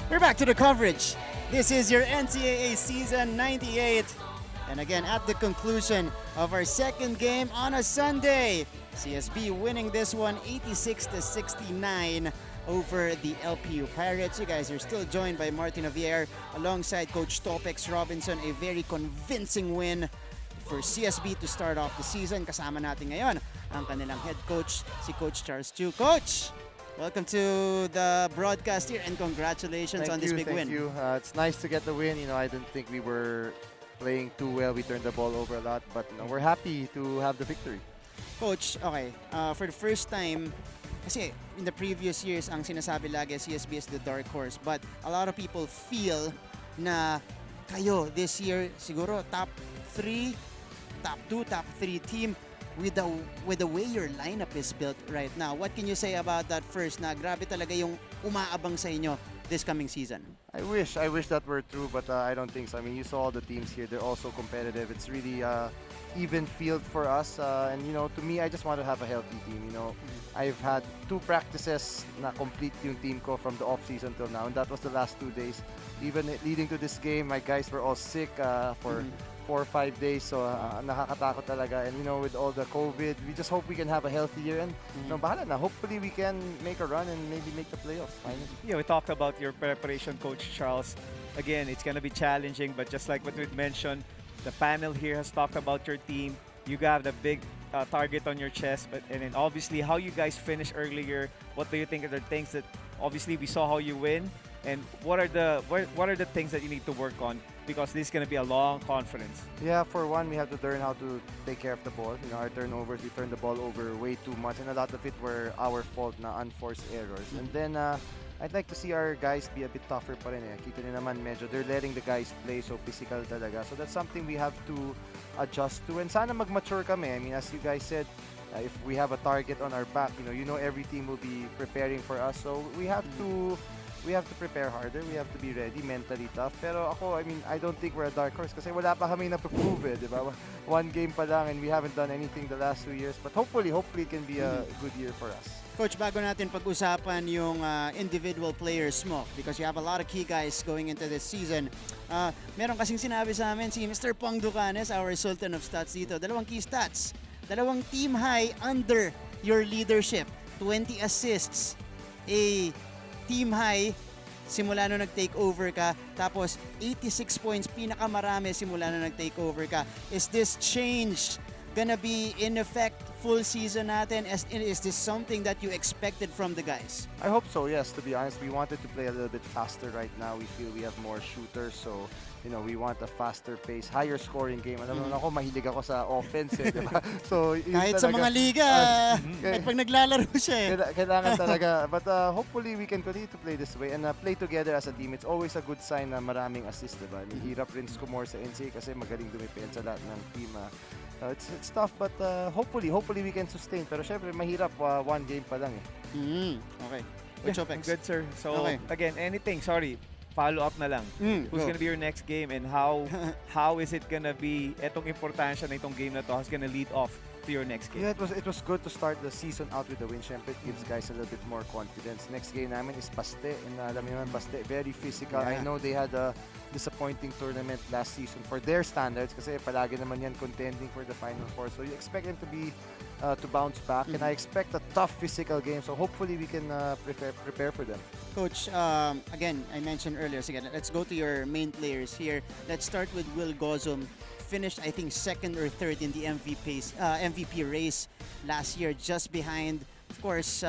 We're back to the coverage. This is your NCAA Season 98. And again, at the conclusion of our second game on a Sunday, CSB winning this one 86-69 over the LPU Pirates. You guys are still joined by Martin Javier alongside Coach Topex Robinson. A very convincing win for CSB to start off the season. Kasama natin ngayon ang kanilang head coach, si Coach Charles Chu. Coach, welcome to the broadcast here and congratulations on this big win. Thank you. It's nice to get the win. You know, I didn't think we were playing too well. We turned the ball over a lot, but you know, we're happy to have the victory. Coach, okay, for the first time, kasi in the previous years, ang sinasabi lagi, CSB is the dark horse. But a lot of people feel na kayo this year, siguro top 3, top 2, top 3 team with the way your lineup is built right now. What can you say about that first na grabe talaga yung umaabang sa inyo this coming season? I wish that were true, but I don't think so. I mean, you saw all the teams here; they're also competitive. It's really even field for us, and you know, to me, I just want to have a healthy team. You know, I've had 2 practices na complete yung team ko from the off season till now, and that was the last 2 days. Even leading to this game, my guys were all sick for 4 or 5 days, so nakakatakot talaga. And you know, with all the COVID, we just hope we can have a healthy year, and you know, bahala na. Hopefully, we can make a run and maybe make the playoffs finally. Yeah, we talked about your preparation, Coach Charles. Again, it's going to be challenging, but just like what we mentioned, the panel here has talked about your team. You got a big target on your chest, and then obviously how you guys finished earlier. What do you think are the things that obviously we saw how you win, and what are the things that you need to work on, because this is going to be a long conference? Yeah, for one, we have to learn how to take care of the ball. You know, our turnovers, we turned the ball over way too much, and a lot of it were our fault na unforced errors. And then I'd like to see our guys be a bit tougher pa rin eh. Kita niyo naman medyo they're letting the guys play so physical talaga. So that's something we have to adjust to, and sana mag-mature kami. I mean, as you guys said, if we have a target on our back, you know every team will be preparing for us. So we have to prepare harder. We have to be ready, mentally tough. Pero ako, I mean, I don't think we're a dark horse kasi wala pa kami na-prove, di ba? 1 game pa lang and we haven't done anything the last 2 years. But hopefully it can be a good year for us. Coach, bago natin pag-usapan yung individual players mo, because you have a lot of key guys going into this season, meron kasing sinabi sa amin si Mr. Pong Ducanes, our Sultan of Stats dito, 2 key stats, 2 team high under your leadership, 20 assists, a team high simula nung nag-take over ka, tapos 86 points, pinakamarami simula nung nag-take over ka. Is this change gonna be in effect full season natin? Is this something that you expected from the guys? I hope so, yes. To be honest, we wanted to play a little bit faster right now. We feel we have more shooters, so you know, we want a faster pace, higher scoring game. Alam mo ako, mahilig ako sa offense eh, diba? So, kahit sa mga liga, kahit pag naglalaro siya eh. Kailangan talaga. But hopefully, we can continue to play this way and play together as a team. It's always a good sign na maraming assist, diba? I mean, hirap rin score sa NCAA kasi magaling dumipensa lahat ng team. It's tough, but hopefully we can sustain. Pero syempre, mahirap, one game pa lang eh. Okay. Yeah, good, sir. So, again, follow up na lang. Who's gonna be your next game and how is it gonna be, etong importansya na itong game na to, how's gonna lead off to your next game? Yeah, it was good to start the season out with the win. Syempre, it gives guys a little bit more confidence. Next game namin is Paste, and alam niyo naman, Paste, very physical. Yeah. I know they had a disappointing tournament last season for their standards kasi palagi naman yan contending for the Final Four. So you expect them to be to bounce back, and I expect a tough physical game. So hopefully we can prepare for them. Coach, again, I mentioned earlier, sige, let's go to your main players here. Let's start with Will Gozum. Finished, I think, second or third in the MVP race last year, just behind, of course,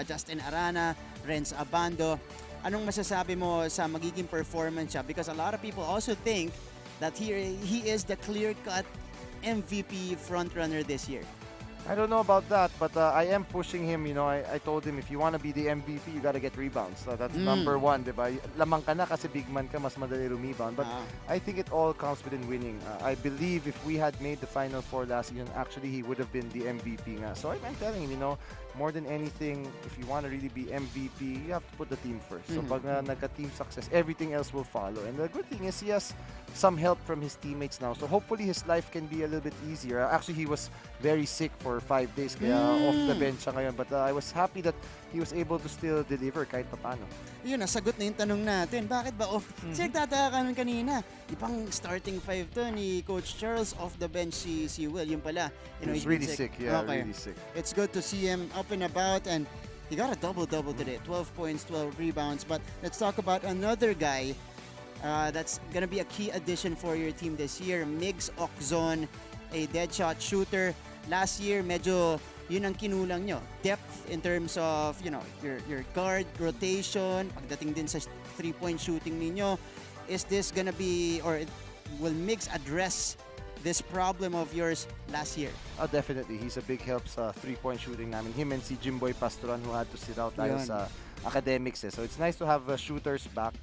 Justin Arana, Renz Abando. Anong masasabi mo sa magiging performance siya? Because a lot of people also think that he is the clear-cut MVP frontrunner this year. I don't know about that, but I am pushing him. You know, I told him if you want to be the MVP, you got to get rebounds. So that's number one, diba? Lamang ka na kasi big man ka, mas madali rebound. But I think it all counts within winning. I believe if we had made the Final Four last season, actually he would have been the MVP nga. So I'm telling him, you know, more than anything, if you want to really be MVP, you have to put the team first. So pag nagka-team success, everything else will follow. And the good thing is he has some help from his teammates now. So hopefully his life can be a little bit easier. Actually, he was very sick for 5 days kaya off the bench siya ngayon. But I was happy that he was able to still deliver kahit paano. Yun, nasagot na yung tanong natin. Bakit ba off? Kasi nagtataka ka nun kanina. Ipang starting five to ni Coach Charles, off the bench si Will. Yung pala. You know, he's really sick. Yeah, okay. Really sick. It's good to see him up and about, and he got a double-double today. 12 points, 12 rebounds. But let's talk about another guy that's going to be a key addition for your team this year. Migs Okzon, a deadshot shooter. Last year, medyo yun ang kinulang nyo. Depth in terms of, you know, your guard, rotation, pagdating din sa 3-point shooting ninyo. Is this gonna be, or will Migs address this problem of yours last year? Definitely. He's a big help sa 3-point shooting namin. Him and si Jimboy Pastoran who had to sit out dahil sa academics. So it's nice to have shooters back.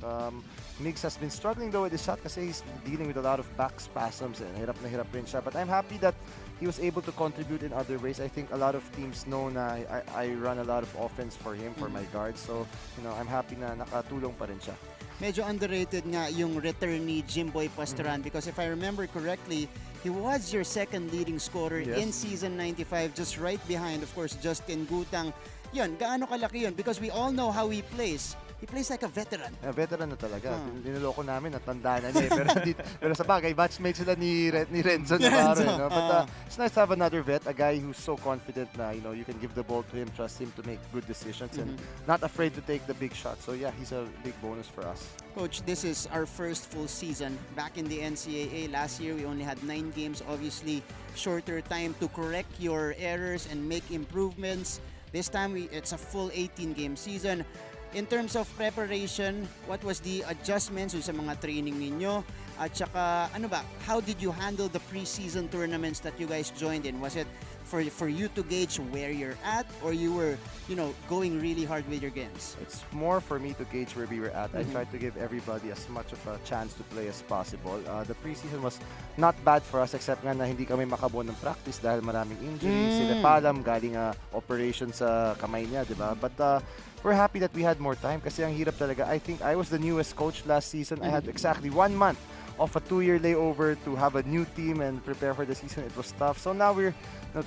Migs has been struggling though with his shot kasi he's dealing with a lot of back spasms and hirap na hirap rin siya. But I'm happy that he was able to contribute in other ways. I think a lot of teams know na I run a lot of offense for him, for my guards. So, you know, I'm happy na nakatulong pa rin siya. Medyo underrated nga yung return ni Jimboy Pastoran because if I remember correctly, he was your second leading scorer in season 95, just right behind, of course, Justin Gutang. Yun, gaano kalaki yun? Because we all know how he plays. He plays like a veteran. Veteran na talaga. Dinuloko namin, natandaan na niya. Pero sa bagay, batchmate sila ni Renzo Navarro. You know? But it's nice to have another vet, a guy who's so confident na, you know, you can give the ball to him, trust him to make good decisions, and not afraid to take the big shot. So yeah, he's a big bonus for us. Coach, this is our first full season back in the NCAA. Last year, we only had 9 games. Obviously, shorter time to correct your errors and make improvements. This time, it's a full 18-game season. In terms of preparation, what was the adjustments sa mga training ninyo? At saka, ano ba, how did you handle the preseason tournaments that you guys joined in? Was it for you to gauge where you're at, or you were, you know, going really hard with your games? It's more for me to gauge where we were at. I tried to give everybody as much of a chance to play as possible. The preseason was not bad for us except nga na hindi kami makabuo ng practice dahil maraming injuries. Sila Palam, galing operation sa kamay niya, di ba? But we're happy that we had more time kasi ang hirap talaga. I think I was the newest coach last season. I had exactly 1 month of a 2-year layover to have a new team and prepare for the season. It was tough. So now we're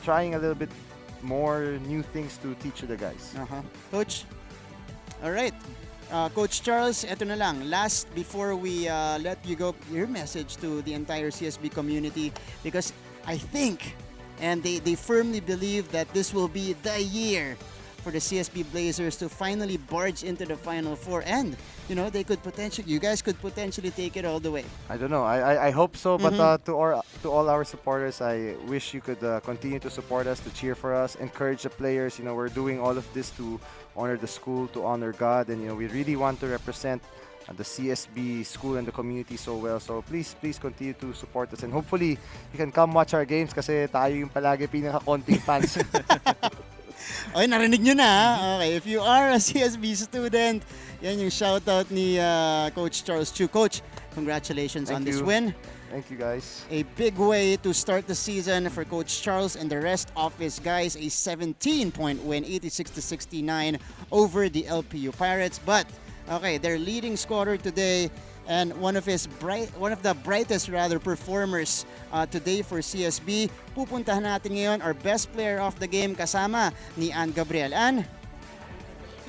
trying a little bit more new things to teach the guys. Coach, all right. Coach Charles, eto na lang. Last, before we let you go, your message to the entire CSB community, because I think, and they firmly believe that this will be the year for the CSB Blazers to finally barge into the Final Four, and you know you guys could potentially take it all the way. I don't know. I hope so, but to all our supporters, I wish you could continue to support us, to cheer for us, encourage the players. You know, we're doing all of this to honor the school, to honor God, and you know we really want to represent the CSB school and the community so well. So please continue to support us, and hopefully you can come watch our games kasi tayo yung palagi pinaka-konting fans. Okay, narinig nyo na. Okay, if you are a CSB student, yan yung shoutout ni Coach Charles Chu. Coach, congratulations on this win. Thank you, guys. A big way to start the season for Coach Charles and the rest of his guys. A 17-point win, 86-69 over the LPU Pirates. But, okay, their leading scorer today and one of the brightest performers today for CSB. Pupuntahan natin ngayon our best player of the game kasama ni Ann Gabriel. Ann?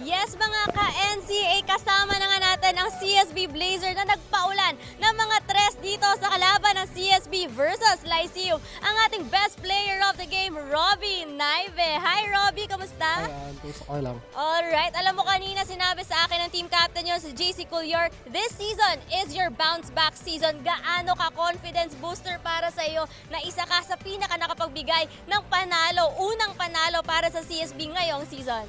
Yes mga ka-NCAA, kasama na nga natin ang CSB Blazers na nagpaulan ng mga tres dito sa kalaban ng CSB versus Lyceum. Ang ating best player of the game, Robbie Naive. Hi Robbie, kamusta? Hi, okay lang. Alright, alam mo kanina sinabi sa akin ng team captain nyo si JC Coulier, this season is your bounce back season. Gaano ka confidence booster para sa iyo na isa ka sa pinaka nakapagbigay ng panalo, unang panalo para sa CSB ngayong season?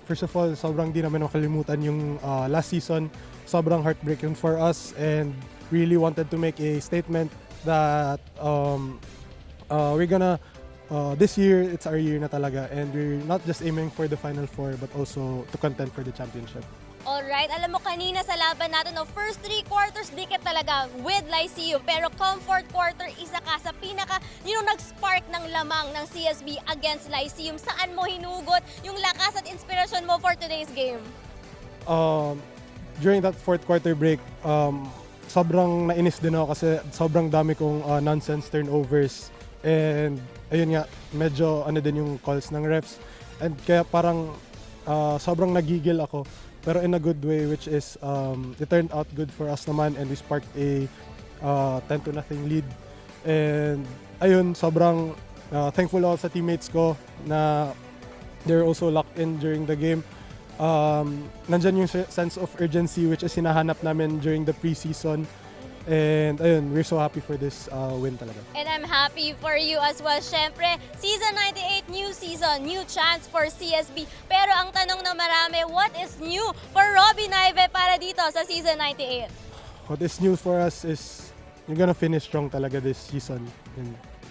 First of all, sobrang di namin makalimutan yung last season. Sobrang heartbreaking for us and really wanted to make a statement that we're gonna, this year, it's our year na talaga and we're not just aiming for the Final Four but also to contend for the championship. Alright, alam mo kanina sa laban natin, no, first 3 quarters dikit talaga with Lyceum. Pero come fourth quarter, isa ka sa pinaka, yung nag-spark ng lamang ng CSB against Lyceum. Saan mo hinugot yung lakas at inspirasyon mo for today's game? During that fourth quarter break, sobrang nainis din ako kasi sobrang dami kong nonsense turnovers. And ayun nga, medyo din yung calls ng refs. And kaya parang sobrang nagigil ako. Pero in a good way, which is it turned out good for us naman and we sparked a 10-0 lead. And ayun, sobrang thankful ako sa teammates ko na they're also locked in during the game. Nandyan yung sense of urgency which is hinahanap namin during the preseason. And ayun, we're so happy for this win talaga. And I'm happy for you as well. Syempre, season 98, new season, new chance for CSB. Pero ang tanong na marami, what is new for Robbie Naive para dito sa season 98? What is new for us is you're gonna finish strong talaga this season.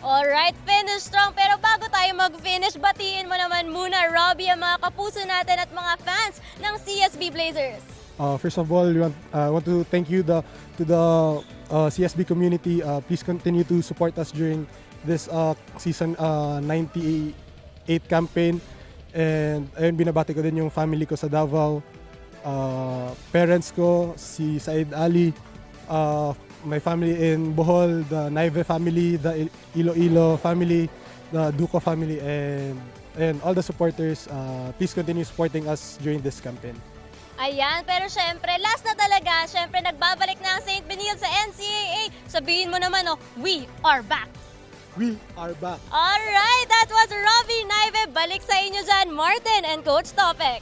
Alright, finish strong. Pero bago tayo mag-finish, batiin mo naman muna, Robbie, ang mga kapuso natin at mga fans ng CSB Blazers. First of all, we want to thank you to the CSB community. Please continue to support us during this season 98 campaign. And ayun, binabati ko din yung family ko sa Davao, parents ko, si Said Ali, my family in Bohol, the Naive family, the Iloilo family, the Duco family, and all the supporters. Please continue supporting us during this campaign. Ayan, pero syempre, last na talaga, syempre nagbabalik na ang St. Benil sa NCAA. Sabihin mo naman, we are back. We are back. Alright, that was Robbie Naive. Balik sa inyo dyan, Martin and Coach Topex.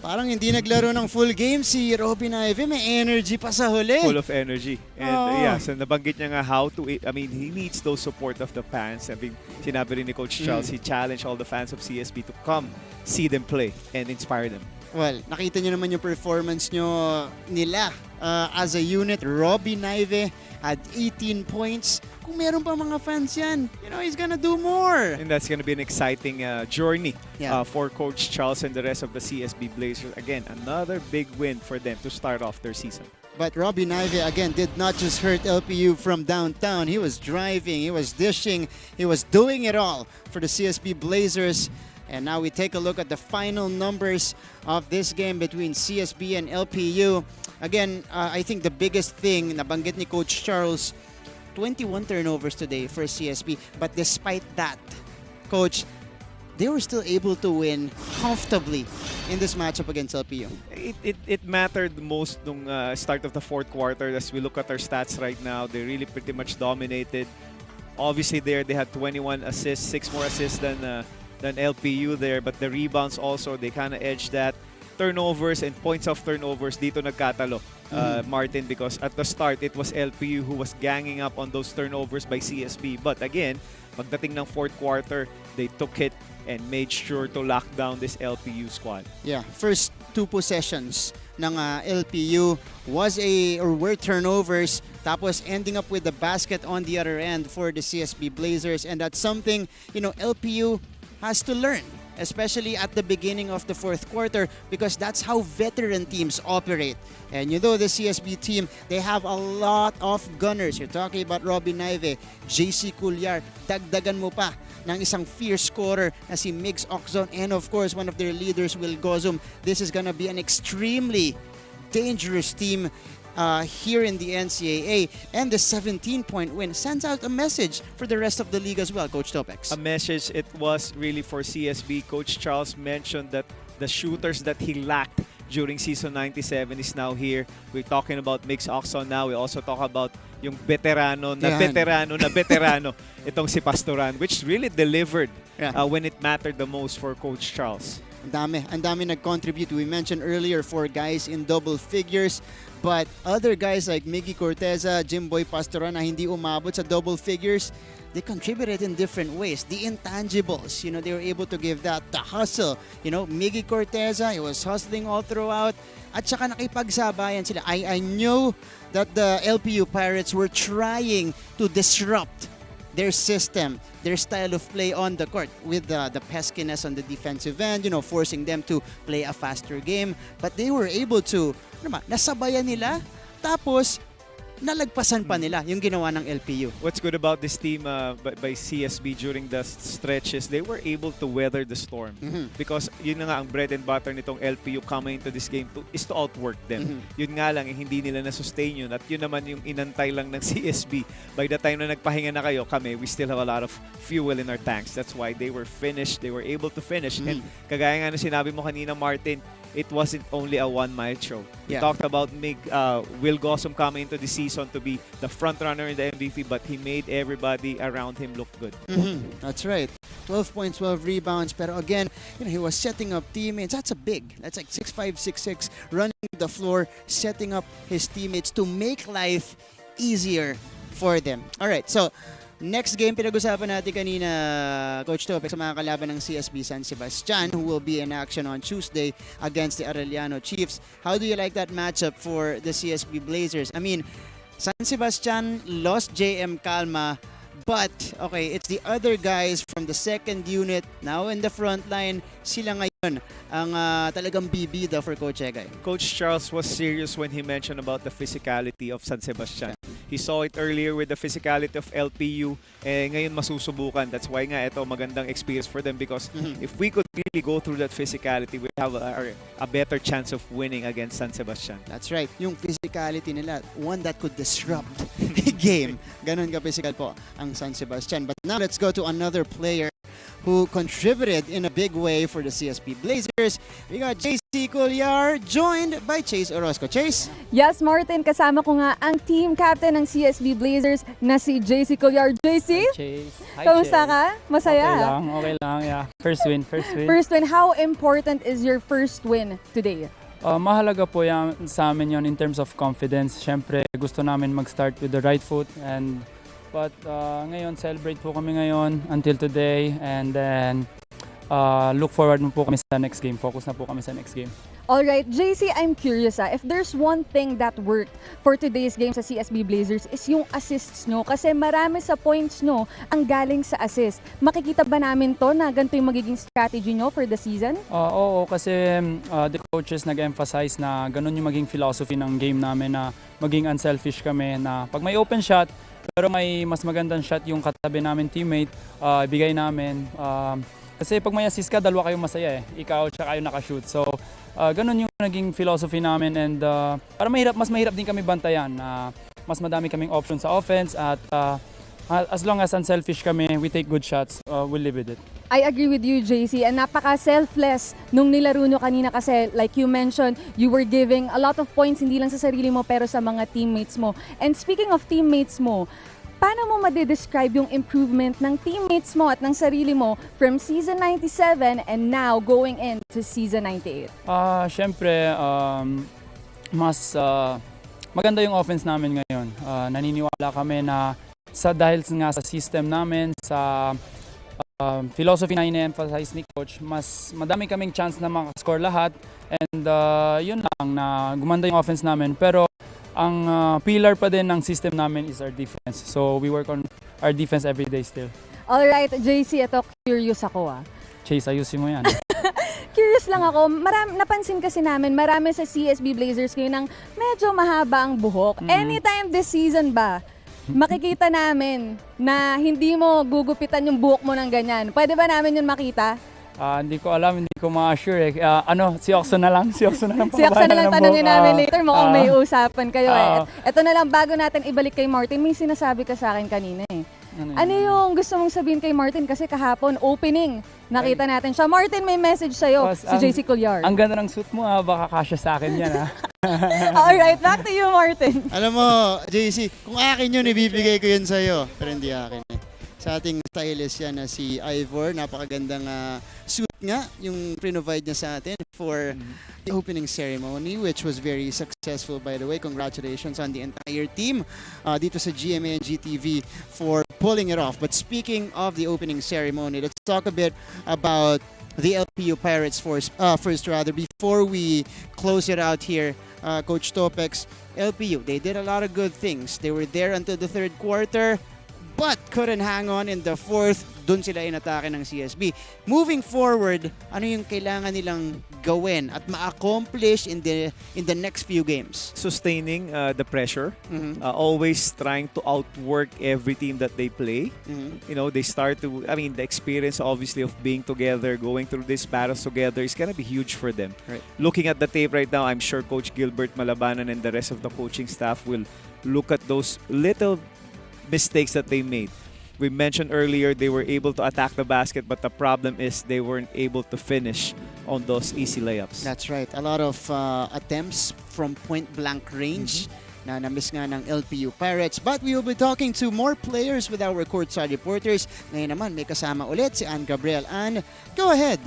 Parang hindi naglaro ng full game si Robbie Naive. May energy pa sa huli. Full of energy. And yeah, so nabanggit niya nga he needs those support of the fans. I mean, sinabi rin ni Coach Charles, he challenged all the fans of CSB to come see them play and inspire them. Well, nakita nyo naman yung performance nila as a unit. Robbie Naive had 18 points. Kung meron pa mga fans yan, he's gonna do more. And that's gonna be an exciting journey for Coach Charles and the rest of the CSB Blazers. Again, another big win for them to start off their season. But Robbie Naive, again, did not just hurt LPU from downtown. He was driving, he was dishing, he was doing it all for the CSB Blazers. And now we take a look at the final numbers of this game between CSB and LPU. Again, I think the biggest thing, nabanggit ni Coach Charles, 21 turnovers today for CSB. But despite that, Coach, they were still able to win comfortably in this matchup against LPU. It mattered most nung start of the fourth quarter. As we look at our stats right now, they really pretty much dominated. Obviously, they had 21 assists, 6 more assists than LPU there, but the rebounds also, they kind of edged that. Turnovers and points of turnovers, dito nagkatalo, Martin, because at the start, it was LPU who was ganging up on those turnovers by CSB. But again, pagdating ng fourth quarter, they took it and made sure to lock down this LPU squad. Yeah, first 2 possessions ng LPU were turnovers, tapos ending up with the basket on the other end for the CSB Blazers. And that's something, LPU has to learn. especially at the beginning of the fourth quarter, because that's how veteran teams operate. And you know the CSB team, they have a lot of gunners. You're talking about Robbie Naive, JC Culyar, dagdagan mo pa ng isang fierce scorer na si Migs Oczon, and of course one of their leaders, Will Gozum. This is gonna be an extremely dangerous team here in the NCAA, and the 17-point win sends out a message for the rest of the league as well, Coach Topex. A message it was really for CSB. Coach Charles mentioned that the shooters that he lacked during season 97 is now here. We're talking about Migs Oczon now. We also talk about yung veterano itong si Pastoran, which really delivered when it mattered the most for Coach Charles. Ang dami nag-contribute. We mentioned earlier 4 guys in double figures, but other guys like Miggy Corteza, Jimboy Pastoran na hindi umabot sa double figures, they contributed in different ways. The intangibles, you know, they were able to give that. The hustle, you know, Miggy Corteza, he was hustling all throughout. At saka nakipagsabayan sila. I knew that the LPU Pirates were trying to disrupt their system, their style of play on the court with the peskiness on the defensive end, you know, forcing them to play a faster game. But they were able to, nasabayan nila, tapos nalagpasan pa nila yung ginawa ng LPU. What's good about this team by CSB during the stretches, they were able to weather the storm. Because yun na nga ang bread and butter nitong LPU coming into this game is to outwork them. Yun nga lang, hindi nila na-sustain yun. At yun naman yung inantay lang ng CSB. By the time na nagpahinga na kayo, we still have a lot of fuel in our tanks. That's why they were finished. They were able to finish. And kagaya nga na sinabi mo kanina, Martin, it wasn't only a one-mile show. We talked about Will Gozum coming into the season to be the front runner in the MVP, but he made everybody around him look good. That's right. 12 points, 12 rebounds. Pero again, you know, he was setting up teammates. That's like 6'5", 6'6", running the floor, setting up his teammates to make life easier for them. All right, so next game, pinag-usapan natin kanina, Coach Topex, sa mga kalaban ng CSB San Sebastian, who will be in action on Tuesday against the Arellano Chiefs. How do you like that matchup for the CSB Blazers? I mean, San Sebastian lost JM Calma, but, okay, it's the other guys from the second unit, now in the front line, sila ngayon ang talagang bibida for Coach Egay. Coach Charles was serious when he mentioned about the physicality of San Sebastian. He saw it earlier with the physicality of LPU. Ngayon masusubukan. That's why nga ito magandang experience for them, because if we could really go through that physicality, we have a better chance of winning against San Sebastian. That's right. Yung physicality nila, one that could disrupt a game. Ganon ka-physical po ang San Sebastian. But now let's go to another player who contributed in a big way for the CSB Blazers. We got JC Culyar, joined by Chase Orozco. Chase? Yes, Martin, kasama ko nga ang team captain ng CSB Blazers na si JC Culyar. JC? Hi, Chase. Hi, Kamusta Chase. ka? Masaya? Okay lang, yeah. First win. First win. How important is your first win today? Mahalaga po yan sa amin yon in terms of confidence. Siyempre, gusto namin mag-start with the right foot, but ngayon, celebrate po kami ngayon until today, and then look forward po kami sa next game. Focus na po kami sa next game. Alright, JC, I'm curious if there's one thing that worked for today's game sa CSB Blazers is yung assists nyo. Kasi marami sa points nyo ang galing sa assist. Makikita ba namin to na ganito yung magiging strategy nyo for the season? Oo, kasi the coaches nag-emphasize na ganun yung maging philosophy ng game namin, na maging unselfish kami, na pag may open shot, pero may mas magandang shot yung katabi namin teammate, ibigay namin. Kasi pag may assist ka, dalawa kayong masaya eh. Ikaw tsaka yung nakashoot. So, ganun yung naging philosophy namin, and para mas mahirap din kami bantayan. Mas madami kaming options sa offense, at as long as unselfish kami, we take good shots, we'll live with it. I agree with you, JC, and napaka-selfless nung nilaro nyo kanina, kasi like you mentioned, you were giving a lot of points hindi lang sa sarili mo pero sa mga teammates mo. And speaking of teammates mo, paano mo ma-describe yung improvement ng teammates mo at ng sarili mo from season 97 and now going into season 98? Siyempre, mas maganda yung offense namin ngayon. Naniniwala kami na dahil nga sa system namin, sa philosophy na ina-emphasize ni Coach, mas madami kaming chance na makascore lahat, and yun lang, na gumanda yung offense namin. Pero ang pillar pa din ng system namin is our defense. So we work on our defense every day still. Alright, JC, ito curious ako Chase, ayusin mo yan. Curious lang ako, napansin kasi namin marami sa CSB Blazers ngayon ng medyo mahaba ang buhok. Anytime this season ba, makikita namin na hindi mo gugupitan yung buhok mo ng ganyan. Pwede ba namin yun makita? Hindi ko alam, hindi ko ma-assure eh. Si Oxon na lang. Si Oxon na lang Tanungin namin later. Mukhang may usapan kayo eh. Ito na lang, bago natin ibalik kay Martin, may sinasabi ka sa akin kanina eh. Ano yung gusto mong sabihin kay Martin? Kasi kahapon, opening, nakita natin siya. Martin, may message sa'yo, si JC Couliar. Ang ganda ng suit mo baka kasya sa akin yan Alright, back to you, Martin. Alam mo, JC, kung akin yun, ibibigay ko yun sa'yo. Pero hindi akin eh. Sa ating stylist yan na si Ivor, napakagandang suit nga yung provide niya sa atin for the opening ceremony, which was very successful, by the way. Congratulations on the entire team dito sa GMA and GTV for pulling it off. But speaking of the opening ceremony, let's talk a bit about the LPU Pirates first before we close it out here. Coach Topex, LPU, they did a lot of good things. They were there until the third quarter, but couldn't hang on in the fourth. Doon sila inatake ng CSB. Moving forward, ano yung kailangan nilang gawin at ma-accomplish in the next few games? Sustaining the pressure, always trying to outwork every team that they play. You know, they start to, the experience obviously of being together, going through these battles together is gonna be huge for them. Right. Looking at the tape right now, I'm sure Coach Gilbert Malabanan and the rest of the coaching staff will look at those little mistakes that they made. We mentioned earlier they were able to attack the basket, but the problem is they weren't able to finish on those easy layups. That's right. A lot of attempts from point-blank range na na-miss nga ng LPU Pirates. But we will be talking to more players with our courtside reporters. Ngayon naman, may kasama ulit si Ann Gabriel. Ann, go ahead.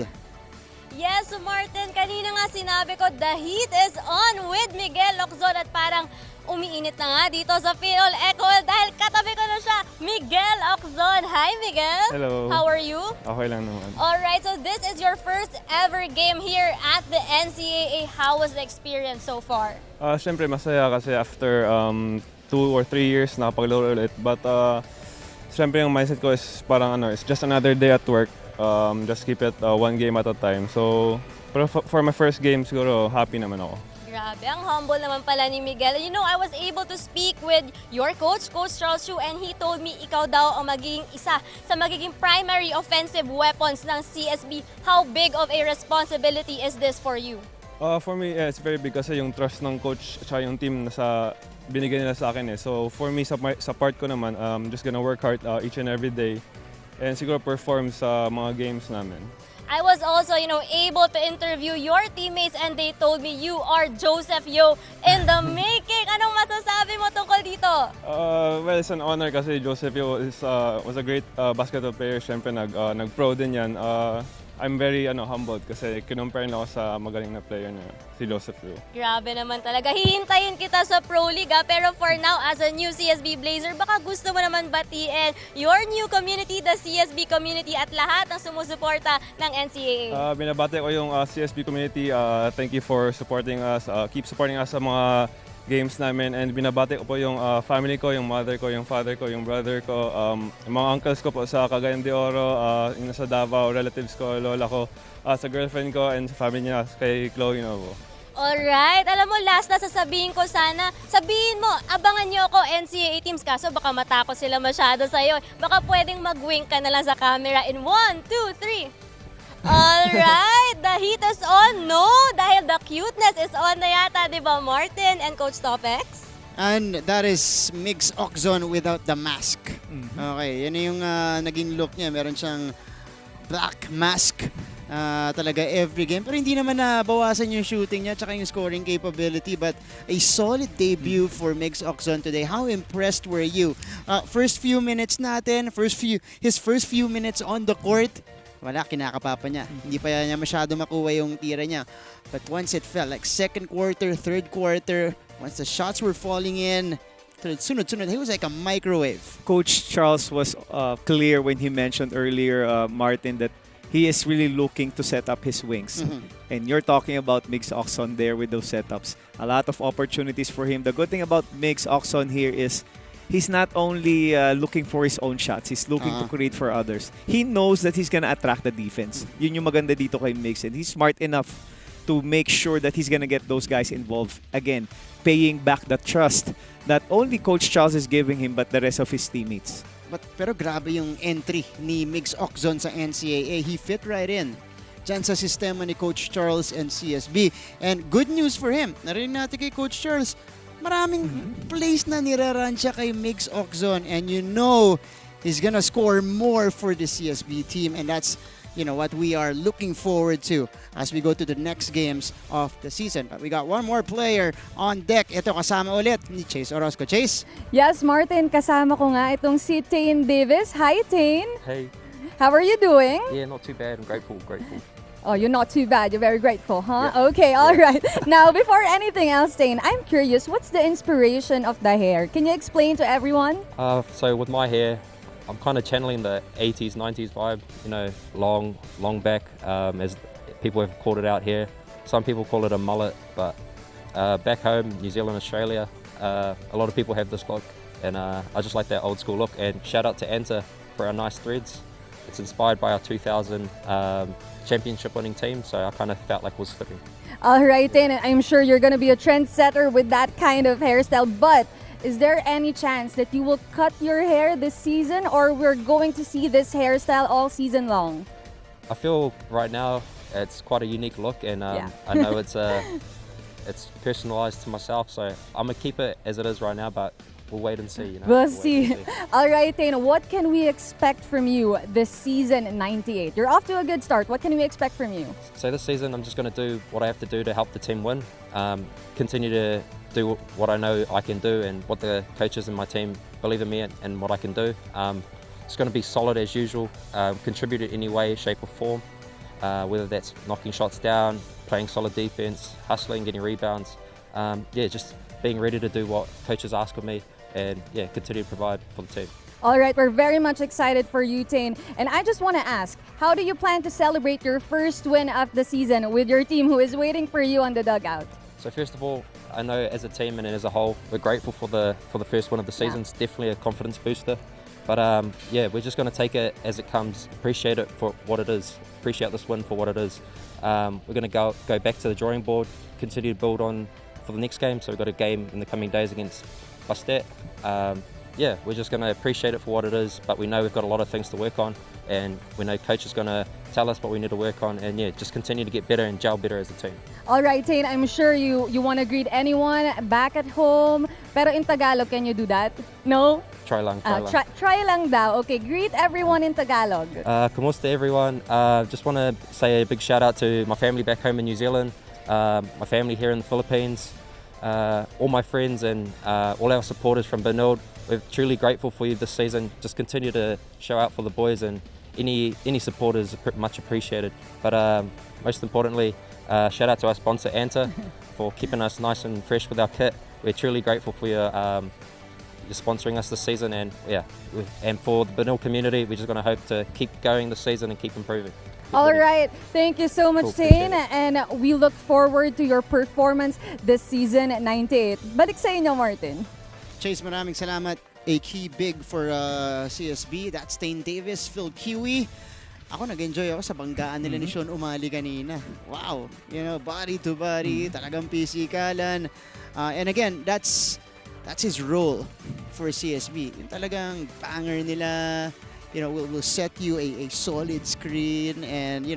Yes, Martin, kanina nga sinabi ko, the heat is on with Miguel Loczon at parang umiinit na nga dito sa Phil Ecol dahil katabi ko na siya, Miguel Loczon. Hi, Miguel. Hello. How are you? Okay lang naman. Alright, so this is your first ever game here at the NCAA. How was the experience so far? Siyempre masaya kasi after 2 or 3 years nakapaglaro ulit. But siyempre yung mindset ko is parang it's just another day at work. Just keep it one game at a time. So, pero for my first game siguro happy naman ako. Grabe, ang humble naman pala ni Miguel. You know, I was able to speak with your coach, Coach Charles Chu, and he told me ikaw daw ang magiging isa sa magiging primary offensive weapons ng CSB. How big of a responsibility is this for you? For me, it's very big kasi yung trust ng coach at yung team na binigay nila sa akin eh. So for me, sa part ko naman, just gonna work hard each and every day and siguro perform sa mga games namin. I was also, able to interview your teammates and they told me you are Joseph Yo in the making. Anong masasabi mo tungkol dito? Well, it's an honor kasi Joseph Yo was a great basketball player. Siyempre, nag-pro din yan. I'm very humbled kasi kinumpare ako sa magaling na player na si Joseph Yo. Grabe naman talaga. Hihintayin kita sa Pro League pero for now, as a new CSB Blazer, baka gusto mo naman batiin your new community, the CSB community at lahat ng sumusuporta ng NCAA. Binabati ko yung CSB community. Thank you for supporting us. Keep supporting us sa mga games namin and binabati ko po yung family ko, yung mother ko, yung father ko, yung brother ko, yung mga uncles ko po sa Cagayan de Oro, yung nasa Davao, relatives ko, lola ko, sa girlfriend ko and sa family niya, kay Chloe Novo. Alright, alam mo last na sasabihin ko sana, sabihin mo, abangan niyo ako NCAA teams kaso baka matakot sila masyado sa'yo. Baka pwedeng mag-wink ka na lang sa camera in 1, 2, 3. Alright, the heat is on, no? Dahil the cuteness is on na yata, di ba Martin and Coach Topex? And that is Migs Oxon without the mask. Okay, yan yung naging look niya. Meron siyang black mask talaga every game. Pero hindi naman nabawasan yung shooting niya tsaka yung scoring capability. But a solid debut for Migs Oxon today. How impressed were you? First few minutes natin, his first few minutes on the court, wala, kinakapapa niya. Hindi pa niya masyado makuha yung tira niya. But once it fell, like second quarter, third quarter, once the shots were falling in, sunod-sunod, he was like a microwave. Coach Charles was clear when he mentioned earlier, Martin, that he is really looking to set up his wings. And you're talking about Migs Oxon there with those setups. A lot of opportunities for him. The good thing about Migs Oxon here is he's not only looking for his own shots, he's looking to create for others. He knows that he's gonna attract the defense. Yun yung maganda dito kay Mix, and he's smart enough to make sure that he's gonna get those guys involved. Again, paying back the trust that only Coach Charles is giving him, but the rest of his teammates. Pero grabe yung entry ni Migs Oczon sa NCAA. He fit right in dyan sa sistema ni Coach Charles and CSB. And good news for him. Narinig natin kay Coach Charles, maraming plays na niraran siya kay Migs Oczon. And you know he's gonna score more for the CSB team. And that's what we are looking forward to as we go to the next games of the season. But we got one more player on deck. Ito kasama ulit ni Chase Orozco. Chase? Yes, Martin, kasama ko nga itong si Tane Davis. Hi, Tane. Hey. How are you doing? Yeah, not too bad. I'm grateful. Oh, you're not too bad. You're very grateful, huh? Yeah. Okay, all right. Now, before anything else, Tane, I'm curious, what's the inspiration of the hair? Can you explain to everyone? So with my hair, I'm kind of channeling the 80s, 90s vibe, long back, as people have called it out here. Some people call it a mullet, but back home, New Zealand, Australia, a lot of people have this look, and I just like that old school look. And shout out to Anta for our nice threads. It's inspired by our 2000 championship winning team, so I kind of felt like it was fitting. All right, Tane, I'm sure you're going to be a trendsetter with that kind of hairstyle, but is there any chance that you will cut your hair this season, or we're going to see this hairstyle all season long? I feel right now it's quite a unique look, and I know it's personalized to myself, so I'm gonna keep it as it is right now, but we'll wait and see. We'll see. All right, Tane, what can we expect from you this season 98? You're off to a good start. What can we expect from you? So this season, I'm just going to do what I have to do to help the team win. Continue to do what I know I can do and what the coaches and my team believe in me and what I can do. It's going to be solid as usual, contribute in any way, shape or form, whether that's knocking shots down, playing solid defense, hustling, getting rebounds. Just being ready to do what coaches ask of me and continue to provide for the team. All right, we're very much excited for you, Tane. And I just want to ask, how do you plan to celebrate your first win of the season with your team who is waiting for you on the dugout? So first of all, I know as a team and as a whole, we're grateful for the first win of the season. It's definitely a confidence booster. But we're just going to take it as it comes, appreciate it for what it is, appreciate this win for what it is. We're going to go back to the drawing board, continue to build on for the next game. So we've got a game in the coming days against Bastet. We're just going to appreciate it for what it is, but we know we've got a lot of things to work on, and we know coach is going to tell us what we need to work on, and just continue to get better and gel better as a team. All right, Tane, I'm sure you want to greet anyone back at home, pero in Tagalog, can you do that? No? Try lang. Try lang daw. Okay, greet everyone in Tagalog. Kumusta everyone? Just want to say a big shout out to my family back home in New Zealand, my family here in the Philippines, all my friends and all our supporters from Benilde. We're truly grateful for you this season. Just continue to show out for the boys, and any support is much appreciated. But most importantly, shout out to our sponsor Anta for keeping us nice and fresh with our kit. We're truly grateful for your sponsoring us this season, and for the Benilde community, we're just going to hope to keep going this season and keep improving. All right. Thank you so much, Tane. And we look forward to your performance this season 98. Balik sa inyo, Martin. Chase, maraming salamat. A key big for CSB. That's Tane Davis, Phil Kiwi. Ako nag-enjoy ako sa banggaan nila ni Sean Umali kanina. Wow. Body to body, talagang pisikalan. And again, that's his role for CSB. Yung talagang banger nila, will set you a solid screen and,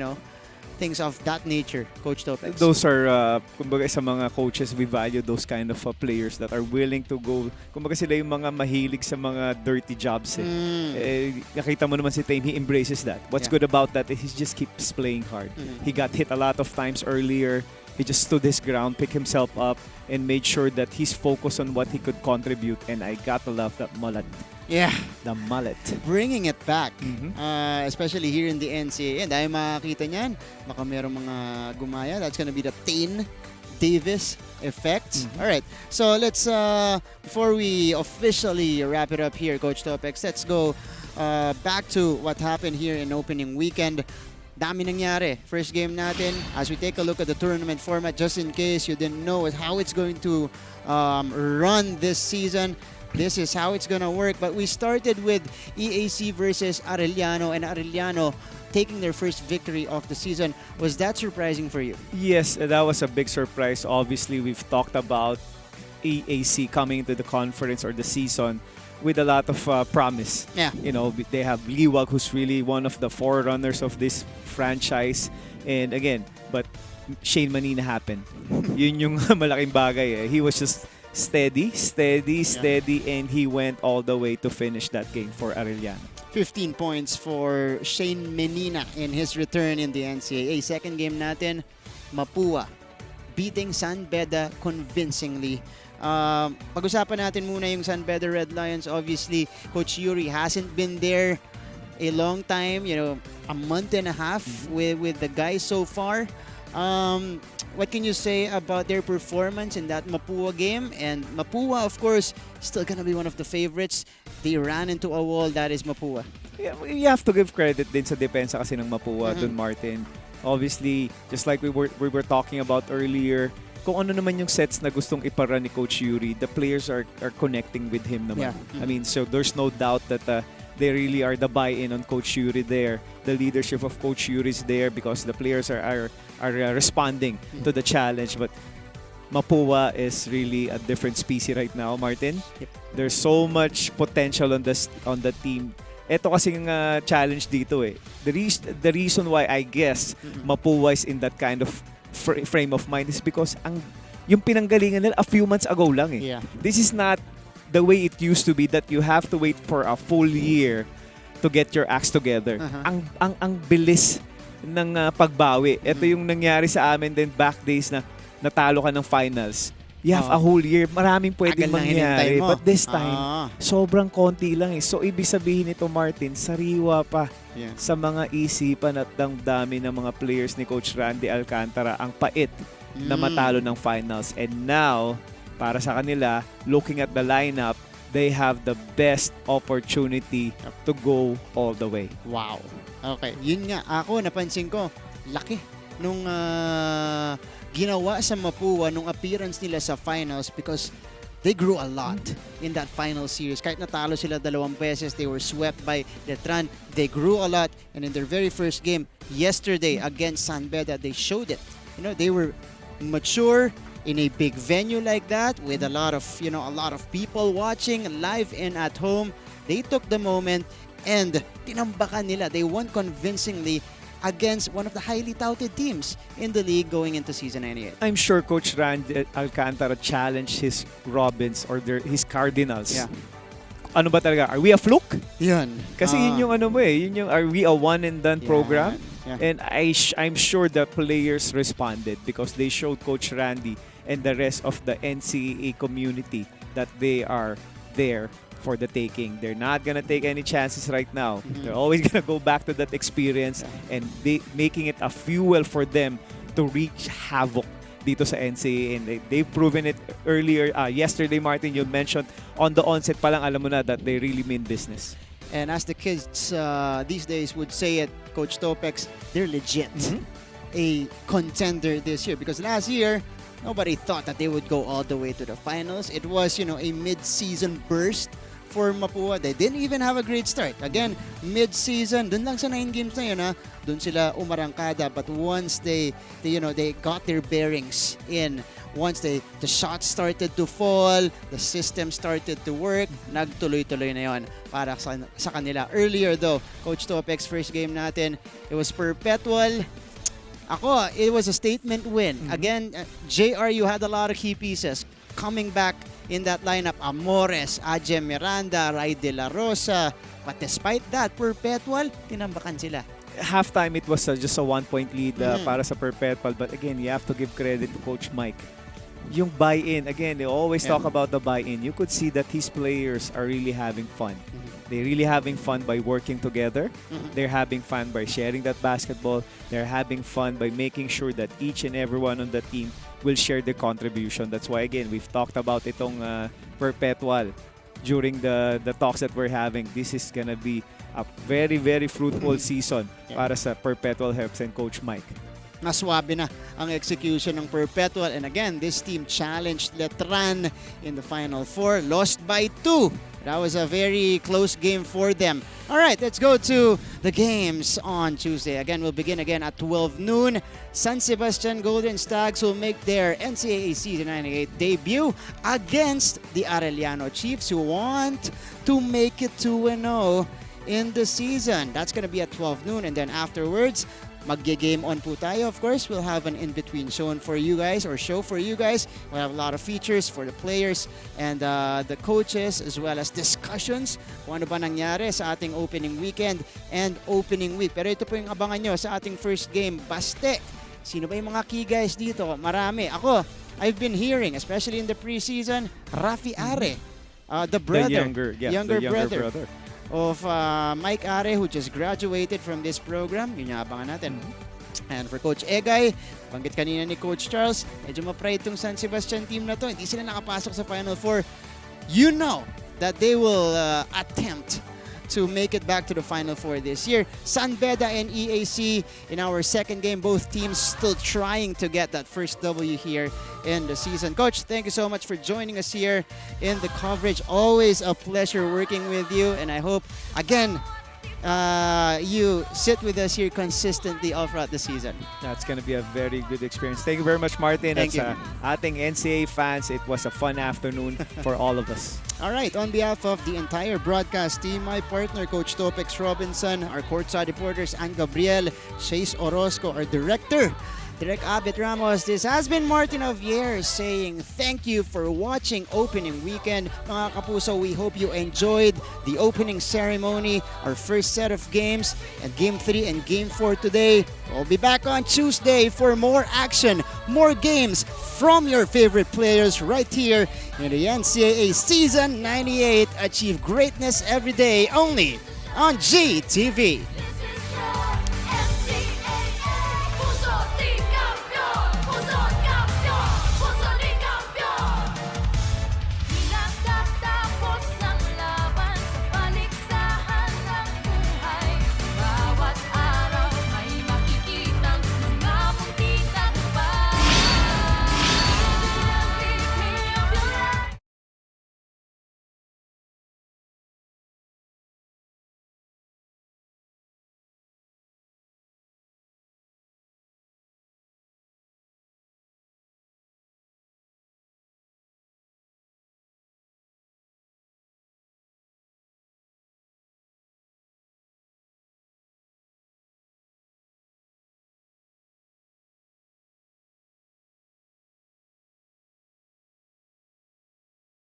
things of that nature, Coach Topex. Those are, kumbaga sa mga coaches, we value those kind of players that are willing to go, kumbaga sila yung mga mahilig sa mga dirty jobs. Nakita mo naman si Tane, he embraces that. What's good about that is he just keeps playing hard. He got hit a lot of times earlier. He just stood his ground, picked himself up, and made sure that he's focused on what he could contribute. And I gotta love that mullet. Yeah. The mullet. Bringing it back, especially here in the NCAA. And dahil makakita niyan, baka merong mga gumaya. That's gonna be the Tane Davis effect. All right. So let's, before we officially wrap it up here, Coach Topex, let's go back to what happened here in opening weekend. Dami nangyari. First game natin, as we take a look at the tournament format, just in case you didn't know how it's going to run this season. this is how it's gonna work. But we started with EAC versus Arellano, and Arellano taking their first victory of the season. Was that surprising for you? Yes, that was a big surprise. Obviously, we've talked about EAC coming into the conference or the season with a lot of promise. Yeah. You know, they have Liwag, who's really one of the forerunners of this franchise. And again, but Shane Manina happened. Yun yung malaking bagay. He was just steady, and he went all the way to finish that game for Arellano. 15 points for Shane Menina in his return in the NCAA. Second game natin, Mapua beating San Beda convincingly. Pag-usapan natin muna yung San Beda Red Lions. Obviously, Coach Yuri hasn't been there a long time, a month and a half with the guys so far. What can you say about their performance in that Mapua game? And Mapua, of course, still gonna be one of the favorites. They ran into a wall, that is Mapua. Yeah, you have to give credit din sa depensa kasi ng Mapua, Don Martin. Obviously, just like we were talking about earlier, kung ano naman yung sets na gustong ipara ni Coach Yuri, the players are connecting with him naman. Yeah. I mean, so there's no doubt that they really are the buy-in on Coach Yuri there. The leadership of Coach Yuri is there because the players are responding to the challenge. But Mapua is really a different species right now, Martin. Yep. There's so much potential on the team. Ito kasing challenge dito eh. The reason why I guess Mapua is in that kind of frame of mind is because yung pinanggalingan nila a few months ago lang eh. Yeah. This is not the way it used to be that you have to wait for a full year to get your acts together. Ang bilis ng pagbawi. Ito yung nangyari sa amin din back days na natalo ka ng finals. You have a whole year. Maraming pwedeng mangyari. But this time, sobrang konti lang eh. So, ibig sabihin nito, Martin, sariwa pa sa mga isipan at ang dami ng mga players ni Coach Randy Alcantara. Ang pait na matalo ng finals. And now, para sa kanila, looking at the lineup, they have the best opportunity to go all the way. Wow. Okay. Yun nga. Ako, napansin ko, laki nung ginawa sa Mapua nung appearance nila sa finals because they grew a lot in that final series. Kahit natalo sila 2 beses, they were swept by Letran. They grew a lot, and in their very first game yesterday against San Beda, they showed it. They were mature in a big venue like that with a lot of people watching live and at home. They took the moment and tinambakan nila. They won convincingly against one of the highly touted teams in the league going into season 98. I'm sure Coach Randy Alcantara challenged his Robins or his Cardinals. Yeah. Ano ba talaga? Are we a fluke? Yun. Kasi yun yung yun yung are we a one and done program? Yeah. And I'm sure the players responded because they showed Coach Randy and the rest of the NCAA community that they are there for the taking. They're not gonna take any chances right now. They're always gonna go back to that experience and making it a fuel for them to wreak havoc dito sa NCAA. And they've proven it earlier. Yesterday, Martin, you mentioned on the onset pa lang, alam mo na that they really mean business. And as the kids these days would say it, Coach Topex, they're legit a contender this year because last year, nobody thought that they would go all the way to the finals. It was, a mid-season burst for Mapua. They didn't even have a great start. Again, mid-season, dun lang sa 9 games na yun, dun sila umarangkada. But once they got their bearings in, once the shots started to fall, the system started to work, nagtuloy-tuloy na yon para sa kanila. Earlier though, Coach Topex, first game natin, it was perpetual. Ako, it was a statement win. Again, JR, you had a lot of key pieces coming back in that lineup. Amores, Ajem Miranda, Ray De La Rosa. But despite that, Perpetual, tinambakan sila. Halftime, it was just a 1-point lead para sa Perpetual. But again, you have to give credit to Coach Mike. Yung buy-in, again, they always talk about the buy-in. You could see that his players are really having fun. They're really having fun by working together. They're having fun by sharing that basketball. They're having fun by making sure that each and everyone on the team will share their contribution. That's why, again, we've talked about itong Perpetual during the talks that we're having. This is gonna be a very, very fruitful season para sa Perpetual Herbs and Coach Mike. mas swabe na ang execution ng Perpetual. And again, this team challenged Letran in the Final Four, lost by 2. That was a very close game for them. All right, let's go to the games on Tuesday. Again, we'll begin again at 12 noon. San Sebastian Golden Stags will make their NCAA Season 98 debut against the Arellano Chiefs, who want to make it 2-0 in the season. That's going to be at 12 noon. And then afterwards, mag-game on po tayo. Of course, we'll have an in-between show for you guys. We'll have a lot of features for the players and the coaches, as well as discussions kung ano ba nangyari sa ating opening weekend and opening week. Pero ito po yung abangan nyo sa ating first game, Baste. Sino ba yung mga key guys dito? Marami. I've been hearing, especially in the preseason, Rafi Are, the brother, the younger brother of Mike Are, who just graduated from this program. Yun yung abangan natin. And for Coach Egay, banggit kanina ni Coach Charles, medyo ma-pride itong San Sebastian team na to. Hindi sila nakapasok sa Final Four. You know that they will attempt to make it back to the Final Four this year. San Beda and EAC in our second game, both teams still trying to get that first W here in the season. Coach, thank you so much for joining us here in the coverage. Always a pleasure working with you, and I hope, again, you sit with us here consistently all throughout the season. That's going to be a very good experience. Thank you very much, Martin. Thank you. Ating NCAA fans, it was a fun afternoon for all of us. All right, on behalf of the entire broadcast team, my partner, Coach Topex Robinson, our courtside reporters, Ann Gabriel, Chase Orozco, our director, Direk Abet Ramos, this has been Martin Javier saying thank you for watching opening weekend. Mga kapuso, we hope you enjoyed the opening ceremony, our first set of games, and Game 3 and Game 4 today. We'll be back on Tuesday for more action, more games from your favorite players right here in the NCAA Season 98. Achieve greatness every day only on GTV.